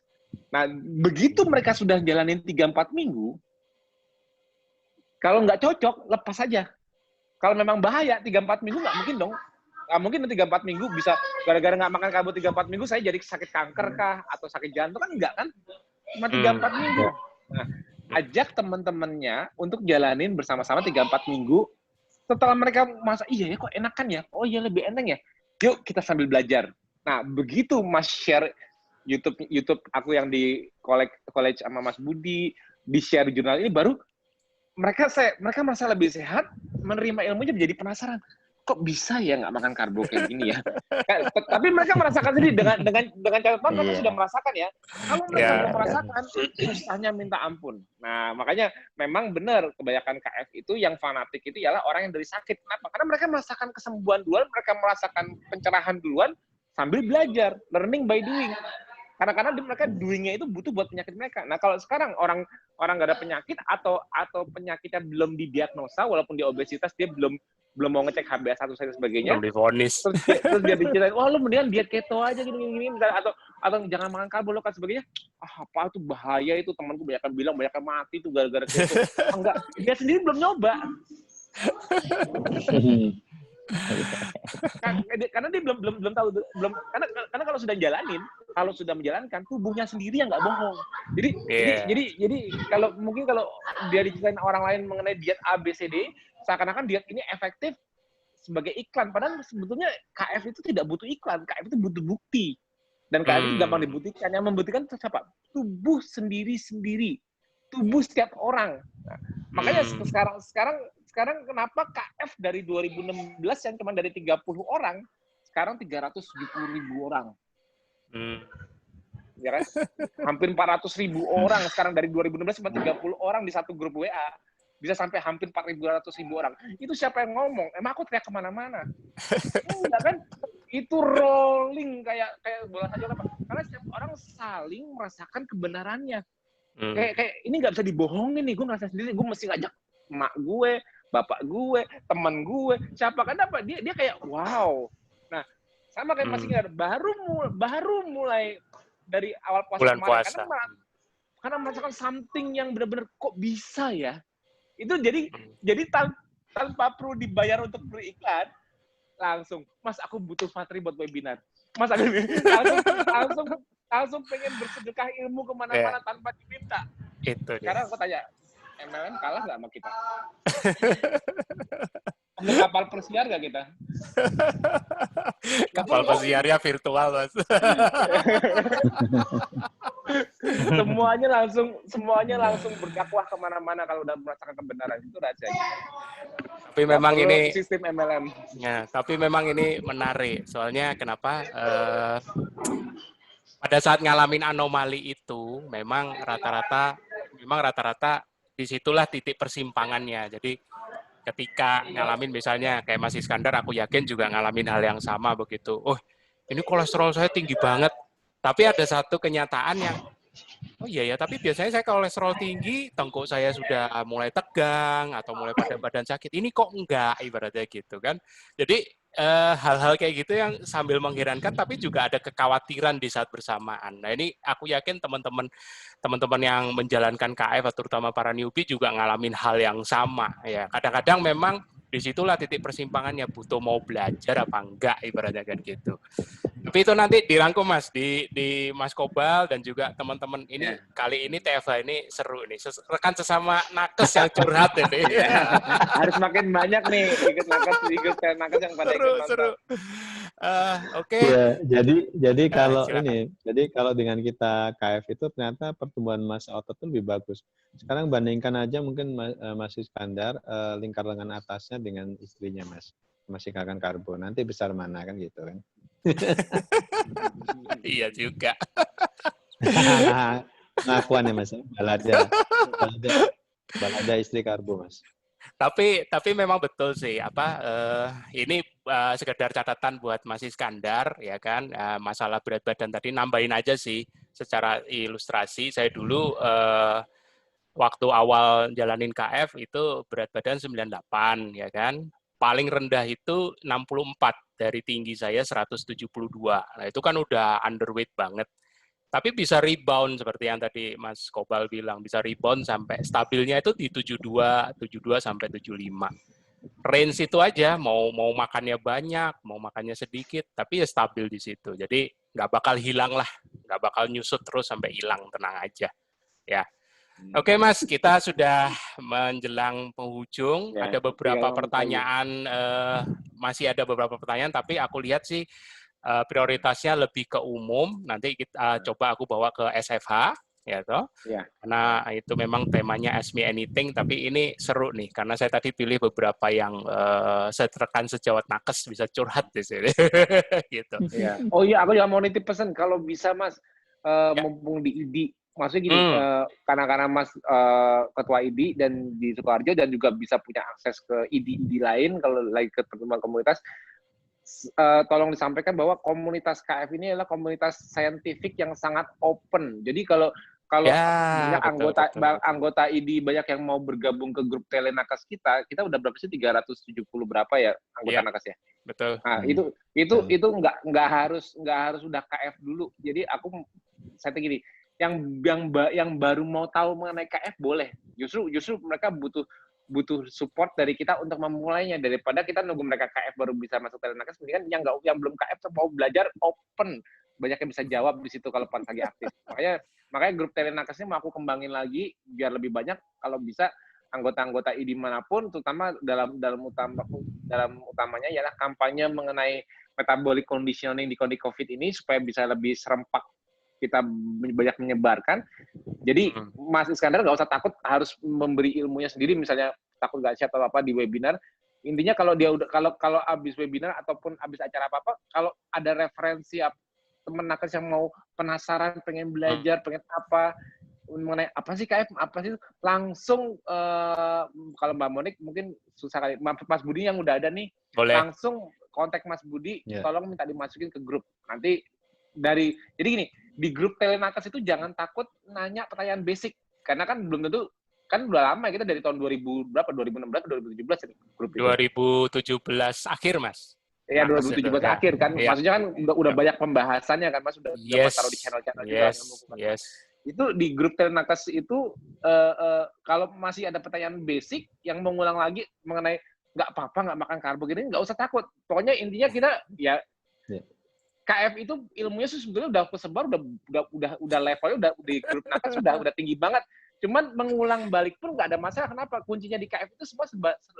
Nah, begitu mereka sudah jalanin 3-4 minggu, kalau nggak cocok, lepas aja. Kalau memang bahaya, 3-4 minggu nggak mungkin dong. Nggak mungkin 3-4 minggu bisa gara-gara nggak makan karbo 3-4 minggu saya jadi sakit kanker kah atau sakit jantung kan enggak kan? Cuma 3-4 minggu. Nah, ajak teman-temannya untuk jalanin bersama-sama 3-4 minggu. Setelah mereka masa iya ya kok enakan ya? Oh iya lebih enak ya. Yuk kita sambil belajar. Nah, begitu Mas share YouTube aku yang di college sama Mas Budi, di share jurnal ini baru mereka merasa lebih sehat, menerima ilmunya menjadi penasaran. Kok bisa ya nggak makan karbo kayak gini ya? Tapi mereka merasakan sendiri dengan catatan mereka sudah merasakan ya. Kalau mereka belum merasakan, susahnya minta ampun. Nah, makanya memang benar kebanyakan KF itu yang fanatik itu ialah orang yang dari sakit. Kenapa? Karena mereka merasakan kesembuhan duluan, mereka merasakan pencerahan duluan sambil belajar, learning by doing. Karena mereka doing-nya itu butuh buat penyakit mereka. Nah, kalau sekarang orang nggak ada penyakit atau penyakitnya belum didiagnosa, walaupun dia obesitas, dia belum mau ngecek HbA1 dan sebagainya.
Belum divonis.
Terus dia diceritain, wah lu mendingan diet keto aja gini atau jangan makan karbo lo kan sebagainya. Apa itu bahaya itu, temanku banyak bilang banyak mati tuh gara-gara keto. Enggak, dia sendiri belum nyoba. Karena dia belum tahu karena kalau sudah menjalankan tubuhnya sendiri yang nggak bohong. Jadi kalau dia diceritain orang lain mengenai diet ABCD, seakan-akan diet ini efektif sebagai iklan, padahal sebetulnya KF itu tidak butuh iklan, KF itu butuh bukti. Dan KF itu gampang dibuktikan. Yang membuktikan siapa? Tubuh sendiri-sendiri. Tubuh setiap orang. Nah, makanya sekarang kenapa KF dari 2016 yang cuma dari 30 orang, sekarang 370.000 orang. Ya kan? Hampir 400.000 orang sekarang dari 2016 cuma 30 orang di satu grup WA. bisa sampai hampir 4.200.000 orang. Itu siapa yang ngomong? Emang aku teriak kemana-mana? Enggak kan? Itu rolling kayak bola saja apa? Karena setiap orang saling merasakan kebenarannya. Kayak ini nggak bisa dibohongin nih. Gue ngerasa sendiri. Gue mesti ngajak emak gue, bapak gue, teman gue, siapa kan apa? Dia kayak wow. Nah, sama kayak Mas Inggar, baru mulai dari awal puasa
bulan
kemarin
puasa.
karena merasakan something yang benar-benar kok bisa ya. Itu jadi tanpa perlu dibayar untuk beriklan, langsung, Mas aku butuh materi buat webinar. Mas aku langsung pengen bersedekah ilmu kemana-mana tanpa diminta.
Itu
sekarang aku tanya, MLM kalah nggak sama kita? Ada kapal pesiar nggak kita?
Kapal pesiarnya virtual, Mas.
semuanya langsung berdakwah kemana-mana kalau udah merasakan kebenaran, itu rahasianya.
Tapi memang ini
sistem MLM.
Ya, tapi memang ini menarik. Soalnya kenapa? Pada saat ngalamin anomali itu, memang rata-rata disitulah titik persimpangannya. Jadi ketika ngalamin misalnya kayak Mas Iskandar, aku yakin juga ngalamin hal yang sama begitu. Oh, ini kolesterol saya tinggi banget. Tapi ada satu kenyataan yang oh iya ya, tapi biasanya saya kolesterol tinggi, tengkuk saya sudah mulai tegang atau mulai pada badan sakit. Ini kok enggak, ibaratnya gitu kan. Jadi hal-hal kayak gitu yang sambil mengherankan, tapi juga ada kekhawatiran di saat bersamaan. Nah ini aku yakin teman-teman yang menjalankan KF, terutama para newbie juga ngalamin hal yang sama. Ya, kadang-kadang memang disitulah titik persimpangannya, butuh mau belajar apa enggak, ibaratnya kan gitu. Tapi itu nanti dirangkum Mas di Mas Kobal dan juga teman-teman ini. Kali ini TFH ini seru nih, rekan sesama nakes yang curhat ini.
Harus makin banyak nih ikut nakes yang pada ikut nonton.
Seru. Oke.
Ya, jadi kalau dengan kita KF itu ternyata pertumbuhan massa otot itu lebih bagus. Sekarang bandingkan aja mungkin Mas Iskandar lingkar lengan atasnya dengan istrinya masih makan karbo. Nanti besar mana kan gitu kan?
Iya juga.
Ngakuan ya Mas, balada istri karbo Mas.
Tapi memang betul sih ini sekedar catatan buat Mas Iskandar ya kan, masalah berat badan tadi nambahin aja sih secara ilustrasi. Saya dulu waktu awal jalanin KF itu berat badan 98 ya kan. Paling rendah itu 64 dari tinggi saya 172. Nah, itu kan udah underweight banget. Tapi bisa rebound seperti yang tadi Mas Kobal bilang, bisa rebound sampai stabilnya itu di 72 sampai 75. Range itu aja, mau makannya banyak, mau makannya sedikit, tapi ya stabil di situ. Jadi nggak bakal hilang lah, nggak bakal nyusut terus sampai hilang, tenang aja. Ya. Oke Mas, kita sudah menjelang penghujung. Ada beberapa pertanyaan, masih ada beberapa pertanyaan, tapi aku lihat sih prioritasnya lebih ke umum. Nanti kita coba aku bawa ke SFH, ya toh.
Ya.
Karena itu memang temanya Ask Me Anything, tapi ini seru nih, karena saya tadi pilih beberapa yang rekan sejawat nakes bisa curhat di sini. Gitu.
Ya. Oh iya, aku juga mau nitip pesan kalau bisa Mas, mumpung di ID. Maksudnya gini, karena Mas ketua ID dan di Sukoharjo dan juga bisa punya akses ke ID lain kalau lagi ke teman komunitas, tolong disampaikan bahwa komunitas KF ini adalah komunitas saintifik yang sangat open. Jadi kalau banyak anggota ID banyak yang mau bergabung ke grup telenakes kita udah berapa sih 370 berapa ya anggota nakes ya?
Betul.
Nah, itu nggak harus udah KF dulu. Jadi saya gini, yang baru mau tahu mengenai KF boleh. Justru mereka butuh support dari kita untuk memulainya, daripada kita nunggu mereka KF baru bisa masuk telenakes. Mendingan yang belum KF mau belajar open, banyak yang bisa jawab di situ kalau pas lagi aktif. Makanya grup telenakes ini mau aku kembangin lagi biar lebih banyak, kalau bisa anggota-anggota ID manapun, terutama dalam utamanya ialah kampanye mengenai metabolic conditioning di kondisi COVID ini supaya bisa lebih serempak kita banyak menyebarkan. Jadi Mas Iskandar nggak usah takut harus memberi ilmunya sendiri, misalnya takut nggak siap atau apa di webinar. Intinya kalau dia udah kalau abis webinar ataupun abis acara apa, kalau ada referensi teman nakes yang mau penasaran, pengen belajar, pengen apa, mengenai apa sih KF, apa sih, langsung kalau Mbak Monik mungkin susah kali. Mas Budi yang udah ada nih, langsung kontak Mas Budi, tolong minta dimasukin ke grup. Nanti jadi gini, di grup Telenakes itu jangan takut nanya pertanyaan basic, karena kan belum tentu, kan udah lama kita dari tahun 2000 berapa, 2016 2017 grup itu.
2017 akhir, Mas.
Ya, 2017 akhir kan, maksudnya kan udah banyak pembahasannya kan, Mas, udah taruh di channel-channel juga. Itu di grup Telenakes itu kalau masih ada pertanyaan basic yang mengulang lagi mengenai nggak apa-apa nggak makan karbo gini, nggak usah takut. Pokoknya intinya kita ya KF itu ilmunya sebetulnya udah kesebar, udah levelnya udah di grup Nakes udah tinggi banget. Cuman mengulang balik pun nggak ada masalah. Kenapa? Kuncinya di KF itu semua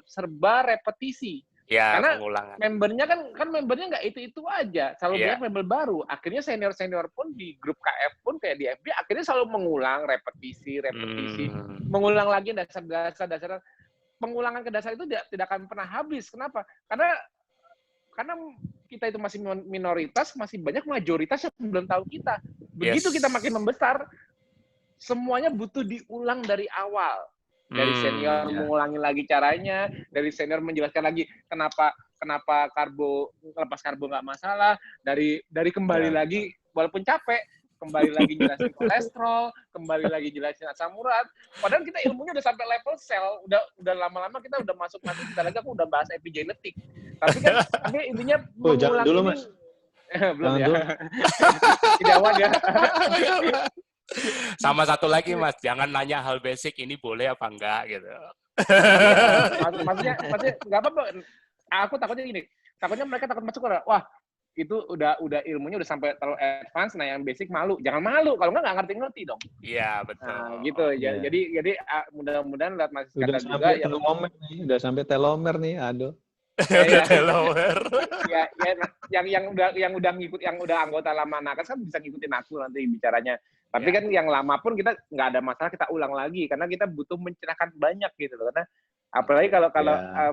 serba repetisi.
Ya,
karena
pengulangan.
membernya kan membernya nggak itu aja, selalu banyak member baru. Akhirnya senior pun di grup KF pun kayak di FB akhirnya selalu mengulang repetisi, mengulang lagi dasar. Pengulangan ke dasar itu tidak akan pernah habis. Kenapa? Karena kita itu masih minoritas, masih banyak majoritas yang belum tahu kita. Begitu kita makin membesar, semuanya butuh diulang dari awal. Dari senior mengulangi lagi caranya, dari senior menjelaskan lagi kenapa lepas karbo nggak masalah, dari kembali lagi walaupun capek, kembali lagi jelasin kolesterol, kembali lagi jelasin asam urat. Padahal kita ilmunya udah sampai level sel, udah lama-lama kita udah masuk nanti kita lagi aku udah bahas epigenetik. Tapi intinya
jangan dulu, Mas.
Belum ya. Tidak awal ya.
Sama satu lagi, Mas, jangan nanya hal basic ini boleh apa enggak gitu.
Maksudnya nggak apa-apa. Aku takutnya gini, mereka takut masuk ke wah itu udah ilmunya udah sampai terlalu advance, nah yang basic malu. Jangan malu, kalau nggak ngerti dong.
Iya, betul.
Nah, gitu. Jadi mudah-mudahan lihat Mas
Iskandar juga udah sampai telomer nih, aduh.
Telomer.
yang udah anggota lama Nakes kan bisa ngikutin aku nanti bicaranya. Tapi kan yang lama pun kita nggak ada masalah, kita ulang lagi karena kita butuh mencerahkan banyak gitu loh. Karena apalagi kalau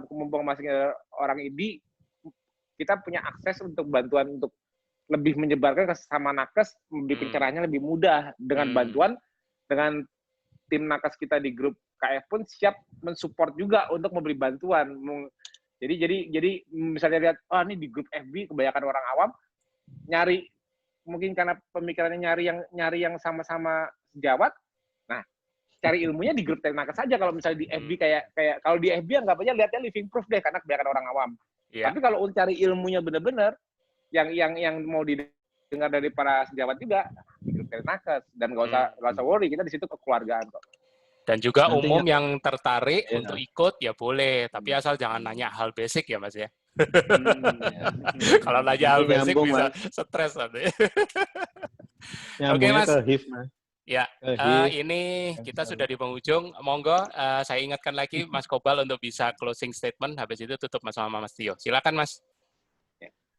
mumpung masih orang ID, kita punya akses untuk bantuan untuk lebih menyebarkan ke sesama Nakes, lebih pencerahannya lebih mudah dengan bantuan dengan tim Nakes kita di grup KF pun siap mensupport juga untuk memberi bantuan. Jadi misalnya lihat, ini di grup FB kebanyakan orang awam nyari, mungkin karena pemikirannya nyari yang sama-sama sejawat. Nah, cari ilmunya di grup Telenakes saja. Kalau misalnya di FB kayak kalau di FB anggap aja lihatnya living proof deh karena kebanyakan orang awam. Tapi kalau untuk cari ilmunya benar-benar yang mau didengar dari para sejawat juga di grup Telenakes, dan nggak usah worry, kita di situ kekeluargaan kok.
Dan juga nanti umum yang tertarik untuk ikut ya boleh, tapi asal jangan nanya hal basic ya, Mas ya. Kalau nanya hal basic bisa stres nanti. Oke, Mas. Ya, ini kita sudah di penghujung. Monggo, saya ingatkan lagi Mas Kobal untuk bisa closing statement. Habis itu tutup sama Mas Tio. Silakan, Mas.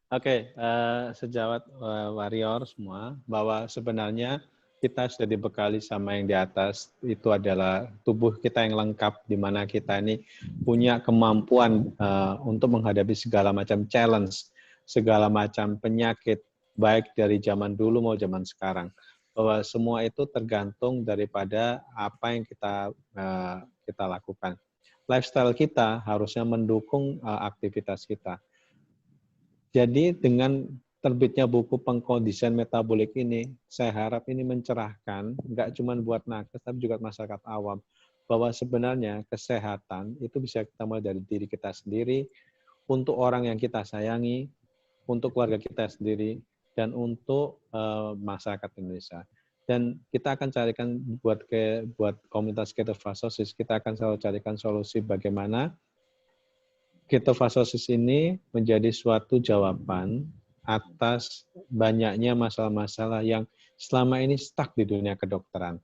Oke, sejawat warrior semua, bahwa sebenarnya kita sudah dibekali sama yang di atas, itu adalah tubuh kita yang lengkap, di mana kita ini punya kemampuan untuk menghadapi segala macam challenge, segala macam penyakit, baik dari zaman dulu mau zaman sekarang. Bahwa semua itu tergantung daripada apa yang kita lakukan. Lifestyle kita harusnya mendukung aktivitas kita. Jadi dengan terbitnya buku pengkondisian metabolik ini, saya harap ini mencerahkan, nggak cuma buat nakes, tapi juga masyarakat awam, bahwa sebenarnya kesehatan itu bisa kita mulai dari diri kita sendiri, untuk orang yang kita sayangi, untuk keluarga kita sendiri, dan untuk masyarakat Indonesia. Dan kita akan carikan buat komunitas ketofastosis, kita akan selalu carikan solusi bagaimana ketofastosis ini menjadi suatu jawaban atas banyaknya masalah-masalah yang selama ini stuck di dunia kedokteran.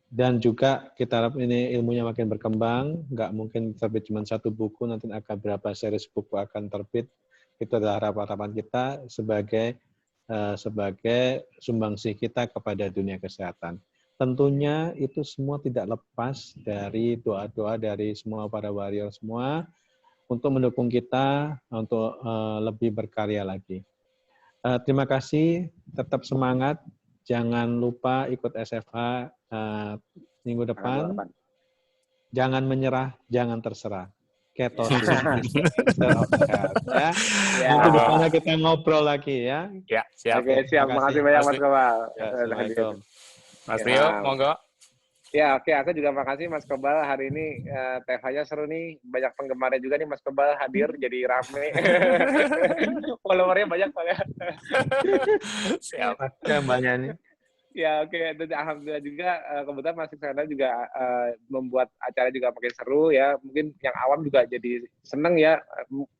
Dan juga kita harap ini ilmunya makin berkembang, nggak mungkin terbit cuma satu buku, nanti akan berapa series buku akan terbit. Itu adalah harapan kita sebagai sumbangsih kita kepada dunia kesehatan. Tentunya itu semua tidak lepas dari doa-doa dari semua para warrior semua, untuk mendukung kita untuk lebih berkarya lagi. Terima kasih, tetap semangat, jangan lupa ikut SFH minggu depan. Jangan menyerah, jangan terserah. Ketosis is the answer of health. Ya. Minggu depannya kita ngobrol lagi ya.
Ya, siap.
Oke, siap. Makasih banyak Mas Kobal.
Ya, Assalamualaikum.
Mas Tio, monggo.
Ya, oke. Aku juga makasih Mas Kobal. Hari ini TFH-nya seru nih. Banyak penggemarnya juga nih Mas Kobal hadir, jadi rame. Followernya banyak soalnya.
Siap.
Banyak nih.
Ya, oke. Dan alhamdulillah juga kebetulan Mas Iskandar juga membuat acara juga makin seru ya. Mungkin yang awam juga jadi seneng ya.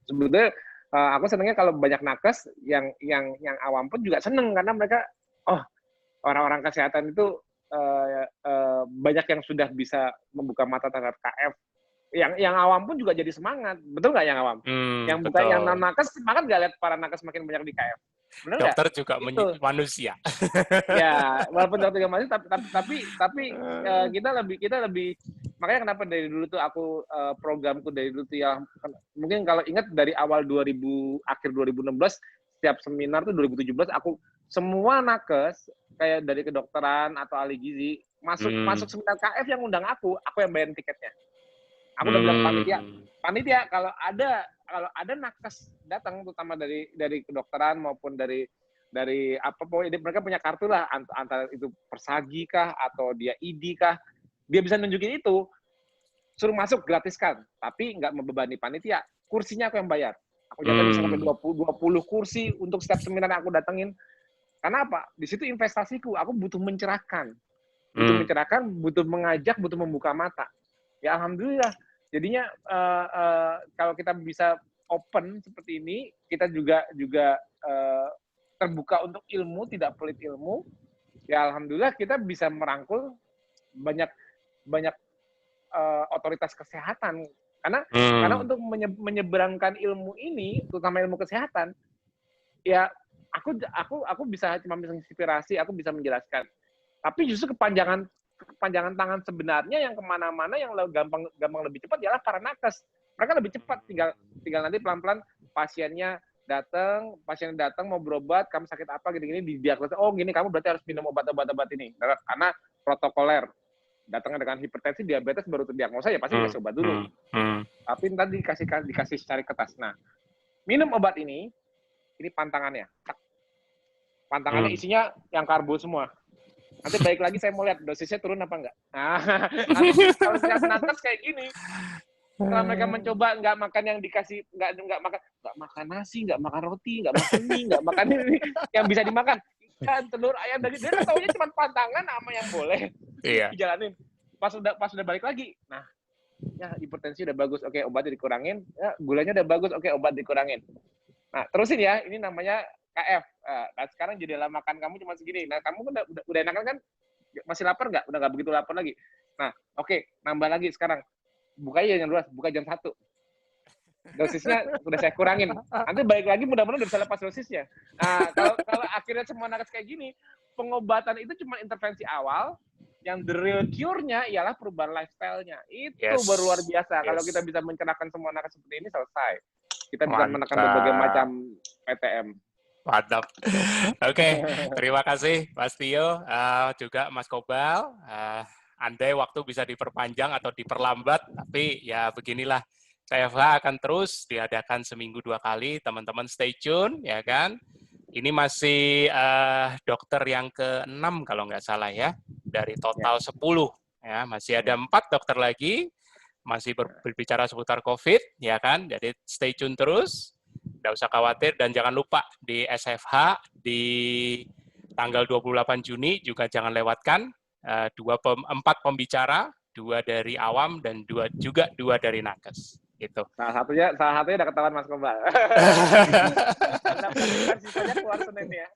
Sebetulnya aku senengnya kalau banyak nakes, yang awam pun juga seneng karena mereka, orang-orang kesehatan itu banyak yang sudah bisa membuka mata terhadap KF. Yang awam pun juga jadi semangat, betul nggak yang awam? Yang bukan yang nakes semangat nggak lihat para nakes makin banyak di KF. Benar
dokter
gak?
juga manusia.
Ya, walaupun dokter juga manusia, tapi kita lebih makanya kenapa dari dulu tuh aku programku dari dulu tuh ya mungkin kalau ingat dari awal akhir 2016 setiap seminar tuh 2017 aku semua nakes kayak dari kedokteran atau ahli gizi masuk seminar KF yang undang aku yang bayarin tiketnya. Aku udah bilang panitia kalau ada nakes datang terutama dari kedokteran maupun dari apa pokoknya mereka punya kartu lah antara itu Persagi kah atau dia ID kah, dia bisa nunjukin itu, suruh masuk gratiskan tapi nggak membebani panitia, kursinya aku yang bayar. Aku jatuh bisa sampai 20 kursi untuk setiap seminar yang aku datengin. Karena apa? Di situ investasiku, aku butuh mencerahkan. Butuh mengajak, butuh membuka mata. Ya alhamdulillah. Jadinya kalau kita bisa open seperti ini, kita juga terbuka untuk ilmu, tidak pelit ilmu. Ya alhamdulillah kita bisa merangkul banyak otoritas kesehatan. Karena untuk menyeberangkan ilmu ini, terutama ilmu kesehatan, ya aku bisa cuma menginspirasi, aku bisa menjelaskan. Tapi justru kepanjangan tangan sebenarnya yang kemana-mana yang gampang lebih cepat ialah para nakes. Mereka lebih cepat, tinggal nanti pelan-pelan pasiennya datang mau berobat, kamu sakit apa gini-gini didiagnosa, oh gini kamu berarti harus minum obat ini karena protokoler. Datangnya dengan hipertensi, diabetes baru terdiagnosa ya pasti dikasih obat dulu. Tapi nanti dikasih cari kertas. Nah, minum obat ini pantangannya. Pantangannya isinya yang karbo semua. Nanti balik lagi saya mau lihat dosisnya turun apa enggak. Nah, nanti kalau setiap nakes kayak gini, setelah mereka mencoba nggak makan yang dikasih, nggak makan nasi, nggak makan roti, nggak makan mie, nggak makan ini yang bisa dimakan, ikan, telur, ayam, daging, dia taunya cuma pantangan sama yang boleh dijalanin. Pas udah balik lagi, nah, ya hipertensi udah bagus, oke obatnya dikurangin, ya, gulanya udah bagus, oke obat dikurangin. Nah terusin ya, ini namanya KF. Nah sekarang jendela makan kamu cuma segini. Nah kamu udah enakan kan? Masih lapar nggak? Udah nggak begitu lapar lagi. Nah oke, nambah lagi sekarang. Bukanya jam 12, buka jam 1. Dosisnya udah saya kurangin. Nanti balik lagi mudah-mudahan udah bisa lepas dosisnya. Nah kalau akhirnya semua nakes kayak gini, pengobatan itu cuma intervensi awal. Yang the real cure-nya ialah perubahan lifestyle-nya. Itu baru luar biasa. Kalau kita bisa mencerahkan semua nakes seperti ini, selesai. Kita bisa menekan berbagai macam PTM.
Mantap. Oke, terima kasih Mas Tio, juga Mas Kobal. Andai waktu bisa diperpanjang atau diperlambat, tapi ya beginilah. TFH akan terus diadakan seminggu 2 kali, teman-teman stay tune, ya kan? Ini masih dokter yang ke-6 kalau nggak salah ya, dari total 10. Ya, masih ada 4 dokter lagi, masih berbicara seputar COVID, ya kan? Jadi stay tune terus. Nggak usah khawatir, dan jangan lupa di SFH di tanggal 28 Juni juga jangan lewatkan 4 pembicara, 2 dari awam dan 2 dari nakes. Gitu.
Salah satunya udah ketahuan Mas Kobal. Sisanya keluar Senin ya.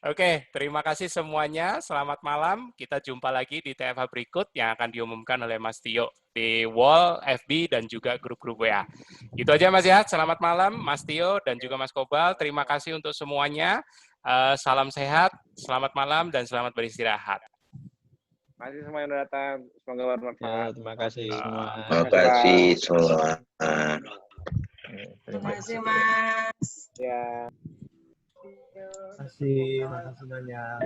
Oke, terima kasih semuanya. Selamat malam. Kita jumpa lagi di TFH berikut yang akan diumumkan oleh Mas Tio di wall, FB, dan juga grup-grup WA. Itu aja Mas ya. Selamat malam Mas Tio dan juga Mas Kobal. Terima kasih untuk semuanya. Salam sehat, selamat malam, dan selamat beristirahat.
Terima kasih semua yang udah datang. Semoga bermanfaat.
Terima kasih semua.
Terima kasih semua.
Terima kasih Mas.
Ya.
Terima kasih banyak.